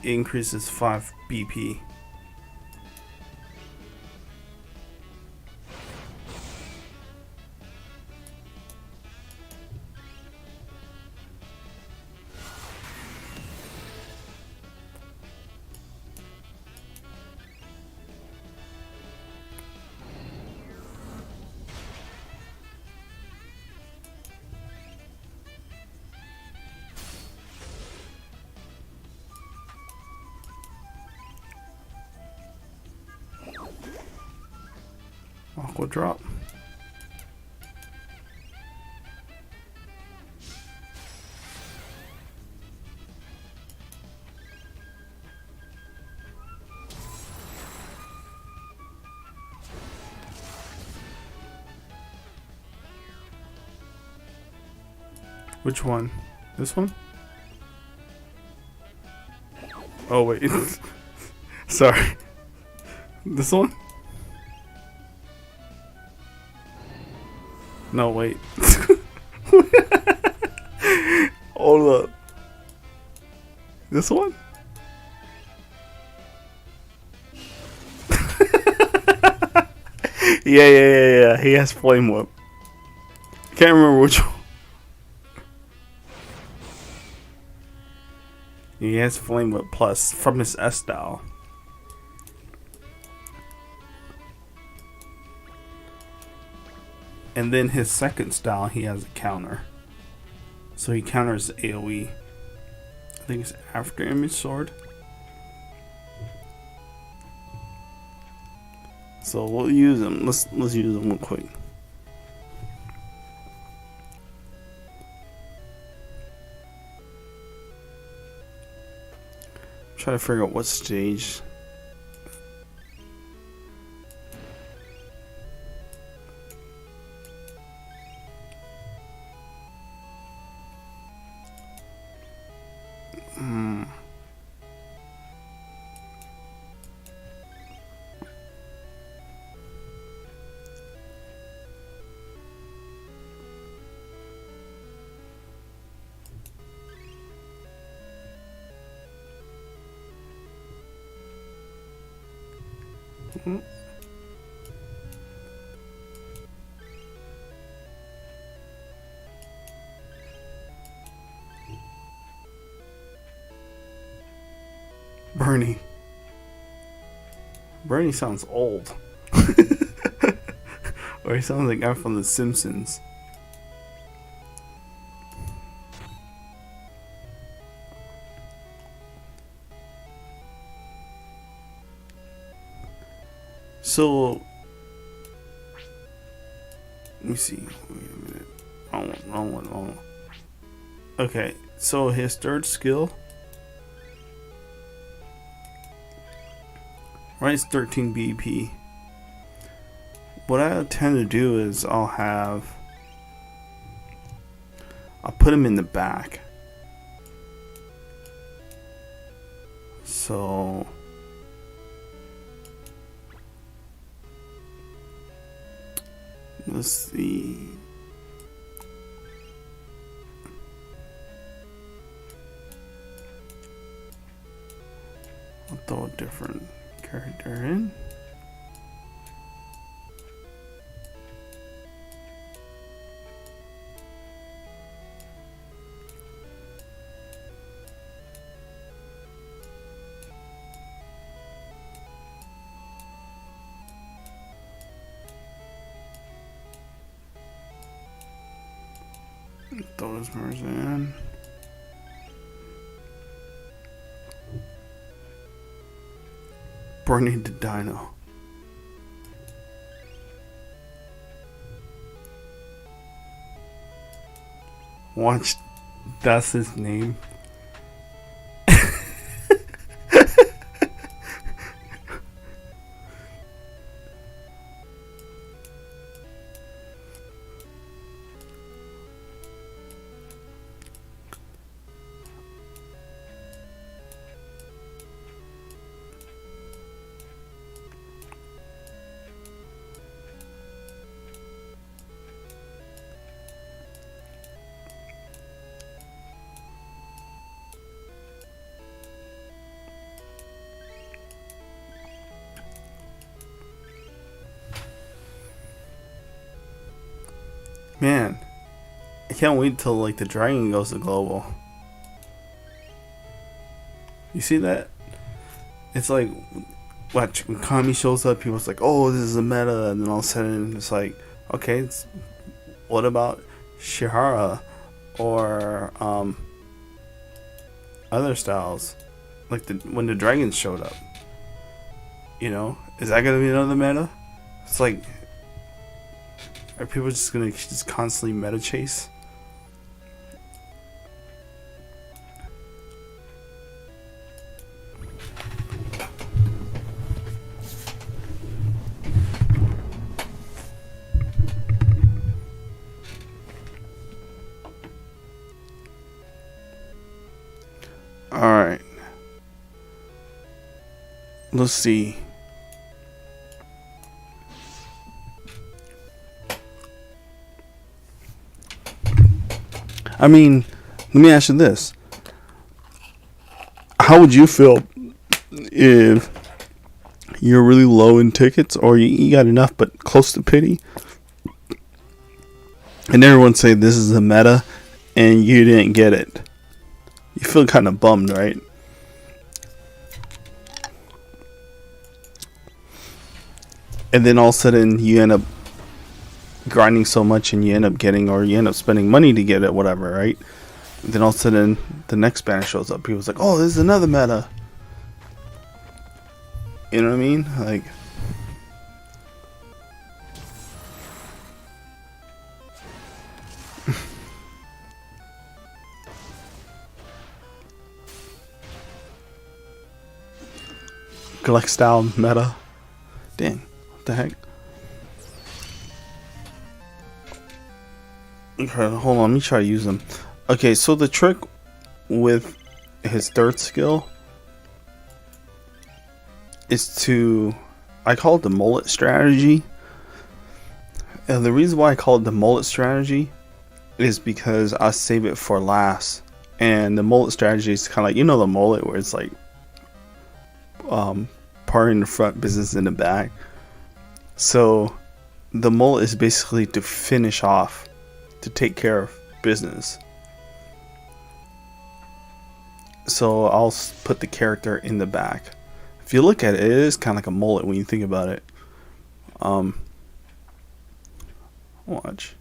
it increases 5 BP. Aqua drop. Which one? This one? Oh wait. Sorry. This one? No, wait. Hold up. This one? Yeah. He has Flame Whip. Can't remember which one. He has Flame Whip Plus from his S style. And then his second style, he has a counter. So he counters AoE. I think it's After Image Sword. So we'll use him. Let's use him real quick. Try to figure out what stage. Bernie. Bernie sounds old. Or he sounds like a guy from The Simpsons. So, let me see. Wait a minute. Wrong one. Okay, so his third skill. Right, it's 13 BP. What I tend to do is I'll put him in the back. So let's see. I'll throw a different character in. Throw this Marzan. Burning the Dino. Watch, that's his name. Man, I can't wait till like the dragon goes to global. You see that? It's like, watch, when Kami shows up, people's like, oh, this is a meta, and then all of a sudden it's like, okay, what about Shihara or other styles, like when the dragons showed up? You know, is that gonna be another meta? It's like Are people just gonna just constantly meta chase? Alright. Let's see. I mean, let me ask you this. How would you feel if you're really low in tickets, or you got enough but close to pity, and everyone say this is a meta and you didn't get it? You feel kind of bummed, right? And then all of a sudden you end up grinding so much and you end up getting, or you end up spending money to get it, whatever, right? And then all of a sudden the next banner shows up. People's like, oh, this is another meta. You know what I mean? Like, collect style meta. Dang, what the heck? Okay, hold on, let me try to use them. Okay, so the trick with his third skill is to, I call it the mullet strategy. And the reason why I call it the mullet strategy is because I save it for last. And the mullet strategy is kind of like, you know, the mullet where it's like part in the front, business in the back. So the mullet is basically to finish off, to take care of business. So I'll put the character in the back. If you look at it, it is kind of like a mullet when you think about it. Watch.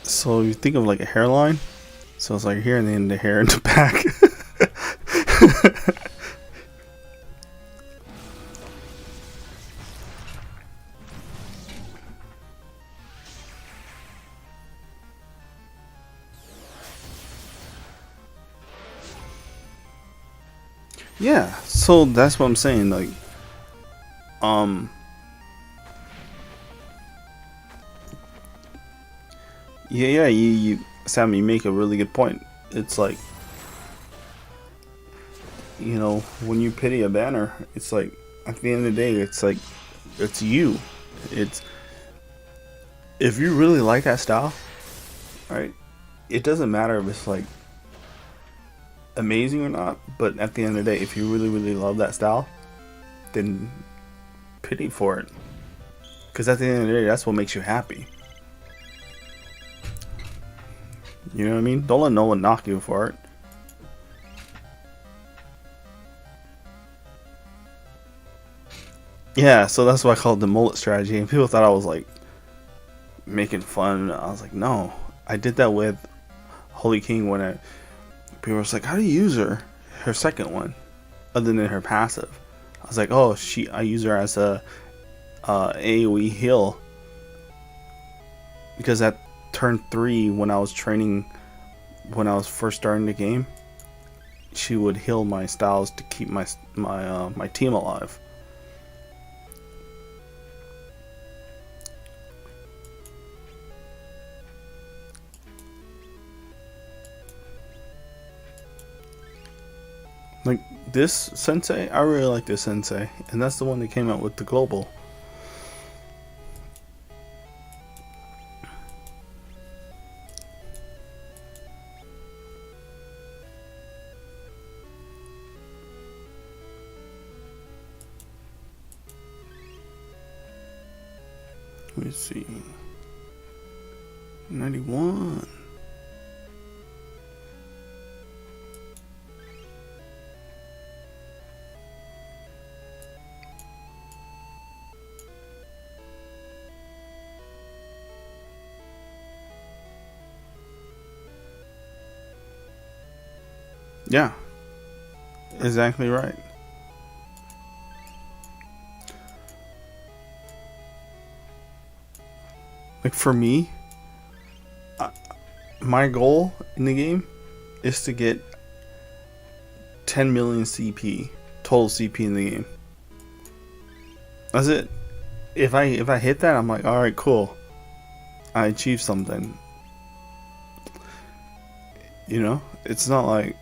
So you think of like a hairline. So it's like here and then the hair in the back. Yeah, so that's what I'm saying. Like, yeah, Sam, you make a really good point. It's like, you know, when you pity a banner, it's like, at the end of the day, it's like, it's you. It's, if you really like that style, right, it doesn't matter if it's like amazing or not, but at the end of the day, if you really, really love that style, then pity for it. Because at the end of the day, that's what makes you happy. You know what I mean? Don't let no one knock you for it. Yeah, so that's why I call it the mullet strategy. And people thought I was like making fun. I was like, no. I did that with Holy King when people were like, how do you use her second one, other than her passive? I was like, oh, I use her as a AoE heal, because at turn 3, when I was training, when I was first starting the game, she would heal my styles to keep my team alive. Like this sensei, I really like this sensei, and that's the one that came out with the global. Let me see. 91. Yeah. Exactly right. Like for me, my goal in the game is to get 10 million CP, total CP in the game. That's it. If I hit that, I'm like, all right, cool. I achieved something. You know, it's not like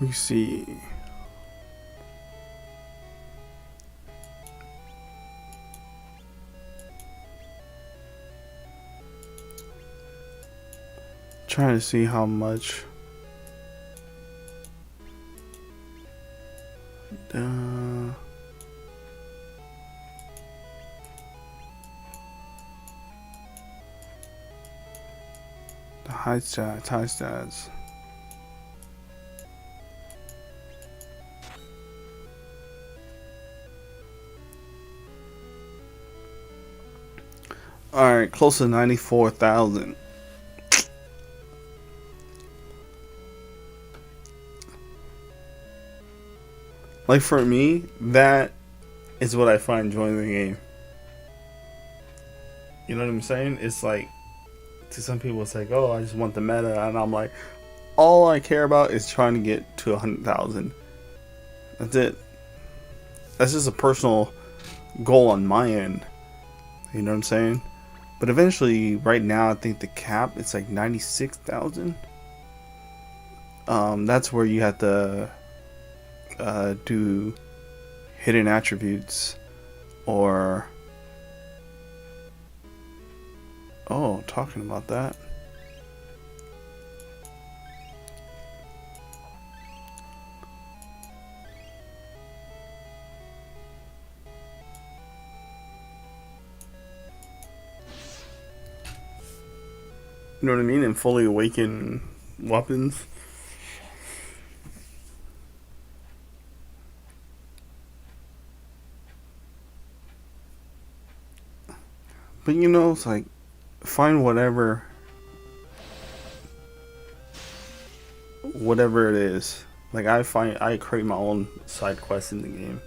let me see. Trying to see how much. The high stats. All right, close to 94,000. Like for me, that is what I find enjoying the game. You know what I'm saying? It's like, to some people, it's like, oh, I just want the meta, and I'm like, all I care about is trying to get to 100,000. That's it. That's just a personal goal on my end. You know what I'm saying? But eventually, right now, I think the cap it's like 96,000. That's where you have to do hidden attributes or talking about that. You know what I mean? And fully awaken weapons. But you know, it's like, find whatever it is. Like I create my own side quests in the game.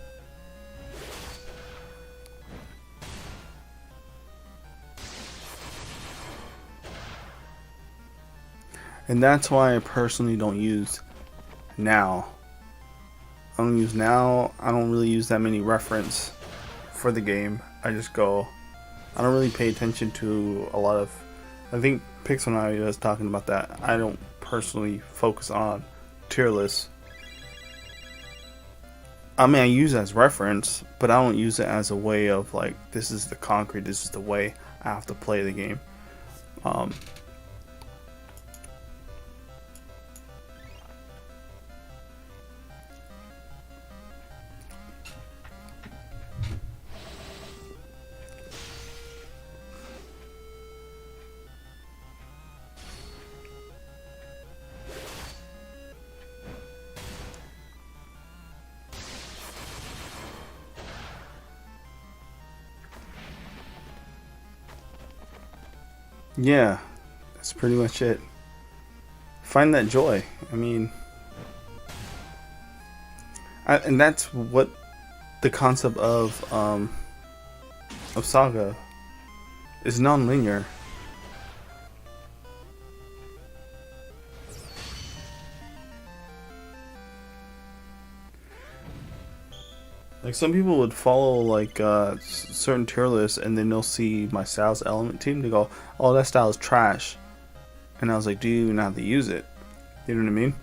And that's why I personally don't use now. I don't use now. I don't really use that many reference for the game. I just go. I don't really pay attention to a lot of. I think Pixel was talking about that. I don't personally focus on tier lists. I mean, I use it as reference, but I don't use it as a way of like, this is the concrete, this is the way I have to play the game. Yeah, that's pretty much it. Find that joy. I mean, and that's what the concept of Saga is non-linear. Like some people would follow like certain tier lists, and then they'll see my styles element team. They go, "Oh, that style is trash," and I was like, "Do you know how to use it?" You know what I mean?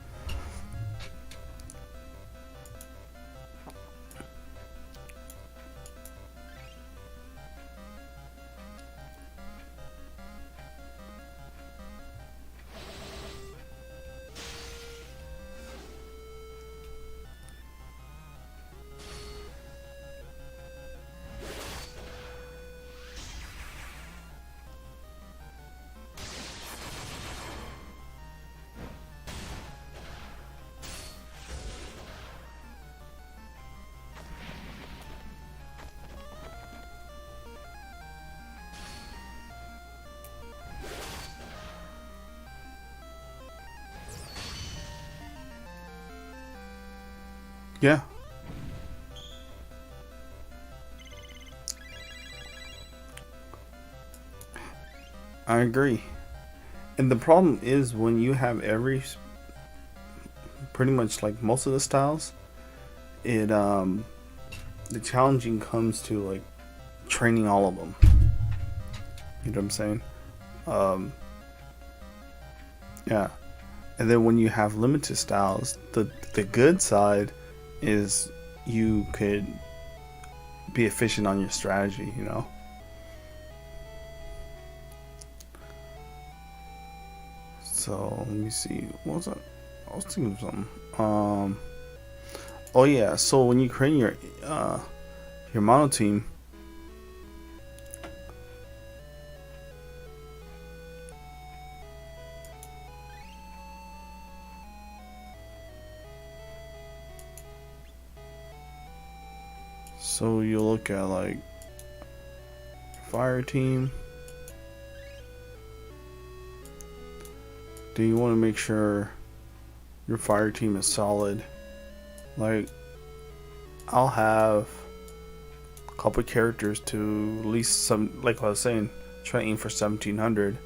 Yeah, I agree. And the problem is when you have pretty much like most of the styles, it the challenging comes to like training all of them. You know what I'm saying? Um, yeah. And then when you have limited styles, the good side is you could be efficient on your strategy, you know? So let me see. What was that? I was thinking of something. Oh yeah. So when you create your mono team, so you look at like fire team. Do you want to make sure your fire team is solid? Like, I'll have a couple characters to at least some, like I was saying, try to aim for 1700.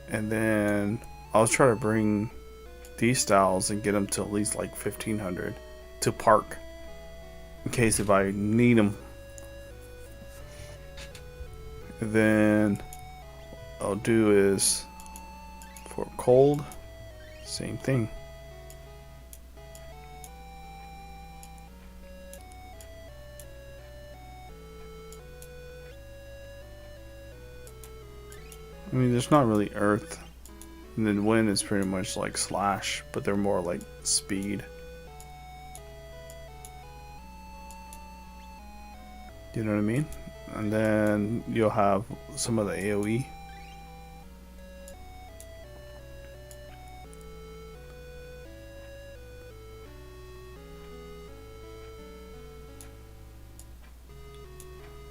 And then I'll try to bring these styles and get them to at least like 1500 to park in case if I need them. And then I'll do is for cold, same thing. I mean, there's not really earth, and then wind is pretty much like slash, but they're more like speed. You know what I mean? And then you'll have some of the AoE.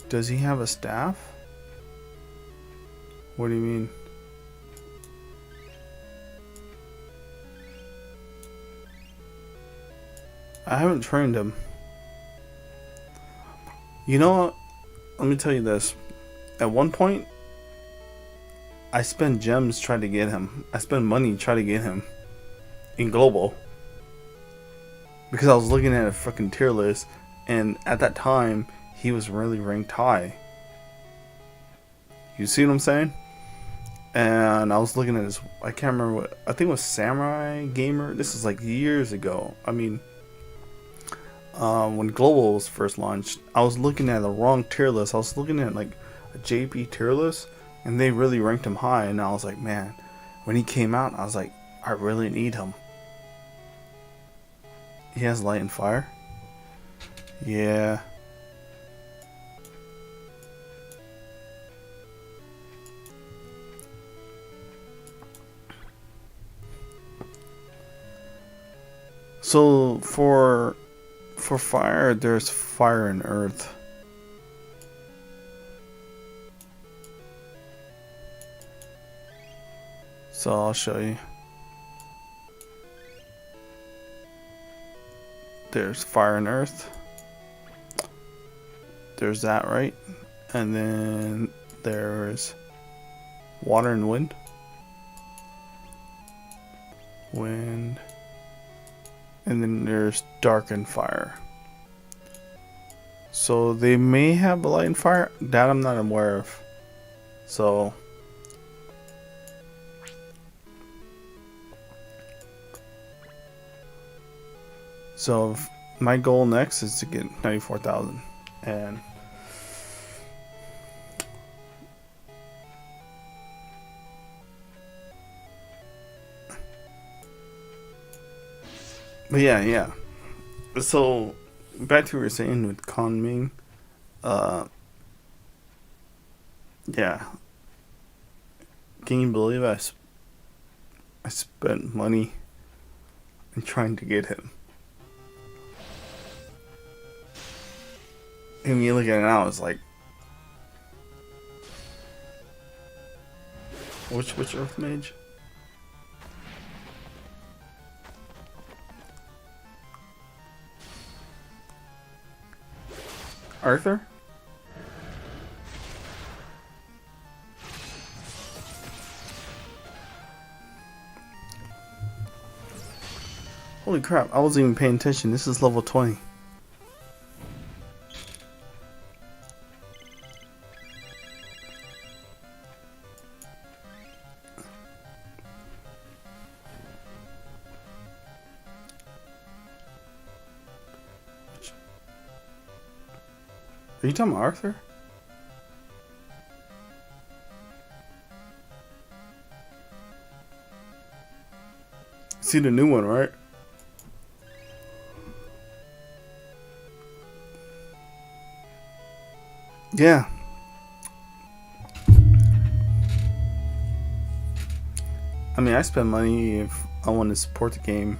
Does he have a staff? What do you mean? I haven't trained him. You know what? Let me tell you this. At one point, I spent gems trying to get him. I spent money trying to get him in global. Because I was looking at a fucking tier list, and at that time, he was really ranked high. You see what I'm saying? And I was looking at his, I can't remember what, I think it was Samurai Gamer. This is like years ago. I mean, when Global was first launched, I was looking at the wrong tier list. I was looking at like a JP tier list, and they really ranked him high. And I was like, man, when he came out, I was like, I really need him. He has light and fire. Yeah. So for fire, there's fire and earth. So I'll show you. There's fire and earth. There's that, right? And then there's water and wind. Wind. And then there's dark and fire. So they may have a light and fire. That I'm not aware of. So my goal next is to get 94,000. And but yeah. So back to what we were saying with Con Ming. Yeah. Can you believe I spent money in trying to get him? And when you look at it now, it's like, which Earth Mage? Arthur? Holy crap, I wasn't even paying attention. This is level 20. Are you talking about Arthur? See the new one, right? Yeah. I mean, I spend money if I want to support the game.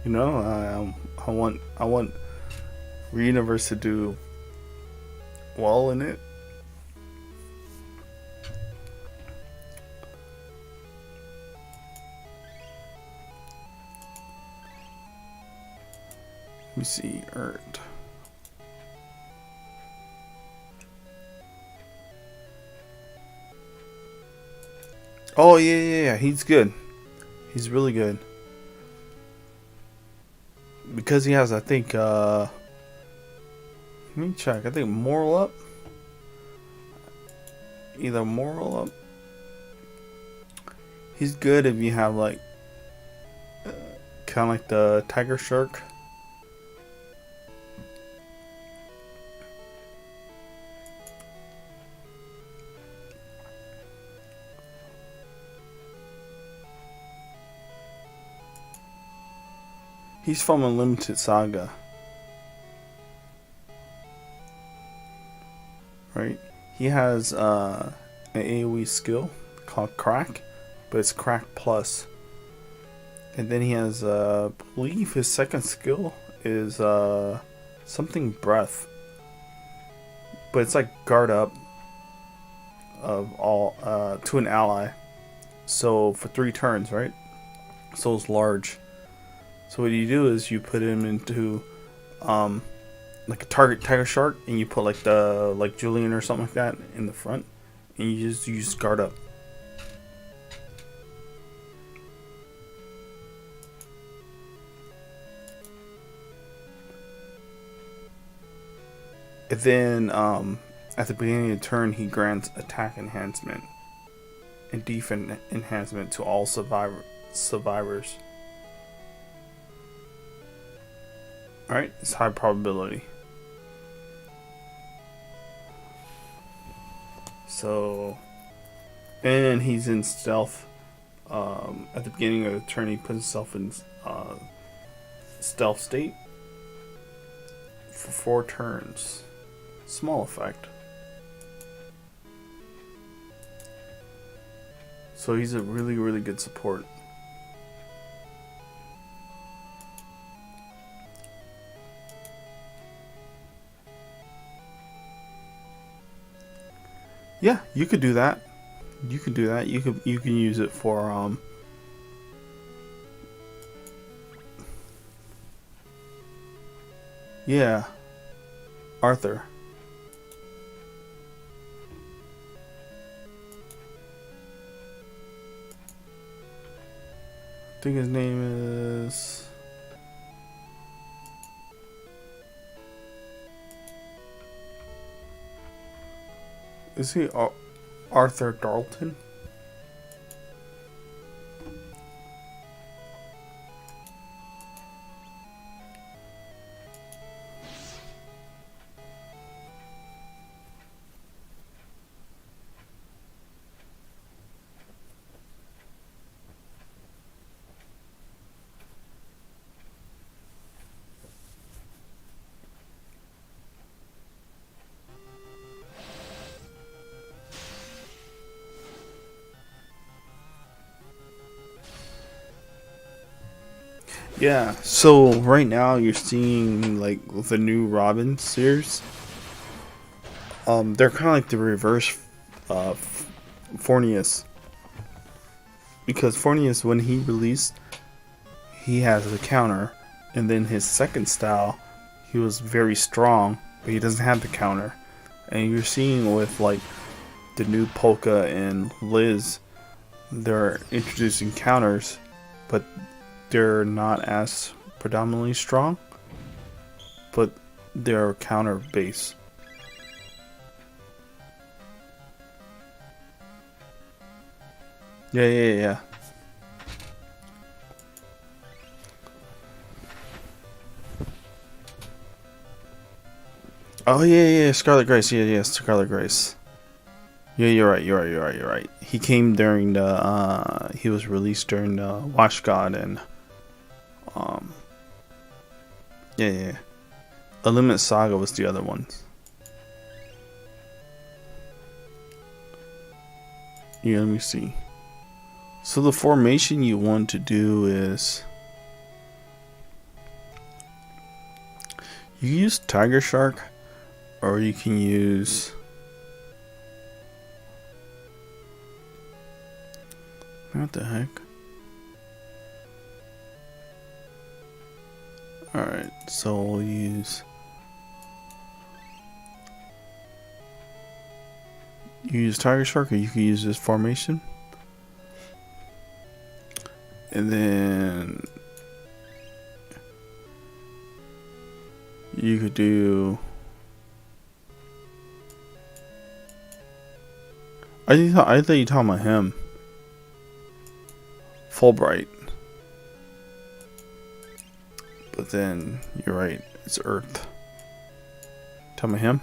You know, I want Reuniverse to do well in it. Let me see, earned. Oh yeah, he's good. He's really good. Because he has, I think, let me check. I think moral up. Either moral up. He's good if you have like, kind of like the tiger shark. He's from Unlimited Saga. Right? He has an AoE skill called Crack, but it's Crack Plus. And then he has, I believe his second skill is something Breath. But it's like guard up of all to an ally. So for 3 turns, right? So it's large. So what you do is you put him into like a target tiger shark, and you put like Julian or something like that in the front, and you just use guard up. And then at the beginning of the turn, he grants attack enhancement and defense enhancement to all survivors. Alright, it's high probability. So, and he's in stealth. At the beginning of the turn, he puts himself in stealth state for 4 turns. Small effect. So he's a really, really good support. Yeah, you could do that. You can do that. You can use it for yeah, Arthur. I think his name is. Is he Arthur Dalton? Yeah. So right now you're seeing like the new Robin series. They're kind of like the reverse Fornius, because Fornius, when he released, he has a counter, and then his second style, he was very strong, but he doesn't have the counter. And you're seeing with like the new Polka and Liz, they're introducing counters, but they're not as predominantly strong, but they're counter base. Yeah. Oh yeah, Scarlet Grace. Yeah, Scarlet Grace. Yeah, you're right. He came during the he was released during the Watch God and um yeah. Illuminate Saga was the other one. Yeah, let me see. So the formation you want to do is you use Tiger Shark, or you can use what the heck? Alright, so we'll use Tiger Shark, or you can use this formation. And then you could do I thought you were talking about him. Fulbright. But then you're right, it's Earth. Talking about him?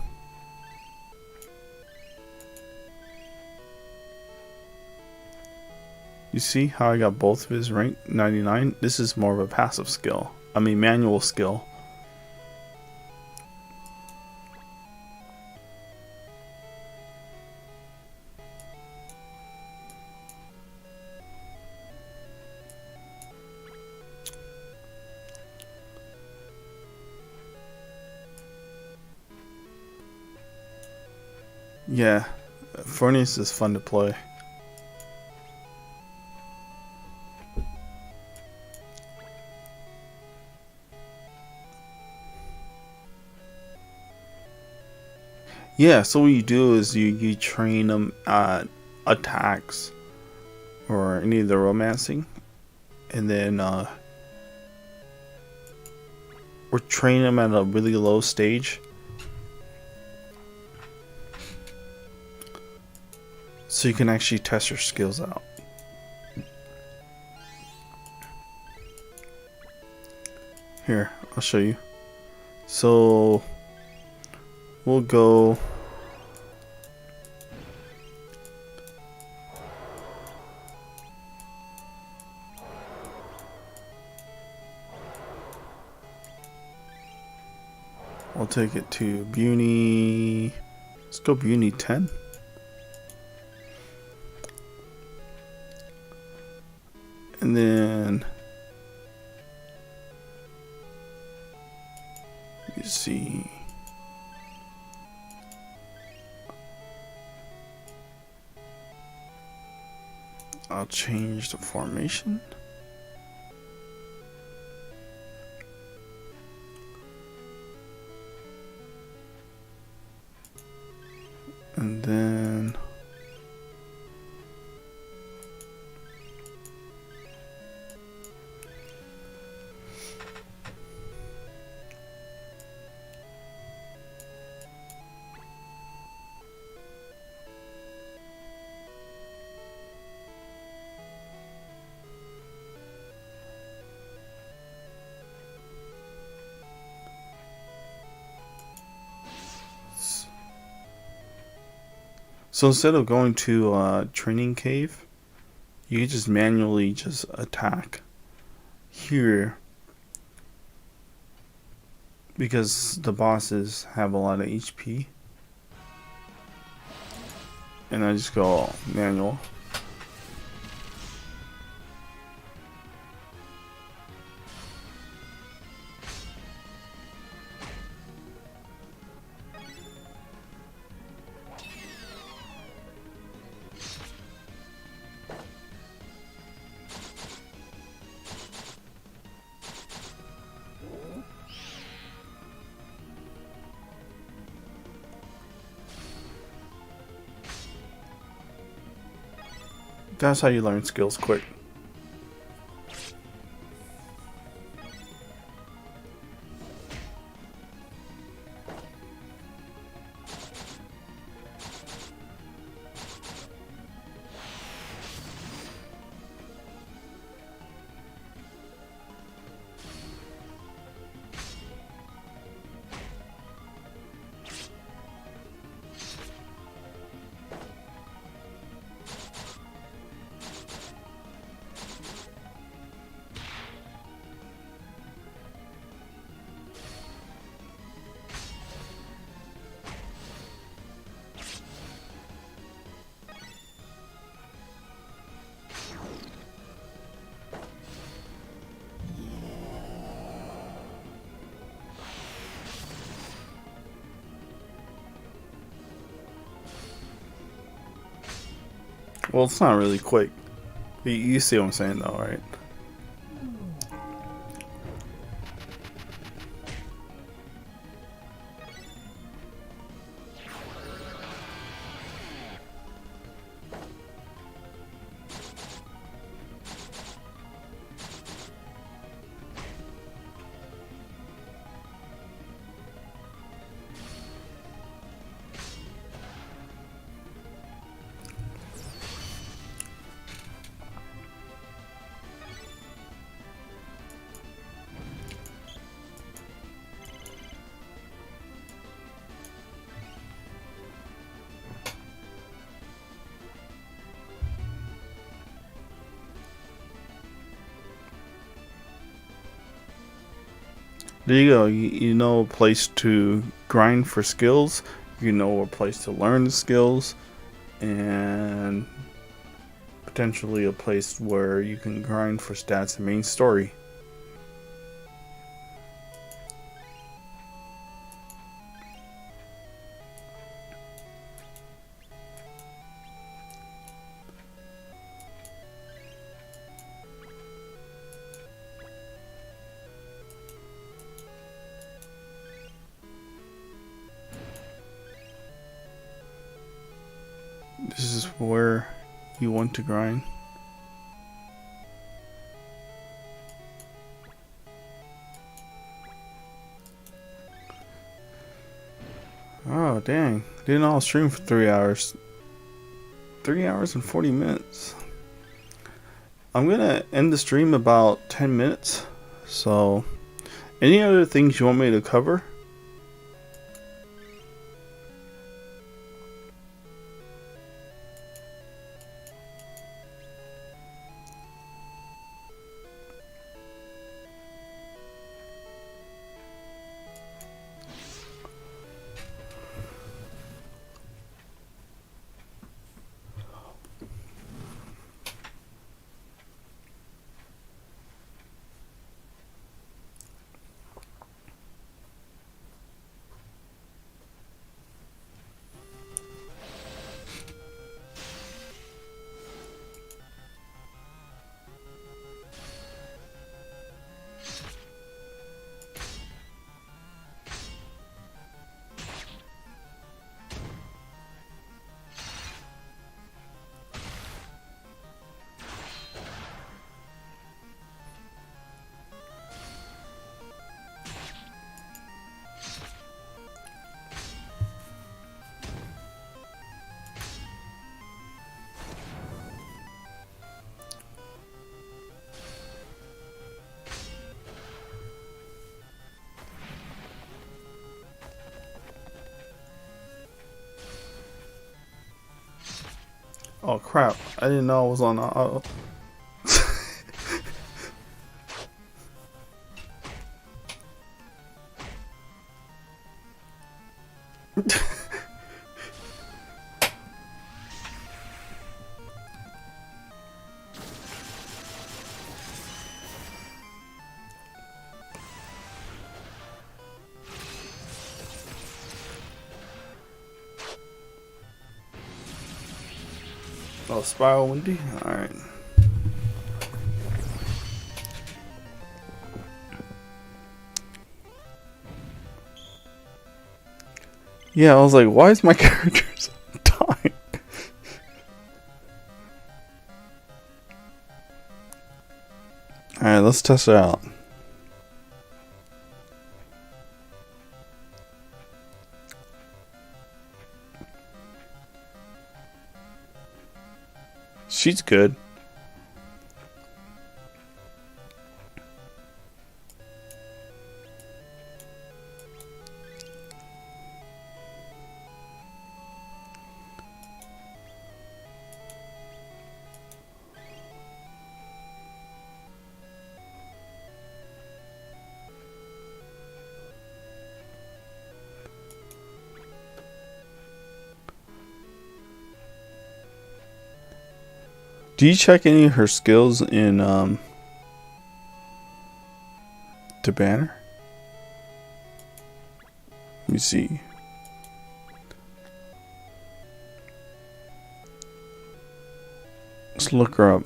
You see how I got both of his rank 99? This is more of a passive skill. I mean manual skill. Yeah, Furnace is fun to play. Yeah, so what you do is you train them at attacks or any of the romancing, and then we're training them at a really low stage, so you can actually test your skills out. Here, I'll show you. So we'll go I'll take it to Beauty. Let's go Beauty 10. And then you see I'll change the formation. And then so instead of going to training cave, you can just manually just attack here because the bosses have a lot of HP. And I just go manual. That's how you learn skills quick. Well, it's not really quick. You see what I'm saying though, right? There you go. You know a place to grind for skills. You know a place to learn the skills, and potentially a place where you can grind for stats and main story. This is where you want to grind. Oh dang, didn't all stream for 3 hours. 3 hours and 40 minutes. I'm gonna end the stream about 10 minutes. So, any other things you want me to cover? Oh crap! I didn't know I was on auto. Oh, Spiral Windy? Alright. Yeah, I was like, why is my character dying? Alright, let's test it out. She's good. Do you check any of her skills in the banner? Let me see. Let's look her up.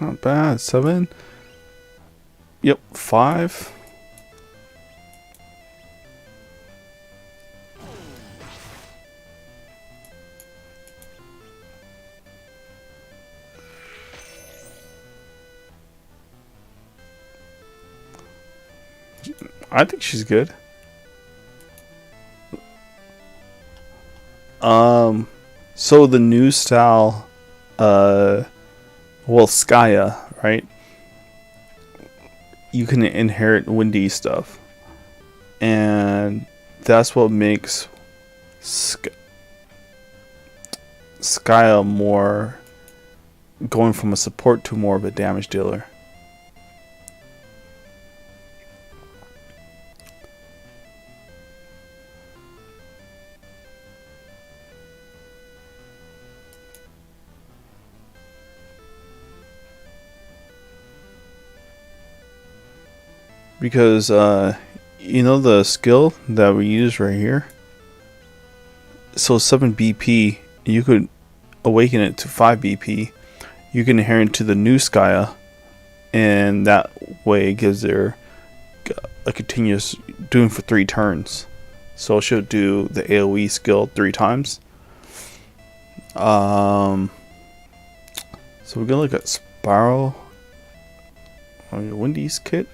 Not bad. 7. Yep, 5. I think she's good. So the new style, well, Skya, right? You can inherit windy stuff, and that's what makes Skya more going from a support to more of a damage dealer. Because you know the skill that we use right here, so 7 BP, you could awaken it to 5 BP. You can inherit to the new Skya, and that way it gives her a continuous doing for 3 turns. So she'll do the AoE skill 3 times. So we're gonna look at Spiral on your Wendy's kit.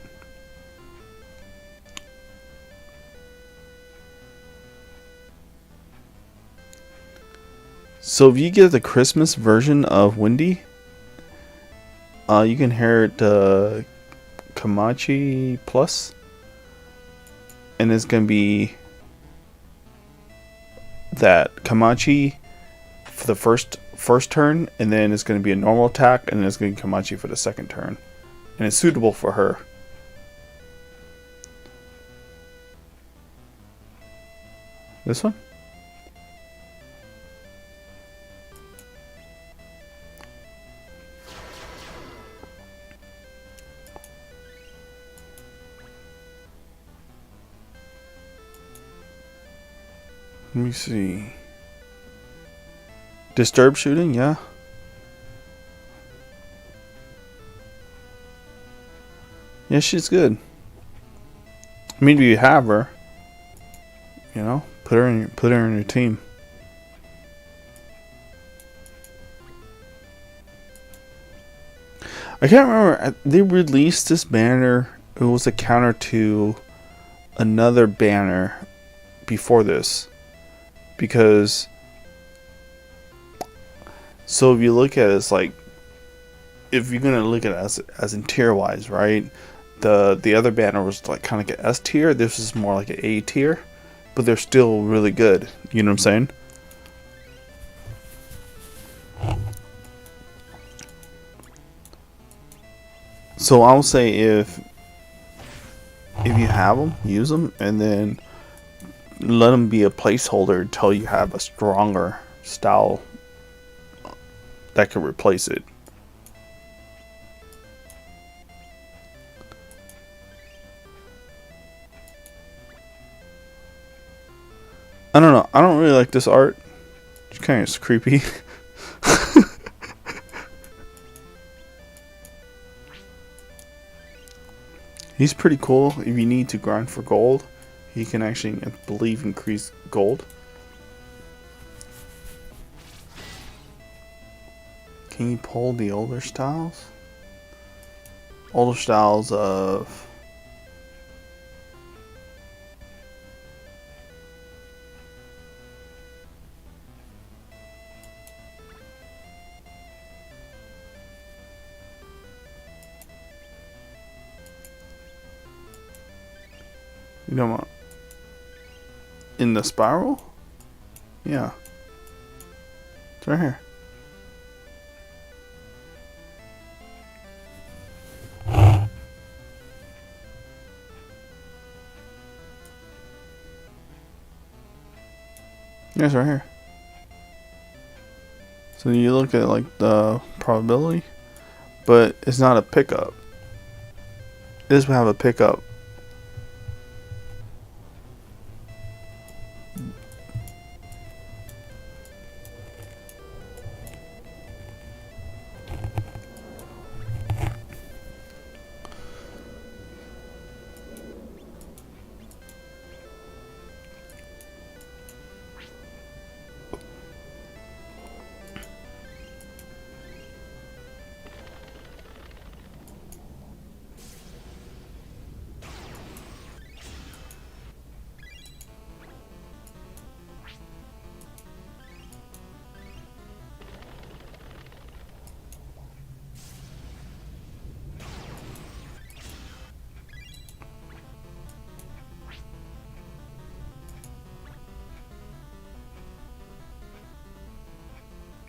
So if you get the Christmas version of Windy, you can inherit Kamachi Plus, and it's gonna be that Kamachi for the first turn, and then it's gonna be a normal attack, and then it's gonna be Kamachi for the second turn, and it's suitable for her. This one? Let me see. Disturb shooting, yeah. Yeah, she's good. I mean, if you have her, You know, put her in your team. I can't remember. They released this banner. It was a counter to another banner before this, because so if you look at it, it's like, if you're gonna look at it as in tier wise, right? The other banner was like kind of like an S tier. This is more like an A tier, but they're still really good. You know what I'm saying? So I'll say if you have them, use them, and then let them be a placeholder until you have a stronger style that can replace it. I don't know. I don't really like this art. It's kind of creepy. He's pretty cool. If you need to grind for gold, he can actually, I believe, increase gold. Can you pull the older styles? Older styles of... You know what? In the spiral? Yeah. It's right here. Yeah, it's right here. So you look at like the probability, but it's not a pickup. This will have a pickup.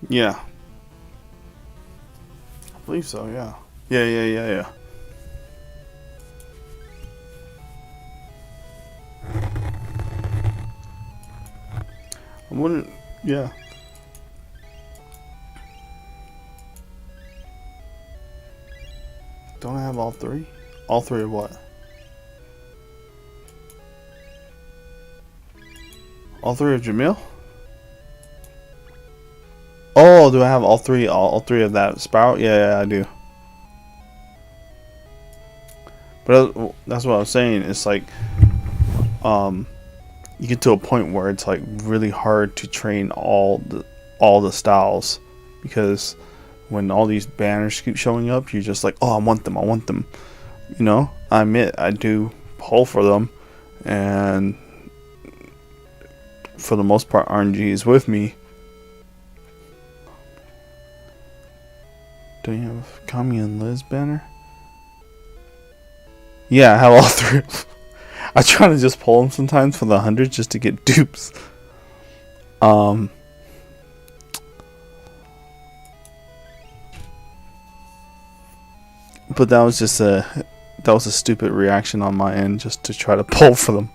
Yeah. I believe so, yeah. Yeah. I wouldn't, yeah. Don't I have all three? All three of what? All three of Jamil? Oh, do I have all three? All three of that Sprout? Yeah, I do. But that's what I was saying. It's like, you get to a point where it's like really hard to train all the styles, because when all these banners keep showing up, you're just like, oh, I want them. You know, I admit I do pull for them, and for the most part, RNG is with me. Do you have Kami and Liz banner? Yeah, I have all three. I try to just pull them sometimes for the 100 just to get dupes. But that was just a stupid reaction on my end, just to try to pull for them.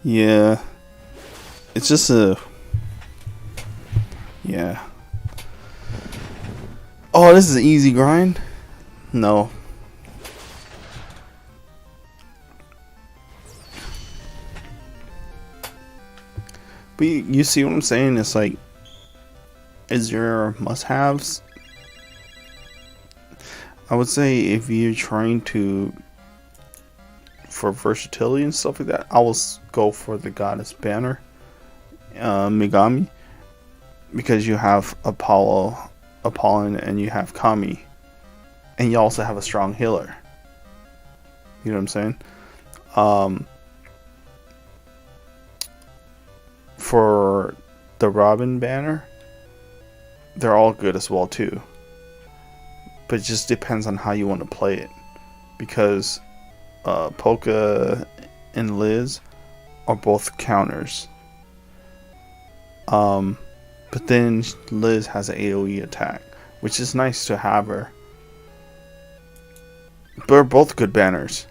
Yeah. It's just a... Yeah. Oh, this is an easy grind? No. But you see what I'm saying? It's like, is your must-haves? I would say if you're trying to, for versatility and stuff like that, I will go for the Goddess Banner, Megami, because you have Apollon, and you have Kami, and you also have a strong healer. You know what I'm saying? For the Robin banner, they're all good as well too. But it just depends on how you want to play it, because Polka and Liz are both counters. But then Liz has an AoE attack, which is nice to have her. They're both good banners,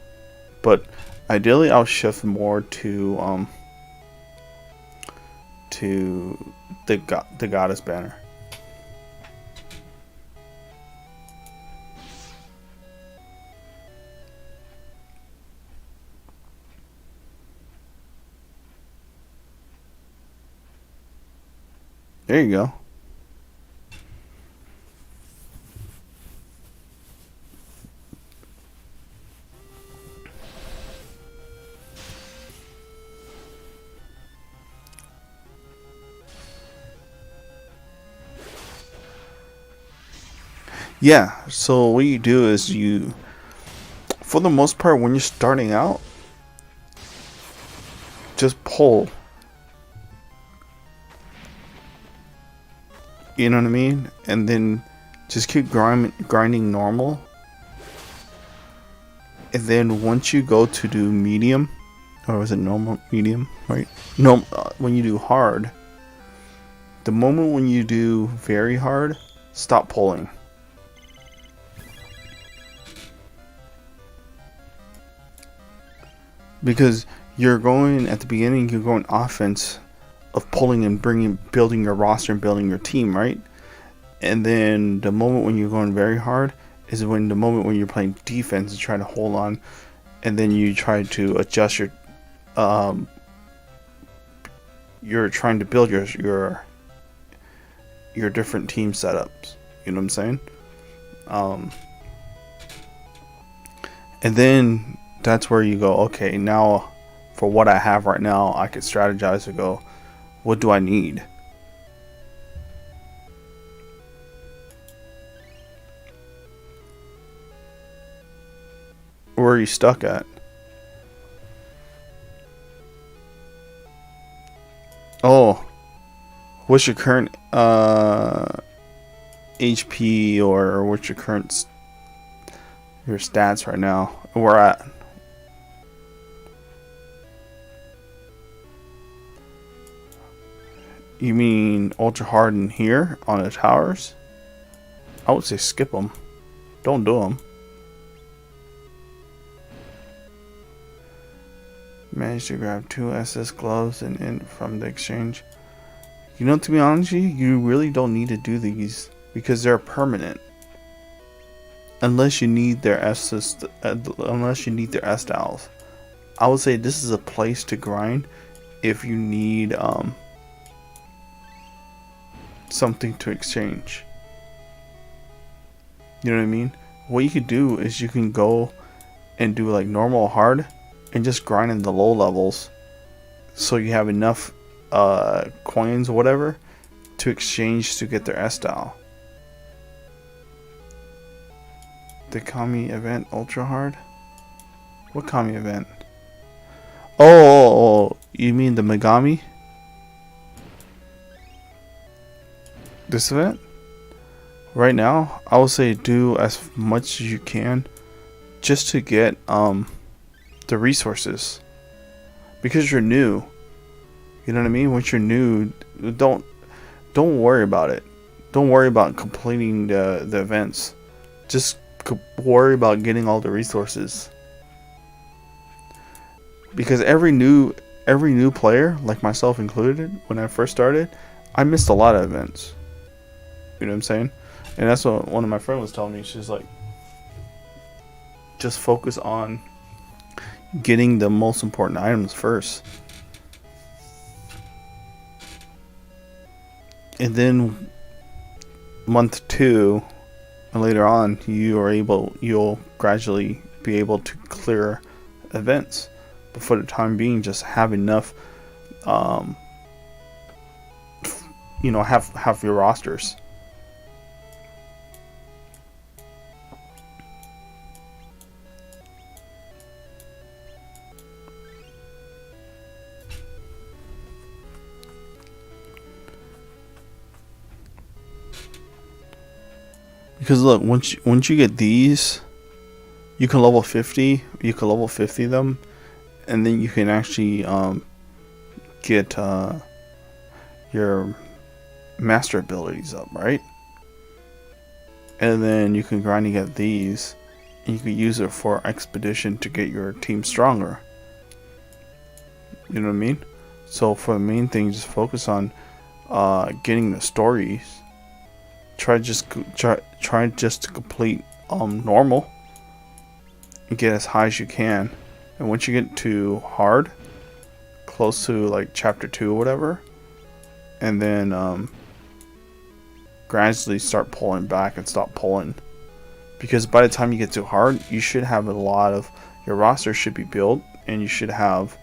but ideally I'll shift more to the Goddess banner. There you go. Yeah, so what you do is you, for the most part, when you're starting out, just pull. You know what I mean? And then just keep grinding normal. And then once you go to do medium, or is it normal, medium, right? No, when you do hard, the moment when you do very hard, stop pulling. Because you're going, at the beginning, you're going offense of pulling and building your roster and building your team, right? And then the moment when you're going very hard is when the moment when you're playing defense and trying to hold on, and then you try to adjust your, you're trying to build your different team setups. You know what I'm saying? And then that's where you go, okay, now for what I have right now, I could strategize to go, what do I need? Where are you stuck at? Oh, what's your current HP, or what's your current your stats right now? Where at? You mean ultra hard in here on the towers? I would say skip them. Don't do them. Managed to grab 2 SS gloves and from the exchange. You know, to be honest with you, you really don't need to do these because they're permanent. Unless you need their SS, unless you need their S styles. I would say this is a place to grind if you need something to exchange. You know what I mean? What you could do is you can go and do like normal hard and just grind in the low levels so you have enough coins or whatever to exchange to get their S style. The Kami event ultra hard? What Kami event? Oh, you mean the Megami? This event? Right now, I would say do as much as you can just to get the resources, because you're new. You know what I mean? Once you're new, don't worry about it. Don't worry about completing the events. Just worry about getting all the resources. Because every new every new player, like myself included, when I first started, I missed a lot of events. You know what I'm saying? And that's what one of my friends was telling me. She's like, just focus on getting the most important items first. And then month 2 and later on, you'll gradually be able to clear events. But for the time being, just have enough, have your rosters. Because look, once you get these, you can level 50. You can level 50 them, and then you can actually get your master abilities up, right? And then you can grind to get these, and you can use it for expedition to get your team stronger. You know what I mean? So for the main thing, just focus on getting the stories. Try just to complete normal and get as high as you can. And once you get to hard, close to like chapter 2 or whatever, and then gradually start pulling back and stop pulling. Because by the time you get to hard, you should have a lot of your roster should be built, and you should have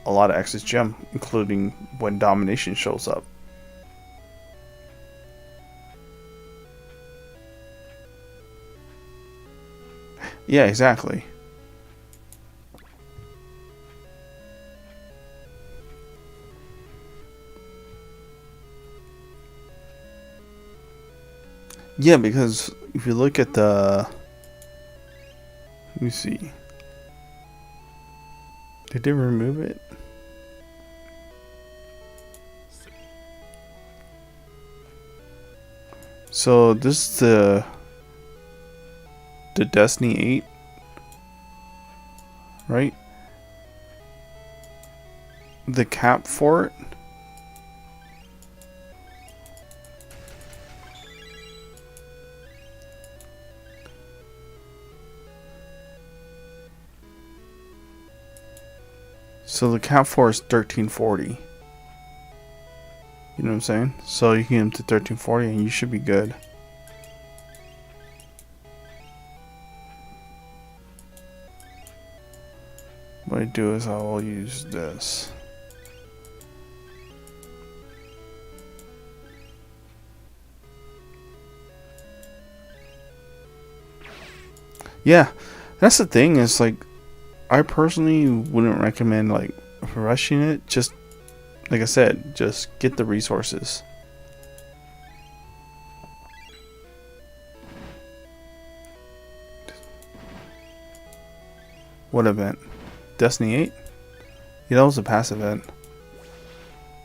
a lot of excess gem, including when domination shows up. Yeah, exactly. Yeah, because if you look at let me see. Did they remove it? So this is the Destiny 8, right? The cap for it. So the cap for is 1340. You know what I'm saying? So you can get them to 1340 and you should be good. What I do is I will use this. Yeah, that's the thing, is like, I personally wouldn't recommend like rushing it. Just like I said, just get the resources. What event? Destiny 8? Yeah, that was a past event.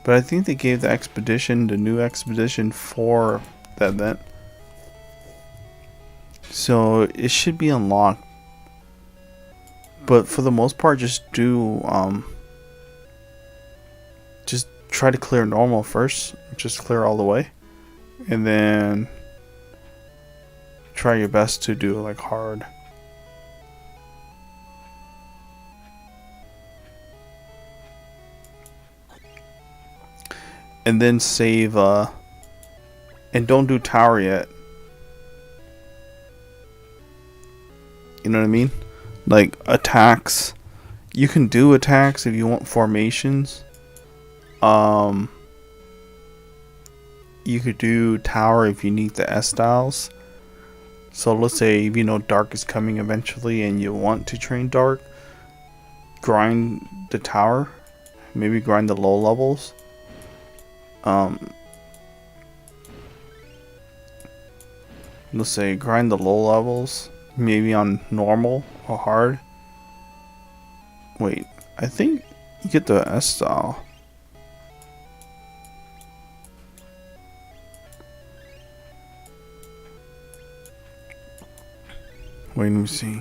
But I think they gave the expedition, the new expedition for that event. So it should be unlocked. But for the most part, just try to clear normal first. Just clear all the way. And then try your best to do like hard. And then save, and don't do tower yet. You know what I mean? Like attacks, you can do attacks if you want formations. You could do tower if you need the S styles. So let's say, you know, Dark is coming eventually and you want to train Dark, grind the tower, maybe grind the low levels. Let's say grind the low levels, maybe on normal or hard. Wait, I think you get the S style. Wait, let me see.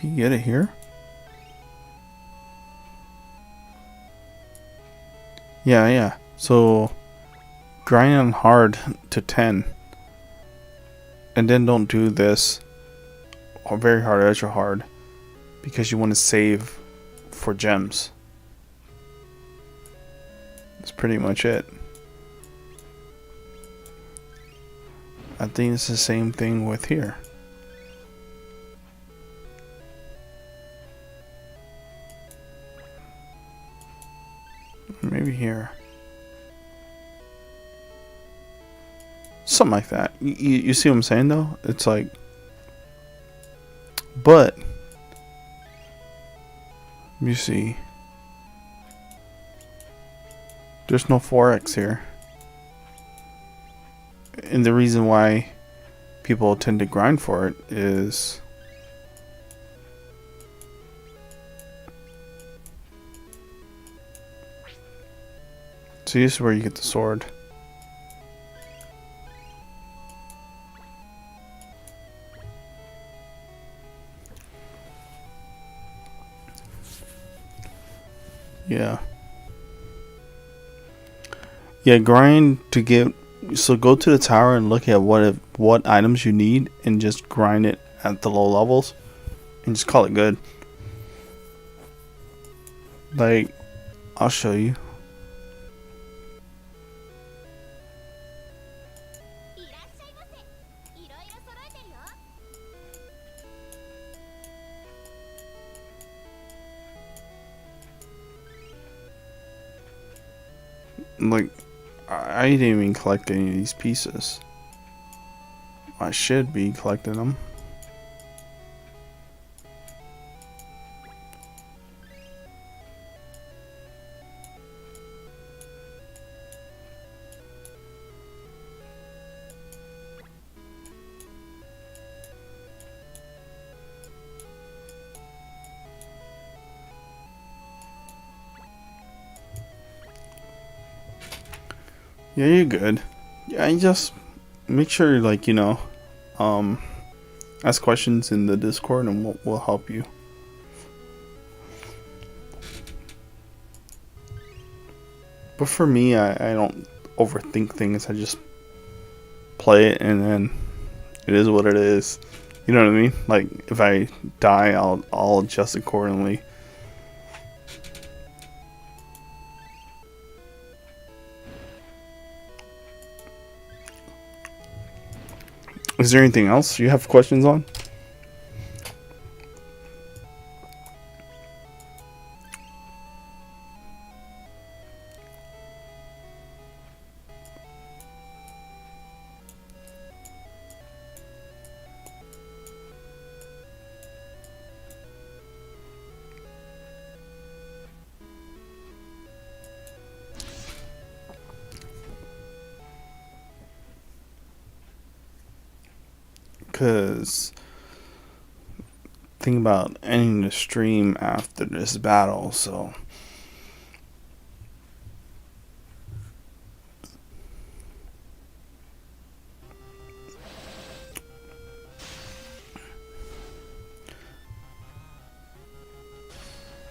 Can you get it here? Yeah. So grind on hard to 10. And then don't do this or very hard, ultra hard, because you want to save for gems. That's pretty much it. I think it's the same thing with here. Maybe here. Something like that. You see what I'm saying though? It's like, but you see, there's no 4x here. And the reason why people tend to grind for it is so this is where you get the sword. Yeah, grind to get. So go to the tower and look at what items you need and just grind it at the low levels and just call it good. Like, I'll show you. Like, I didn't even collect any of these pieces. I should be collecting them. Yeah, you're good. Yeah, you just make sure, like, ask questions in the Discord and we'll help you. But for me, I don't overthink things. I just play it and then it is what it is. You know what I mean? Like, if I die, I'll adjust accordingly. Is there anything else you have questions on? Because think about ending the stream after this battle, so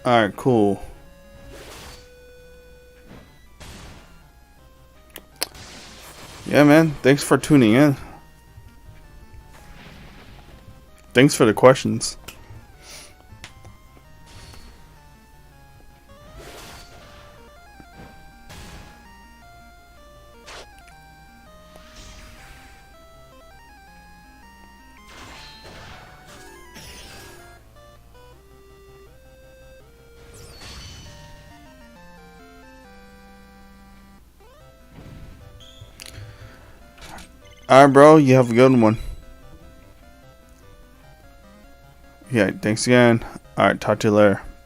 alright, cool. Yeah, man, thanks for tuning in. Thanks for the questions. Alright, bro, you have a good one. Yeah, thanks again. Alright, talk to you later.